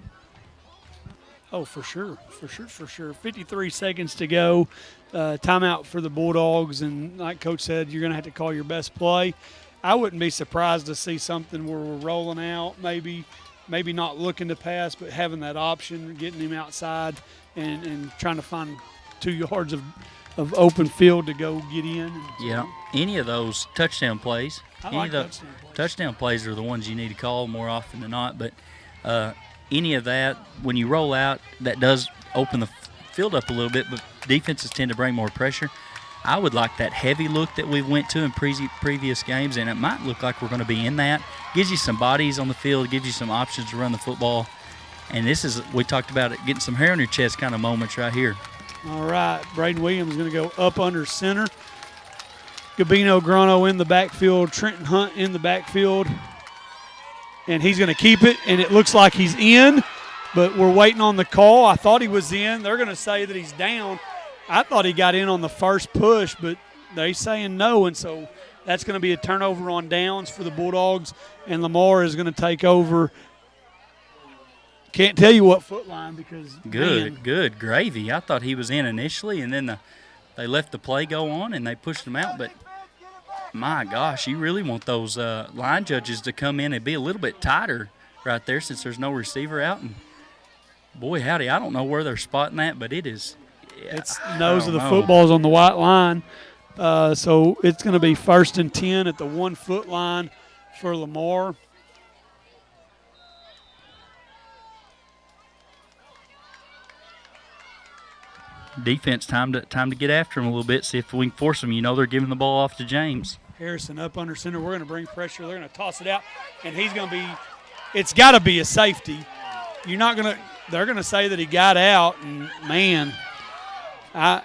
Oh, for sure. 53 seconds to go. Timeout for the Bulldogs, and like Coach said, you're going to have to call your best play. I wouldn't be surprised to see something where we're rolling out, maybe not looking to pass, but having that option, getting him outside and trying to find 2 yards of open field to go get in. Yeah, any of those touchdown plays. Touchdown plays are the ones you need to call more often than not, but any of that, when you roll out, that does open the field up a little bit, but defenses tend to bring more pressure. I would like that heavy look that we went to in previous games, and it might look like we're going to be in that. Gives you some bodies on the field, gives you some options to run the football. And this is, we talked about it, getting some hair on your chest kind of moments right here. All right, Braden Williams is going to go up under center. Gabino Grano in the backfield, Trenton Hunt in the backfield. And he's going to keep it, and it looks like he's in, but we're waiting on the call. I thought he was in. They're going to say that he's down. I thought he got in on the first push, but they're saying no, and so that's going to be a turnover on downs for the Bulldogs, and Lamar is going to take over. Can't tell you what foot line because good gravy. I thought he was in initially, and then they left the play go on, and they pushed him out, but my gosh, you really want those line judges to come in and be a little bit tighter right there since there's no receiver out. And boy, howdy, I don't know where they're spotting that, but it is. Yeah, it's nose of the football's on the white line. So it's going to be 1st and 10 at the 1-foot line for Lamar. Defense, time to get after them a little bit, see if we can force them. You know they're giving the ball off to James. Harrison up under center. We're going to bring pressure. They're going to toss it out, and he's going to be – it's got to be a safety. You're not going to – they're going to say that he got out, and, man, I've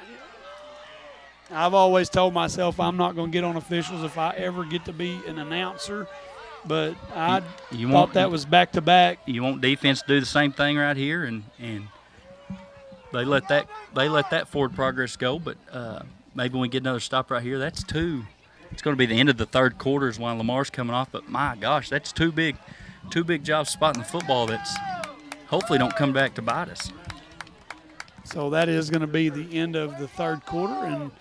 always told myself I'm not going to get on officials if I ever get to be an announcer, but I thought that was back-to-back. You want defense to do the same thing right here, and they let that forward progress go, but maybe we get another stop right here. That's 2. It's going to be the end of the 3rd quarter is while Lamar's coming off, but my gosh, that's two big jobs spotting the football that's hopefully don't come back to bite us. So that is going to be the end of the 3rd quarter, and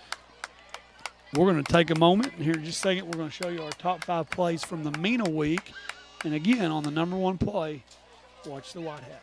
we're going to take a moment. And here in just a second, we're going to show you our top 5 plays from the MENA week. And again, on the number 1 play, watch the white hat.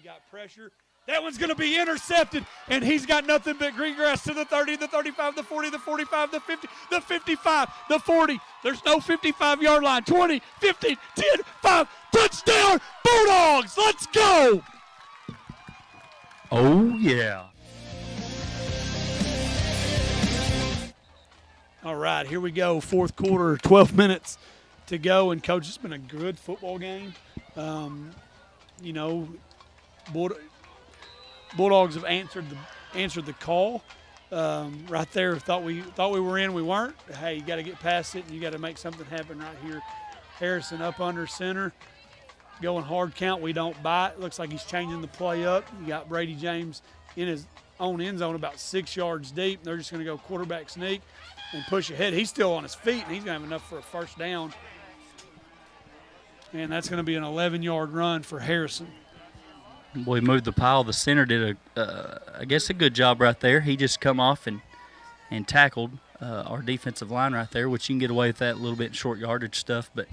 he got pressure. That one's going to be intercepted, and he's got nothing but green grass to the 30, the 35, the 40, the 45, the 50, the 55, the 40. There's no 55-yard line. 20, 15, 10, 5, touchdown, Bulldogs. Let's go. Oh, yeah. All right, here we go. Fourth quarter, 12 minutes to go. And, Coach, it's been a good football game. You know, Bulldogs have answered the call right there. Thought we were in, we weren't. Hey, you got to get past it, and you got to make something happen right here. Harrison up under center, going hard count. We don't bite. Looks like he's changing the play up. You got Brady James in his own end zone about 6 yards deep. They're just going to go quarterback sneak and push ahead. He's still on his feet, and he's going to have enough for a first down. And that's going to be an 11-yard run for Harrison. Boy, moved the pile. The center did I guess a good job right there. He just come off and tackled our defensive line right there, which you can get away with that a little bit in short yardage stuff. But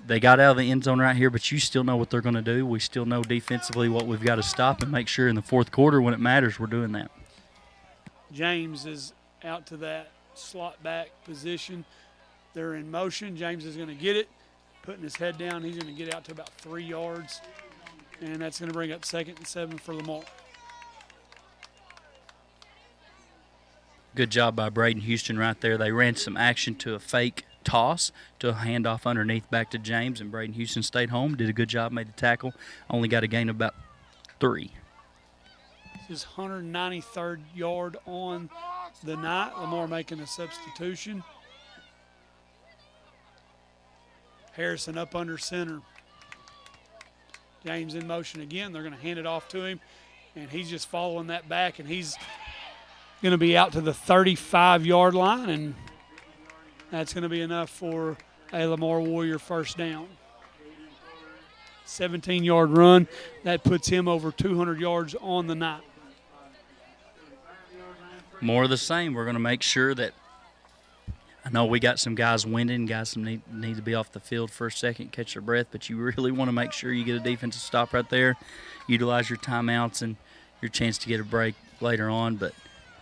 they got out of the end zone right here, but you still know what they're going to do. We still know defensively what we've got to stop and make sure in the fourth quarter when it matters we're doing that. James is out to that slot back position. They're in motion. James is going to get it, putting his head down. He's going to get out to about 3 yards. And that's going to bring up 2nd and 7 for Lamar. Good job by Braden Houston right there. They ran some action to a fake toss to a handoff underneath back to James, and Braden Houston stayed home, did a good job, made the tackle. Only got a gain of about 3. His 193rd yard on the night. Lamar making a substitution. Harrison up under center. James in motion again. They're going to hand it off to him, and he's just following that back, and he's going to be out to the 35-yard line, and that's going to be enough for a Lamar Warrior first down. 17-yard run. That puts him over 200 yards on the night. More of the same. We're going to make sure that I know we got some guys winding, guys some need to be off the field for a second, catch their breath, but you really want to make sure you get a defensive stop right there, utilize your timeouts and your chance to get a break later on. But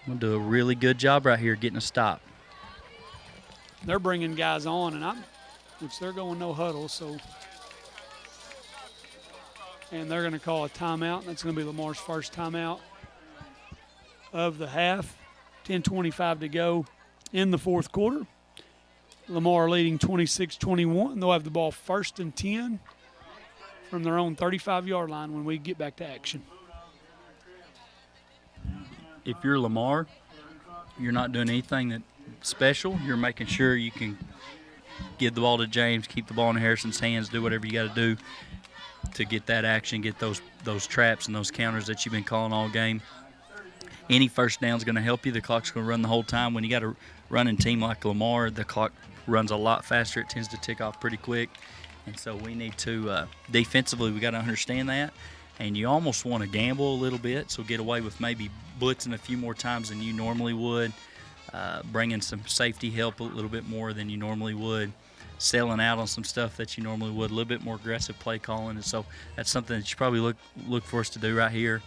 I'm going to do a really good job right here getting a stop. They're bringing guys on, and which they're going no huddle, so. And they're going to call a timeout. That's going to be Lamar's first timeout of the half. 10:25 to go in the fourth quarter. Lamar leading 26-21. They'll have the ball 1st and 10 from their own 35-yard line when we get back to action. If you're Lamar, you're not doing anything that special. You're making sure you can give the ball to James, keep the ball in Harrison's hands, do whatever you got to do to get that action, get those traps and those counters that you've been calling all game. Any first down is going to help you. The clock's going to run the whole time. When you got a running team like Lamar, the clock runs a lot faster. It tends to tick off pretty quick. And so we need to, defensively, we got to understand that. And you almost want to gamble a little bit, so get away with maybe blitzing a few more times than you normally would, bringing some safety help a little bit more than you normally would, selling out on some stuff that you normally would, a little bit more aggressive play calling. And so that's something that you probably look for us to do right here.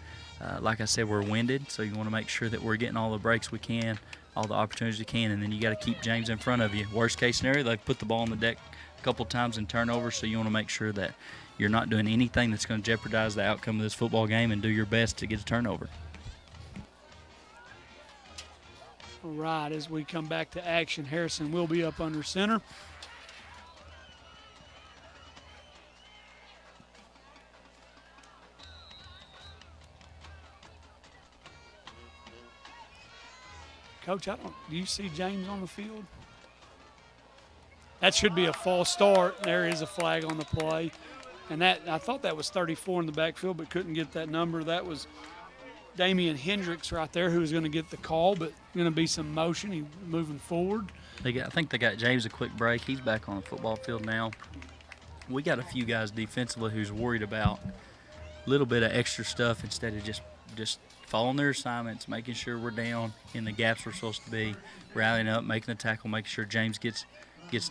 Like I said, we're winded, so you want to make sure that we're getting all the breaks we can, all the opportunities we can, and then you got to keep James in front of you. Worst case scenario, they've put the ball on the deck a couple times in turnovers, so you want to make sure that you're not doing anything that's going to jeopardize the outcome of this football game and do your best to get a turnover. All right, as we come back to action, Harrison will be up under center. Coach, do you see James on the field? That should be a false start. There is a flag on the play. And that, I thought that was 34 in the backfield, but couldn't get that number. That was Damian Hendricks right there who was going to get the call, but going to be some motion. He's moving forward. I think they got James a quick break. He's back on the football field now. We got a few guys defensively who's worried about a little bit of extra stuff instead of just following their assignments, making sure we're down in the gaps we're supposed to be, rallying up, making the tackle, making sure James gets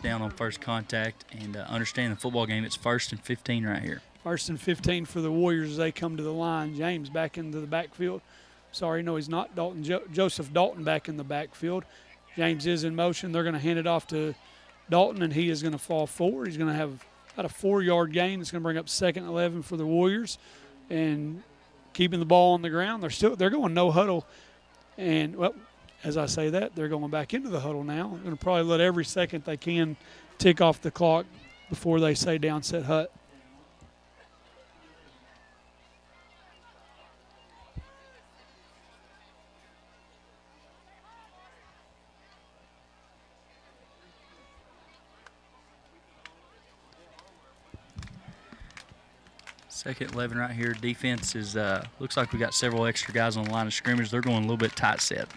down on first contact, and understanding the football game, it's 1st and 15 right here. First and 15 for the Warriors as they come to the line. James back into the backfield. Sorry, no, he's not. Joseph Dalton back in the backfield. James is in motion. They're going to hand it off to Dalton, and he is going to fall forward. He's going to have about a 4-yard gain. It's going to bring up 2nd and 11 for the Warriors, and keeping the ball on the ground. They're going no huddle, and well, as I say that, they're going back into the huddle now. They're going to probably let every second they can tick off the clock before they say down, set, hut. Second 11 right here. Defense is looks like we got several extra guys on the line of scrimmage. They're going a little bit tight set.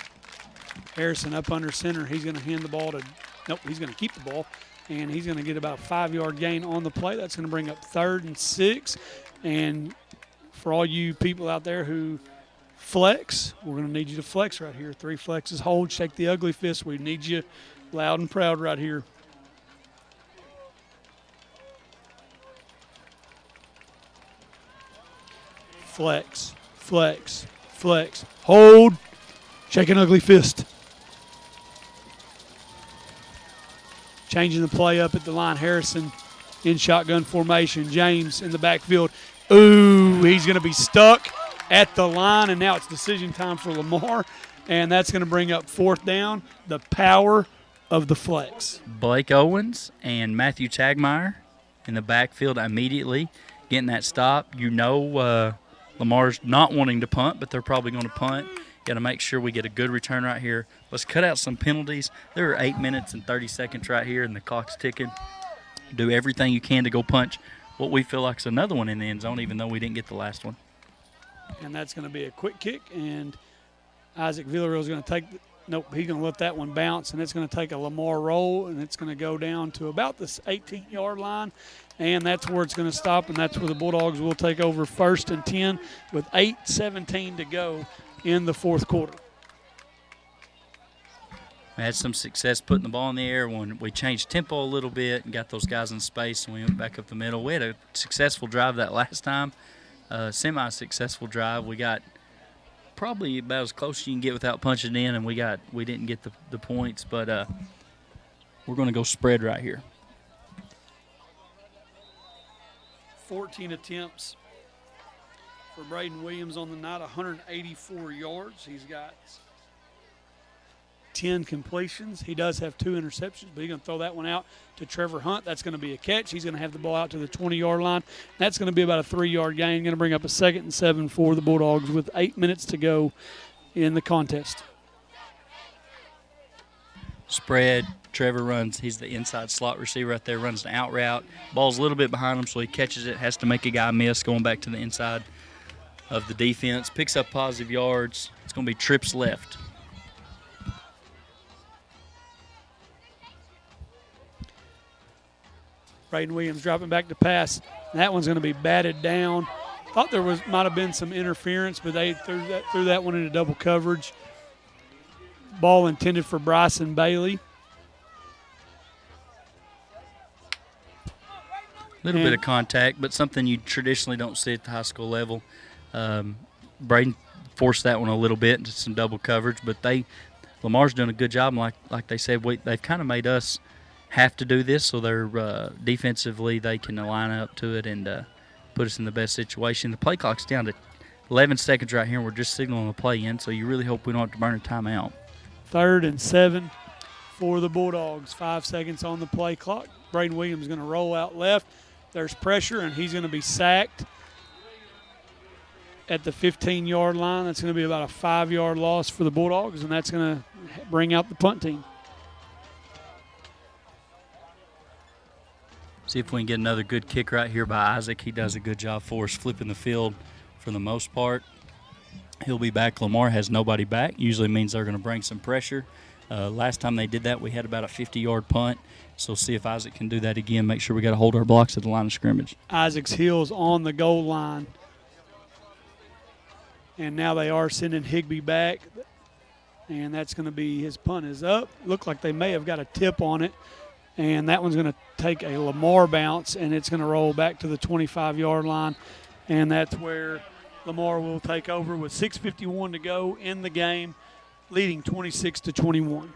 Harrison up under center. He's going to hand the ball to – nope, he's going to keep the ball, and he's going to get about a 5-yard gain on the play. That's going to bring up 3rd and 6. And for all you people out there who flex, we're going to need you to flex right here. 3 flexes, hold, shake the ugly fist. We need you loud and proud right here. Flex, flex, flex, hold, shake an ugly fist. Changing the play up at the line. Harrison in shotgun formation. James in the backfield. Ooh, he's going to be stuck at the line, and now it's decision time for Lamar, and that's going to bring up 4th down. The power of the flex. Blake Owens and Matthew Tagmeyer in the backfield immediately getting that stop. Lamar's not wanting to punt, but they're probably going to punt. Got to make sure we get a good return right here. Let's cut out some penalties. There are 8 minutes and 30 seconds right here, and the clock's ticking. Do everything you can to go punch what we feel like is another one in the end zone, even though we didn't get the last one. And that's going to be a quick kick, and Isaac Villarreal is going to take nope, he's going to let that one bounce, and it's going to take a Lamar roll, and it's going to go down to about this 18-yard line, and that's where it's going to stop, and that's where the Bulldogs will take over 1st and 10 with 8:17 to go in the 4th quarter. We had some success putting the ball in the air when we changed tempo a little bit and got those guys in space, and we went back up the middle. We had a successful drive that last time, semi-successful drive. We got probably about as close as you can get without punching in, and we didn't get the points, but we're going to go spread right here. 14 attempts for Braden Williams on the night, 184 yards. He's got 10 completions. He does have 2 interceptions, but he's going to throw that one out to Trevor Hunt. That's going to be a catch. He's going to have the ball out to the 20-yard line. That's going to be about a 3-yard gain. Going to bring up a 2nd and 7 for the Bulldogs with 8 minutes to go in the contest. Spread. Trevor runs. He's the inside slot receiver right there, runs an out route. Ball's a little bit behind him, so he catches it, has to make a guy miss going back to the inside of the defense. Picks up positive yards. It's going to be trips left. Braden Williams dropping back to pass. That one's going to be batted down. Thought there might have been some interference, but they threw that one into double coverage. Ball intended for Bryson Bailey. A little bit of contact, but something you traditionally don't see at the high school level. Braden forced that one a little bit into some double coverage, but Lamar's doing a good job. Like they said, they've kind of made us have to do this, so they're defensively they can line up to it and put us in the best situation. The play clock's down to 11 seconds right here, and we're just signaling the play in, so you really hope we don't have to burn a timeout. 3rd and 7 for the Bulldogs. 5 seconds on the play clock. Braden Williams is going to roll out left. There's pressure, and he's going to be sacked at the 15-yard line. That's going to be about a 5-yard loss for the Bulldogs, and that's going to bring out the punt team. See if we can get another good kick right here by Isaac. He does a good job for us flipping the field for the most part. He'll be back. Lamar has nobody back. Usually means they're going to bring some pressure. Last time they did that, we had about a 50-yard punt. So see if Isaac can do that again. Make sure we got to hold our blocks at the line of scrimmage. Isaac's heels on the goal line. And now they are sending Higbee back. And that's going to be his punt is up. Looked like they may have got a tip on it. and that one's going to take a Lamar bounce, and it's going to roll back to the 25-yard line, and that's where Lamar will take over with 6:51 to go in the game, leading 26-21.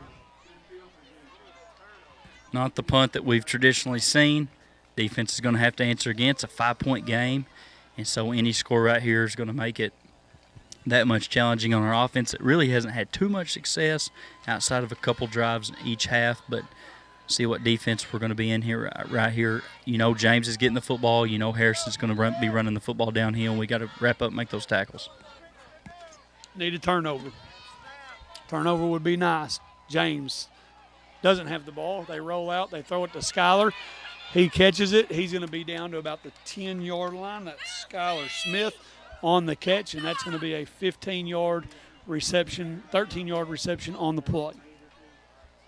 Not the punt that we've traditionally seen. Defense is going to have to answer again. It's a 5-point game, and so any score right here is going to make it that much challenging on our offense. It really hasn't had too much success outside of a couple drives in each half, but see what defense we're going to be in here right here. You know, James is getting the football. You know, Harrison's going to be running the football downhill. We got to wrap up and make those tackles. Need a turnover. Turnover would be nice. James doesn't have the ball. They roll out. They throw it to Skyler. He catches it. He's going to be down to about the 10-yard line. That's Skyler Smith on the catch, and that's going to be a 15-yard reception, 13-yard reception on the play.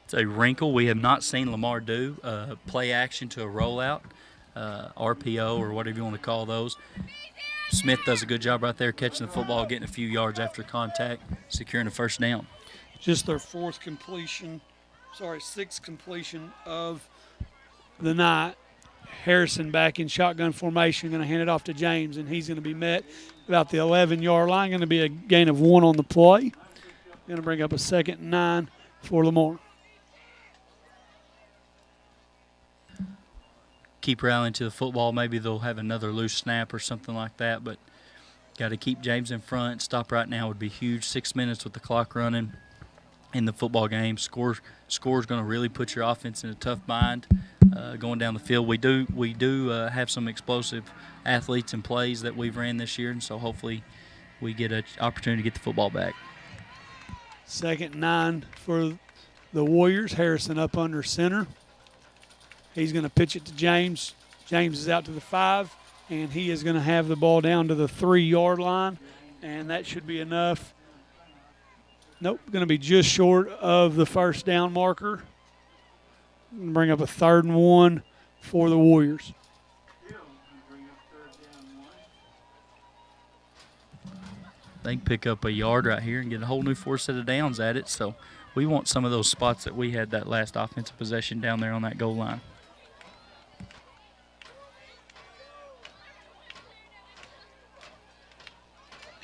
It's a wrinkle we have not seen Lamar do, play action to a rollout, RPO or whatever you want to call those. Smith does a good job right there catching the football, getting a few yards after contact, securing a first down. Just their sixth completion of the night. Harrison back in shotgun formation, going to hand it off to James, and he's going to be met about the 11-yard line. Going to be a gain of 1 on the play. Going to bring up a 2nd and 9 for Lamar. Keep rallying to the football. Maybe they'll have another loose snap or something like that, but got to keep James in front. Stop right now would be huge. 6 minutes with the clock running in the football game. Score's going to really put your offense in a tough bind going down the field. We do have some explosive athletes and plays that we've ran this year, and so hopefully we get an opportunity to get the football back. 2nd and 9 for the Warriors. Harrison up under center. He's going to pitch it to James. James is out to the 5, and he is going to have the ball down to the 3-yard line, and that should be enough. Nope, going to be just short of the first down marker. Bring up a 3rd and 1 for the Warriors. They can pick up a yard right here and get a whole new 4 set of downs at it, so we want some of those spots that we had that last offensive possession down there on that goal line.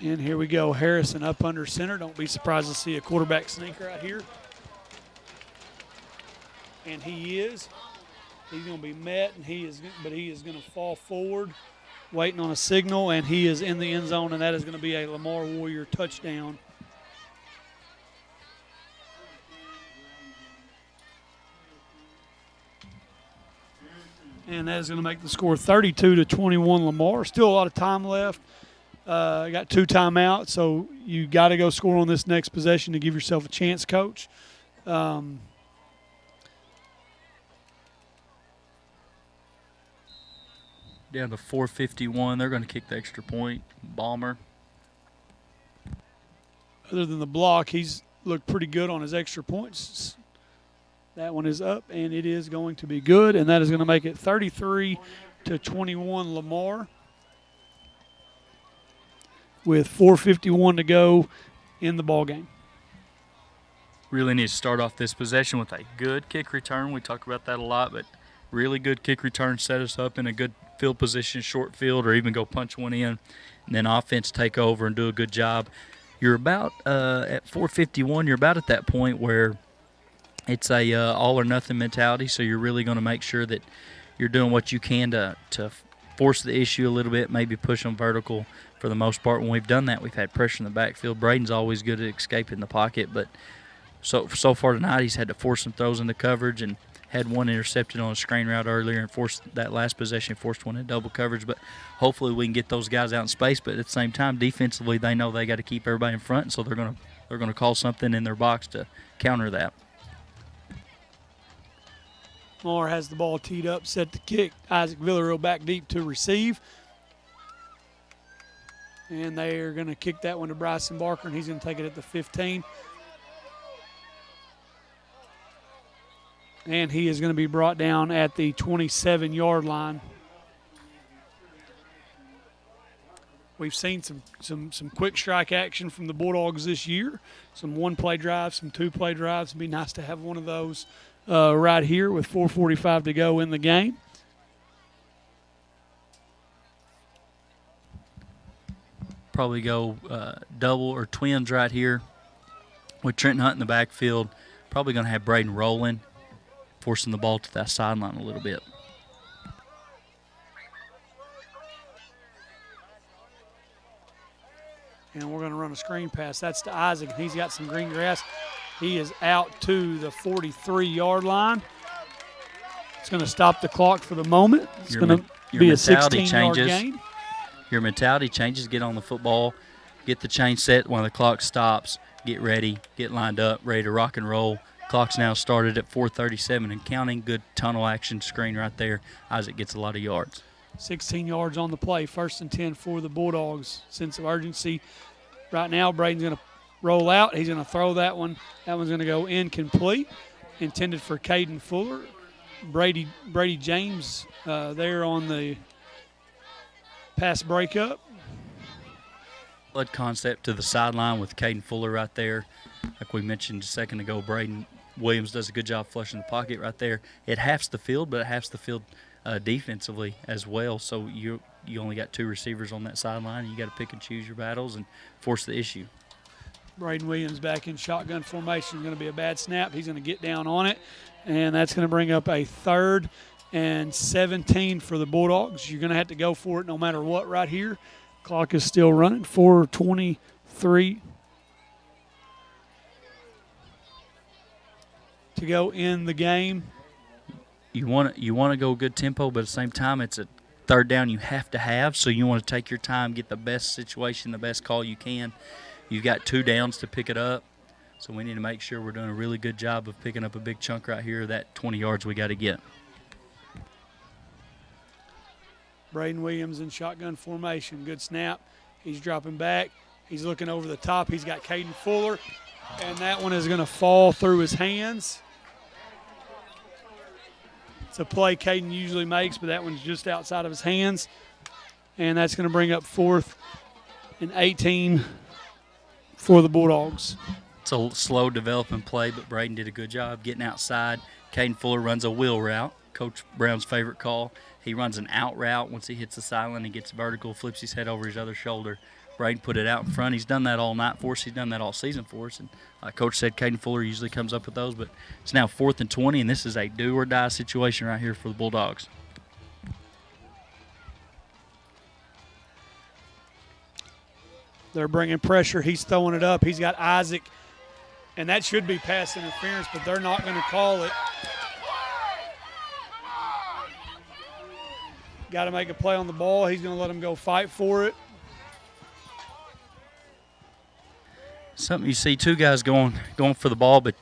And here we go. Harrison up under center. Don't be surprised to see a quarterback sneak right here. And he is. He's going to be met, and he is going to fall forward, waiting on a signal, and he is in the end zone, and that is going to be a Lamar Warrior touchdown. And that is going to make the score 32-21 Lamar. Still a lot of time left. Got 2 timeouts, so you got to go score on this next possession to give yourself a chance, Coach. Down to 4:51, they're going to kick the extra point. Balmer. Other than the block, he's looked pretty good on his extra points. That one is up, and it is going to be good, and that is going to make it 33-21 Lamar. With 4:51 to go in the ball game. Really need to start off this possession with a good kick return. We talk about that a lot, but really good kick return set us up in a good field position, short field, or even go punch one in, and then offense take over and do a good job. You're about at 4:51. You're about at that point where it's a all or nothing mentality. So you're really going to make sure that you're doing what you can to force the issue a little bit, maybe push them vertical. For the most part, when we've done that, we've had pressure in the backfield. Braden's always good at escaping the pocket, but so far tonight he's had to force some throws into coverage and had one intercepted on a screen route earlier and forced that last possession, forced one in double coverage. But hopefully we can get those guys out in space. But at the same time, defensively, they know they got to keep everybody in front, so they're gonna call something in their box to counter that. Lamar has the ball teed up, set to kick. Isaac Villarreal back deep to receive. And they are going to kick that one to Bryson Barker, and he's going to take it at the 15. And he is going to be brought down at the 27-yard line. We've seen some quick strike action from the Bulldogs this year. Some one-play drives, some two-play drives. It'd be nice to have one of those right here with 4:45 to go in the game. Probably go double or twins right here with Trent Hunt in the backfield. Probably going to have Braden rolling, forcing the ball to that sideline a little bit. And we're going to run a screen pass. That's to Isaac. He's got some green grass. He is out to the 43-yard line. It's going to stop the clock for the moment. It's going to be a 16-yard gain. Your mentality changes. Get on the football. Get the chain set when the clock stops. Get ready. Get lined up. Ready to rock and roll. Clock's now started at 4:37 and counting. Good tunnel action screen right there. Isaac gets a lot of yards. 16 yards on the play. 1st and 10 for the Bulldogs. Sense of urgency. Right now, Braden's going to roll out. He's going to throw that one. That one's going to go incomplete. Intended for Caden Fuller. Brady James there on the pass breakup. Flood concept to the sideline with Caden Fuller right there. Like we mentioned a second ago, Braden Williams does a good job flushing the pocket right there. It halves the field, but it halves the field defensively as well. So you only got 2 receivers on that sideline. You got to pick and choose your battles and force the issue. Braden Williams back in shotgun formation. Going to be a bad snap. He's going to get down on it, and that's going to bring up a 3rd and 17 for the Bulldogs. You're going to have to go for it no matter what right here. Clock is still running. 4:23 to go in the game. You want to go good tempo, but at the same time, it's a 3rd down you have to have. So you want to take your time, get the best situation, the best call you can. You've got 2 downs to pick it up, so we need to make sure we're doing a really good job of picking up a big chunk right here. That 20 yards we got to get. Braden Williams in shotgun formation. Good snap. He's dropping back. He's looking over the top. He's got Caden Fuller, and that one is going to fall through his hands. It's a play Caden usually makes, but that one's just outside of his hands. And that's going to bring up 4th and 18 for the Bulldogs. It's a slow developing play, but Braden did a good job getting outside. Caden Fuller runs a wheel route, Coach Brown's favorite call. He runs an out route. Once he hits the sideline, he gets vertical, flips his head over his other shoulder. Braden put it out in front. He's done that all night for us. He's done that all season for us. And like Coach said, Caden Fuller usually comes up with those. But it's now 4th and 20, and this is a do-or-die situation right here for the Bulldogs. They're bringing pressure. He's throwing it up. He's got Isaac, and that should be pass interference, but they're not going to call it. Got to make a play on the ball. He's going to let him go fight for it. Something you see 2 guys going for the ball, but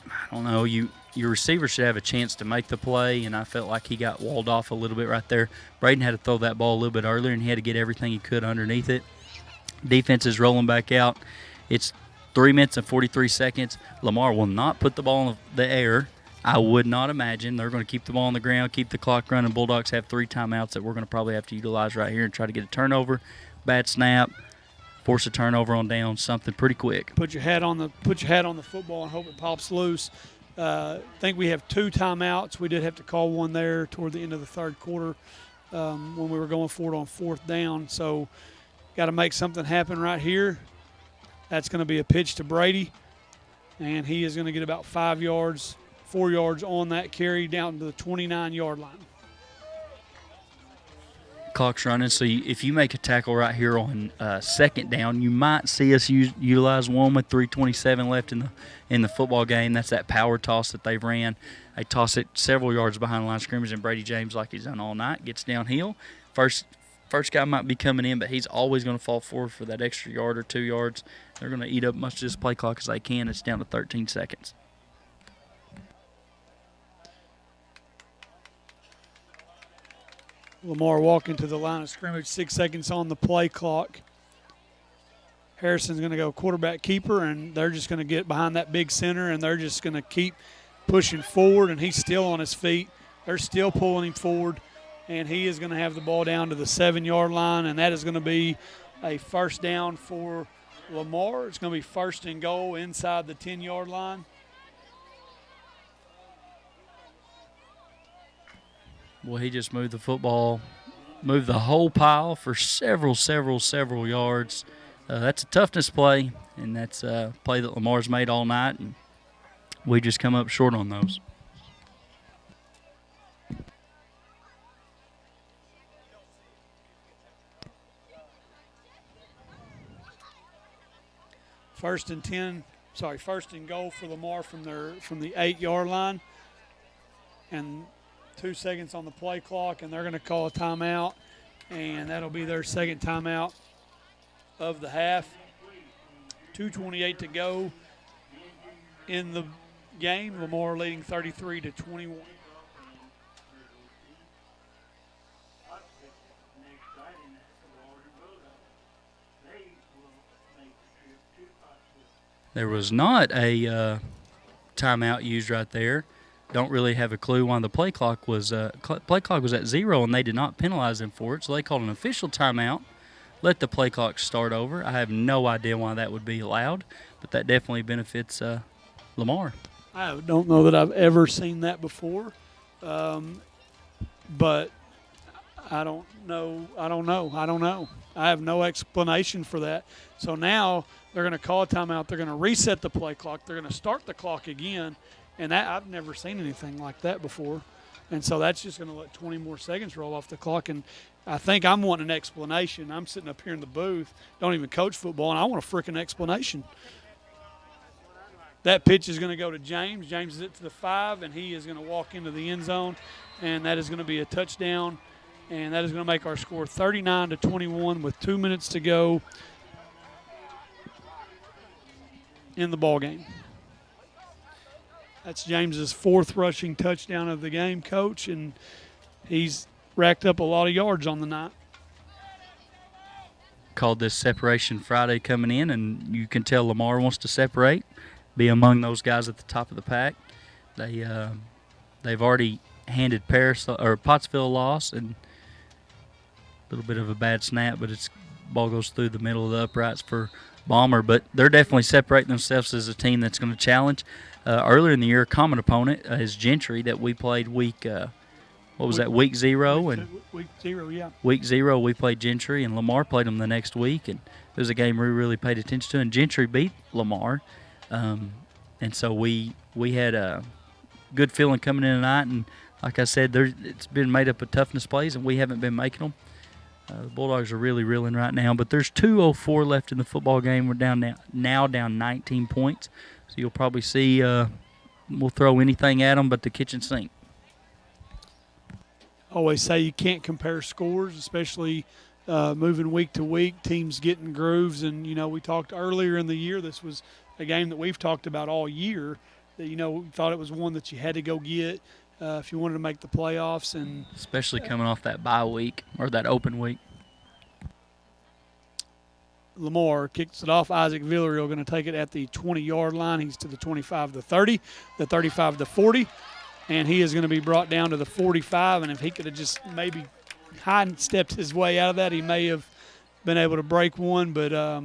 I don't know. Your receiver should have a chance to make the play, and I felt like he got walled off a little bit right there. Braden had to throw that ball a little bit earlier, and he had to get everything he could underneath it. Defense is rolling back out. It's 3 minutes and 43 seconds. Lamar will not put the ball in the air. I would not imagine. They're going to keep the ball on the ground, keep the clock running. Bulldogs have 3 timeouts that we're going to probably have to utilize right here and try to get a turnover, bad snap, force a turnover on down, something pretty quick. Put your hat on the football and hope it pops loose. I think we have 2 timeouts. We did have to call one there toward the end of the 3rd quarter when we were going for it on 4th down. So got to make something happen right here. That's going to be a pitch to Brady, and he is going to get about 4 yards on that carry down to the 29-yard line. Clock's running, so if you make a tackle right here on 2nd down, you might see us utilize one with 3:27 left in the football game. That's that power toss that they've ran. They toss it several yards behind the line of scrimmage, and Brady James, like he's done all night, gets downhill. First guy might be coming in, but he's always going to fall forward for that extra yard or 2 yards. They're going to eat up much of this play clock as they can. It's down to 13 seconds. Lamar walking to the line of scrimmage, 6 seconds on the play clock. Harrison's going to go quarterback keeper, and they're just going to get behind that big center, and they're just going to keep pushing forward, and he's still on his feet. They're still pulling him forward, and he is going to have the ball down to the 7-yard line, and that is going to be a 1st down for Lamar. It's going to be 1st and goal inside the 10-yard line. Well, he just moved the football, moved the whole pile for several yards. That's a toughness play, and that's a play that Lamar's made all night, and we just come up short on those. First and goal for Lamar from the 8-yard line, and 2 seconds on the play clock, and they're going to call a timeout, and that'll be their second timeout of the half. 2:28 to go in the game. Lamar leading 33-21. There was not a timeout used right there. Don't really have a clue why the play clock was at 0, and they did not penalize them for it. So they called an official timeout, let the play clock start over. I have no idea why that would be allowed, but that definitely benefits Lamar. I don't know that I've ever seen that before, but I don't know. I have no explanation for that. So now they're going to call a timeout. They're going to reset the play clock. They're going to start the clock again, and that I've never seen anything like that before. And so that's just going to let 20 more seconds roll off the clock. And I think I'm wanting an explanation. I'm sitting up here in the booth, don't even coach football, and I want a freaking explanation. That pitch is going to go to James. James is it to the 5, and he is going to walk into the end zone, and that is going to be a touchdown. And that is going to make our score 39-21 with 2 minutes to go in the ball game. That's James's 4th rushing touchdown of the game, Coach, and he's racked up a lot of yards on the night. Called this Separation Friday coming in, and you can tell Lamar wants to separate, be among those guys at the top of the pack. They've already handed Pottsville a loss, and a little bit of a bad snap, but it's ball goes through the middle of the uprights for Balmer. But they're definitely separating themselves as a team that's going to challenge. Earlier in the year, a common opponent is Gentry that we played week 0, and Week 0, yeah. Week 0 we played Gentry, and Lamar played them the next week, and it was a game we really paid attention to. And Gentry beat Lamar, and so we had a good feeling coming in tonight. And like I said, it's been made up of toughness plays, and we haven't been making them. The Bulldogs are really reeling right now, but there's 2:04 left in the football game. We're down 19 points, so you'll probably see we'll throw anything at them but the kitchen sink. Always say you can't compare scores, especially moving week to week, teams getting grooves. And, we talked earlier in the year, this was a game that we've talked about all year, that, we thought it was one that you had to go get if you wanted to make the playoffs. And especially coming off that bye week or that open week. Lamar kicks it off. Isaac Villarreal going to take it at the 20-yard line. He's to the 25 to 30, the 35 to 40. And he is going to be brought down to the 45, and if he could have just maybe stepped his way out of that, he may have been able to break one. But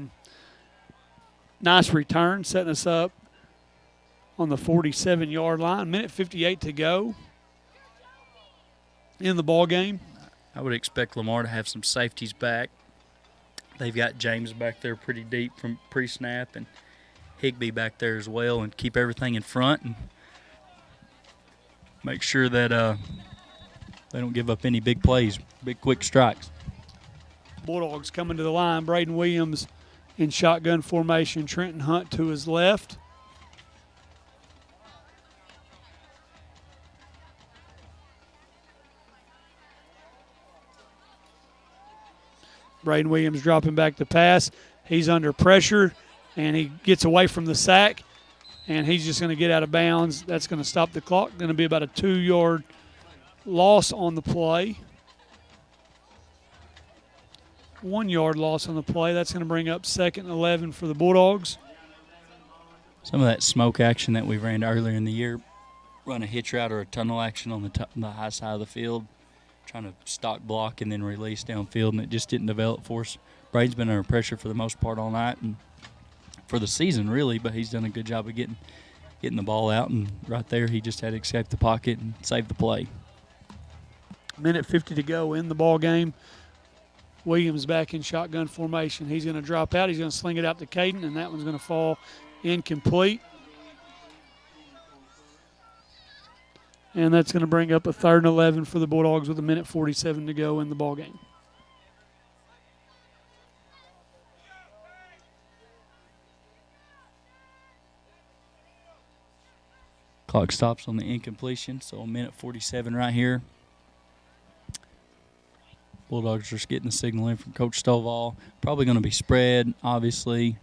nice return, setting us up on the 47-yard line. Minute 58 to go in the ball game. I would expect Lamar to have some safeties back. They've got James back there pretty deep from pre-snap, and Higbee back there as well, and keep everything in front and make sure that they don't give up any big plays, big quick strikes. Bulldogs coming to the line. Braden Williams in shotgun formation. Trenton Hunt to his left. Braden Williams dropping back to pass. He's under pressure, and he gets away from the sack. And he's just going to get out of bounds. That's going to stop the clock. Going to be about a 2-yard loss on the play. 1-yard loss on the play. That's going to bring up 2nd and 11 for the Bulldogs. Some of that smoke action that we ran earlier in the year, run a hitch route or a tunnel action on the high side of the field, trying to stock block and then release downfield, and it just didn't develop for us. Braden's been under pressure for the most part all night, and for the season, really, but he's done a good job of getting the ball out, and right there he just had to escape the pocket and save the play. Minute 50 to go in the ball game. Williams back in shotgun formation. He's going to drop out. He's going to sling it out to Caden, and that one's going to fall incomplete. And that's going to bring up a 3rd and 11 for the Bulldogs with a minute 47 to go in the ball game. Clock stops on the incompletion, so a minute 47 right here. Bulldogs are just getting the signal in from Coach Stovall. Probably going to be spread, obviously.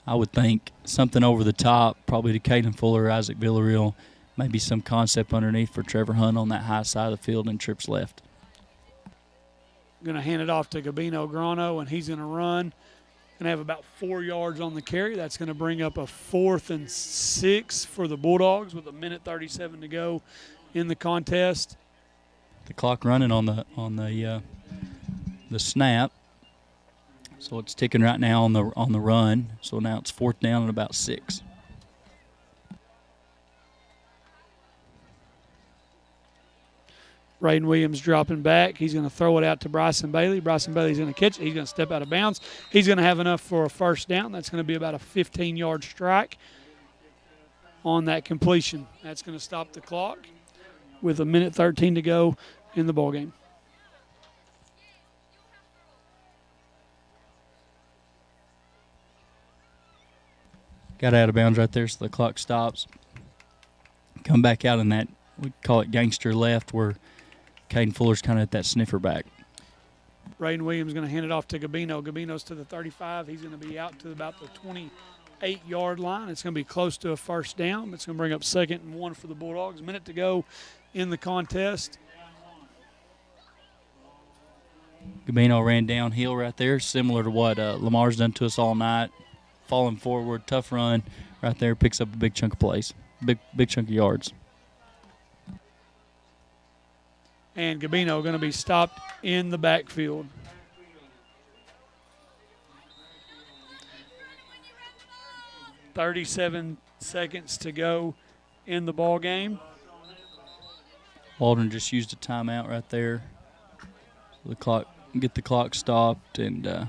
I would think something over the top, probably to Caden Fuller, Isaac Villarreal. Maybe some concept underneath for Trevor Hunt on that high side of the field and trips left. Going to hand it off to Gabino Grano, and he's going to run. Going to have about 4 yards on the carry. That's going to bring up a 4th and 6 for the Bulldogs with a minute 37 to go in the contest. The clock running on the snap, so it's ticking right now on the run. So now it's 4th down and about 6. Braden Williams dropping back. He's going to throw it out to Bryson Bailey. Bryson Bailey's going to catch it. He's going to step out of bounds. He's going to have enough for a 1st down. That's going to be about a 15-yard strike on that completion. That's going to stop the clock with a minute 13 to go in the ballgame. Got out of bounds right there, so the clock stops. Come back out in that, we call it gangster left, where Caden Fuller's kind of at that sniffer back. Braden Williams going to hand it off to Gabino. Gabino's to the 35. He's going to be out to about the 28-yard line. It's going to be close to a 1st down. It's going to bring up 2nd and 1 for the Bulldogs. Minute to go in the contest. Gabino ran downhill right there, similar to what Lamar's done to us all night. Falling forward, tough run right there, picks up a big chunk of plays, big chunk of yards. And Gabino going to be stopped in the backfield. .37 seconds to go in the ball game. Waldron just used a timeout right there. So get the clock stopped and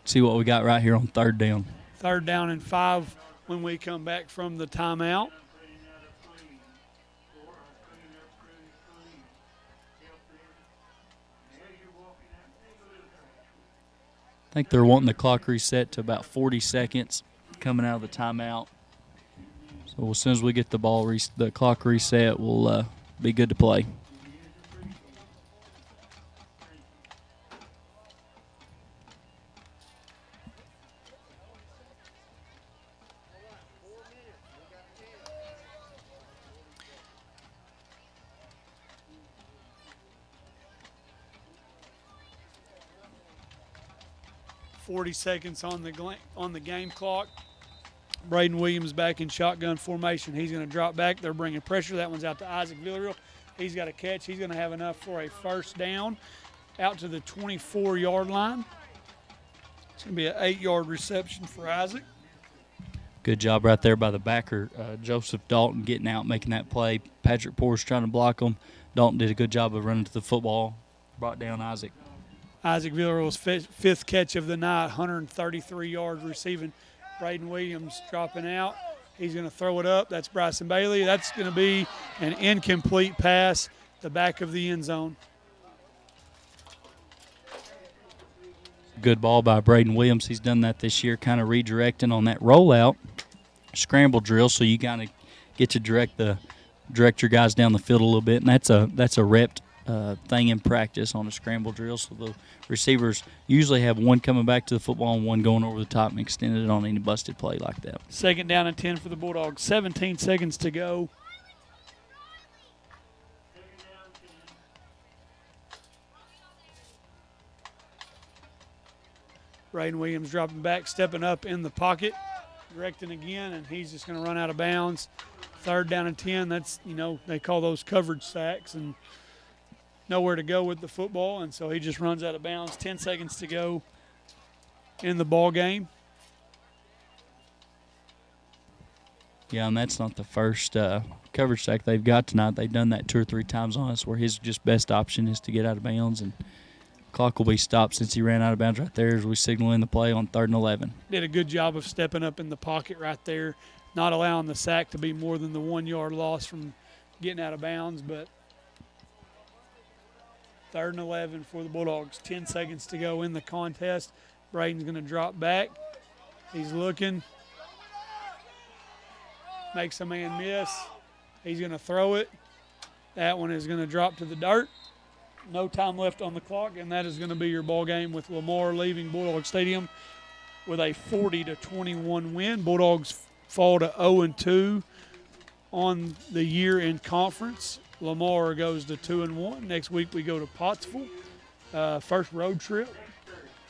see what we got right here on 3rd down. 3rd down and 5 when we come back from the timeout. I think they're wanting the clock reset to about 40 seconds coming out of the timeout. So as soon as we get the the clock reset, we'll be good to play. .40 seconds on the game clock. Braden Williams back in shotgun formation. He's going to drop back. They're bringing pressure. That one's out to Isaac Villarreal. He's got a catch. He's going to have enough for a 1st down out to the 24-yard line. It's going to be an 8-yard reception for Isaac. Good job right there by the backer, Joseph Dalton, getting out, making that play. Patrick Poor's trying to block him. Dalton did a good job of running to the football, brought down Isaac. Isaac Villarreal's 5th catch of the night, 133 yards receiving. Braden Williams dropping out. He's going to throw it up. That's Bryson Bailey. That's going to be an incomplete pass, the back of the end zone. Good ball by Braden Williams. He's done that this year, kind of redirecting on that rollout scramble drill, so you kind of get to direct your guys down the field a little bit, and that's a repped thing in practice on a scramble drill. So the receivers usually have one coming back to the football and one going over the top and extending it on any busted play like that. 2nd down and 10 for the Bulldogs. 17 seconds to go. Braden Williams dropping back, stepping up in the pocket, directing again, and he's just going to run out of bounds. 3rd down and 10. That's, they call those coverage sacks, and nowhere to go with the football, and so he just runs out of bounds. 10 seconds to go in the ball game. Yeah, and that's not the first coverage sack they've got tonight. They've done that 2 or 3 times on us where his just best option is to get out of bounds, and clock will be stopped since he ran out of bounds right there as we signal in the play on 3rd and 11. Did a good job of stepping up in the pocket right there, not allowing the sack to be more than the 1 yard loss from getting out of bounds. But 3rd and 11 for the Bulldogs. 10 seconds to go in the contest. Braden's going to drop back. He's looking. Makes a man miss. He's going to throw it. That one is going to drop to the dirt. No time left on the clock, and that is going to be your ball game with Lamar leaving Bulldog Stadium with a 40-21 win. Bulldogs fall to 0-2 on the year in conference. Lamar goes to 2-1. Next week we go to Pottsville, first road trip,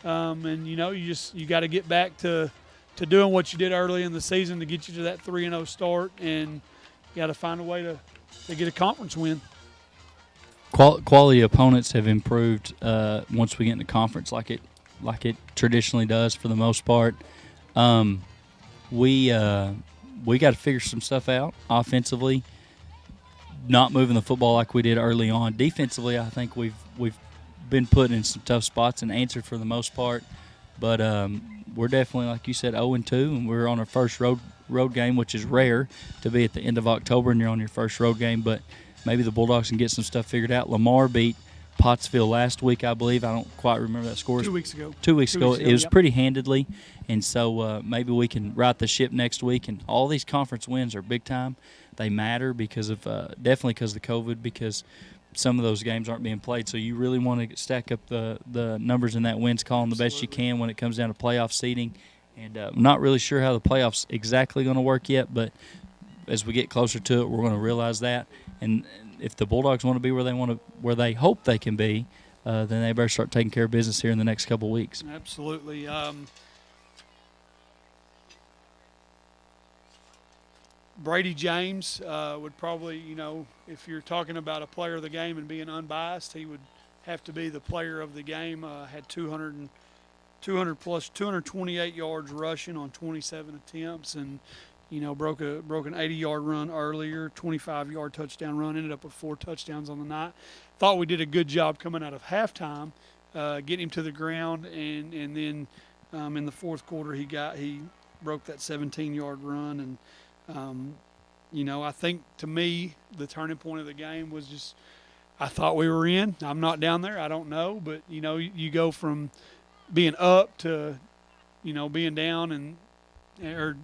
and you got to get back to doing what you did early in the season to get you to that 3-0 start, and you got to find a way to get a conference win. Quality opponents have improved once we get into conference, like it traditionally does for the most part. We got to figure some stuff out offensively. Not moving the football like we did early on. Defensively, I think we've been put in some tough spots and answered for the most part. But we're definitely, like you said, 0-2, and we're on our first road game, which is rare to be at the end of October and you're on your first road game. But maybe the Bulldogs can get some stuff figured out. Lamar beat Pottsville last week, I believe. I don't quite remember that score. 2 weeks ago. 2 weeks ago. It was yep. pretty handedly. And so maybe we can right the ship next week. And all these conference wins are big time. They matter because of definitely because of the COVID, because some of those games aren't being played. So you really want to stack up the numbers in that wins column the best you can when it comes down to playoff seeding. And I'm not really sure how the playoffs exactly going to work yet, but as we get closer to it, we're going to realize that. And if the Bulldogs want to be where they hope they can be, then they better start taking care of business here in the next couple of weeks. Absolutely. Brady James would probably, if you're talking about a player of the game and being unbiased, he would have to be the player of the game. Had 228 yards rushing on 27 attempts, and broke an 80-yard run earlier, 25-yard touchdown run. Ended up with 4 touchdowns on the night. Thought we did a good job coming out of halftime, getting him to the ground, and then in the fourth quarter he broke that 17-yard run. And I think to me the turning point of the game was just I thought we were in. I'm not down there. I don't know, but you go from being up to being down or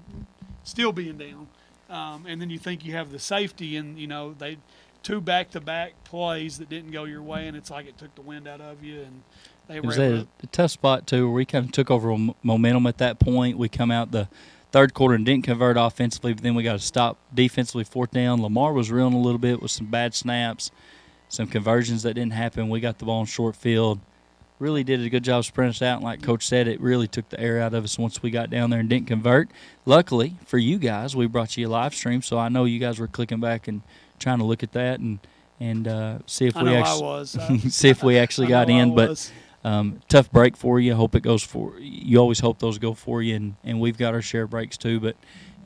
still being down, and then you think you have the safety, and they 2 back-to-back plays that didn't go your way, and it's like it took the wind out of you, and they were able to. A tough spot too, where we kind of took over momentum at that point. We come out the third quarter and didn't convert offensively, but then we got to stop defensively, 4th down. Lamar was reeling a little bit with some bad snaps, some conversions that didn't happen. We got the ball in short field. Really did a good job spreading us out, and like Coach said, it really took the air out of us once we got down there and didn't convert. Luckily for you guys, we brought you a live stream, so I know you guys were clicking back and trying to look at that and see if we actually see if we actually got in. But tough break for you. Hope it goes for you. Always hope those go for you, and we've got our share of breaks too. But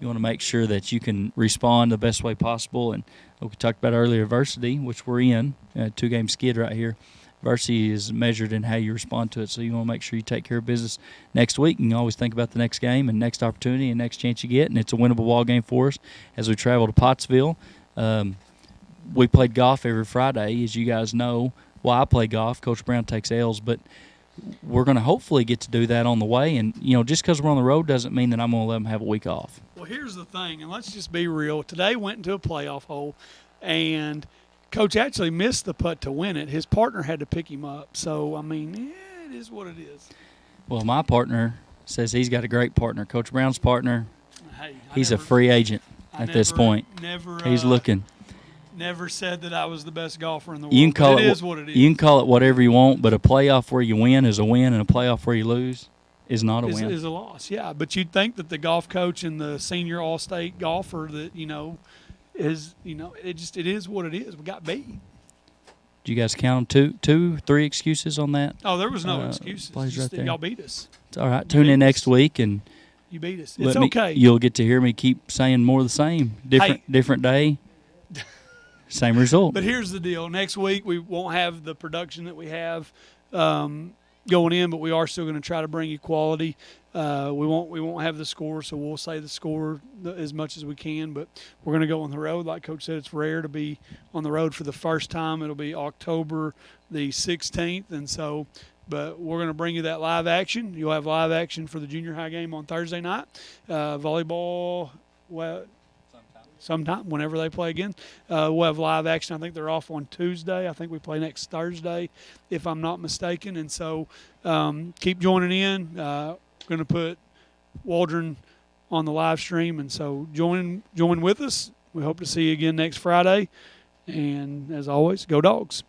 you want to make sure that you can respond the best way possible. And we talked about earlier, adversity, which we're in, 2-game skid right here. Adversity is measured in how you respond to it, so you want to make sure you take care of business next week. And you always think about the next game and next opportunity and next chance you get, and it's a winnable ball game for us as we travel to Pottsville. We played golf every Friday, as you guys know. Well, I play golf. Coach Brown takes L's, but we're going to hopefully get to do that on the way. And, just because we're on the road doesn't mean that I'm going to let them have a week off. Well, here's the thing, and let's just be real. Today went into a playoff hole, and Coach actually missed the putt to win it. His partner had to pick him up. So, it is what it is. Well, my partner says he's got a great partner. Coach Brown's partner, he's a free agent at this point. He's looking. Never said that I was the best golfer in the world. It is what it is. You can call it whatever you want, but a playoff where you win is a win, and a playoff where you lose is not a win. Is a loss, yeah. But you'd think that the golf coach and the senior all-state golfer that, is, it is what it is. We got beat. Did you guys count them 2, 3 excuses on that? Oh, there was no excuses. Plays just right that there. Y'all beat us. It's all right. Tune in next week, and You beat us. It's okay. You'll get to hear me keep saying more of the same. Different day, same result. But here's the deal. Next week we won't have the production that we have going in, but we are still going to try to bring you quality. We won't have the score, so we'll say the score as much as we can. But we're going to go on the road. Like Coach said, it's rare to be on the road for the first time. It'll be October the 16th, and so. But we're going to bring you that live action. You'll have live action for the junior high game on Thursday night. Volleyball, sometime, whenever they play again. We'll have live action. I think they're off on Tuesday. I think we play next Thursday, if I'm not mistaken. And so keep joining in. We're going to put Waldron on the live stream. And so join with us. We hope to see you again next Friday. And as always, go Dogs.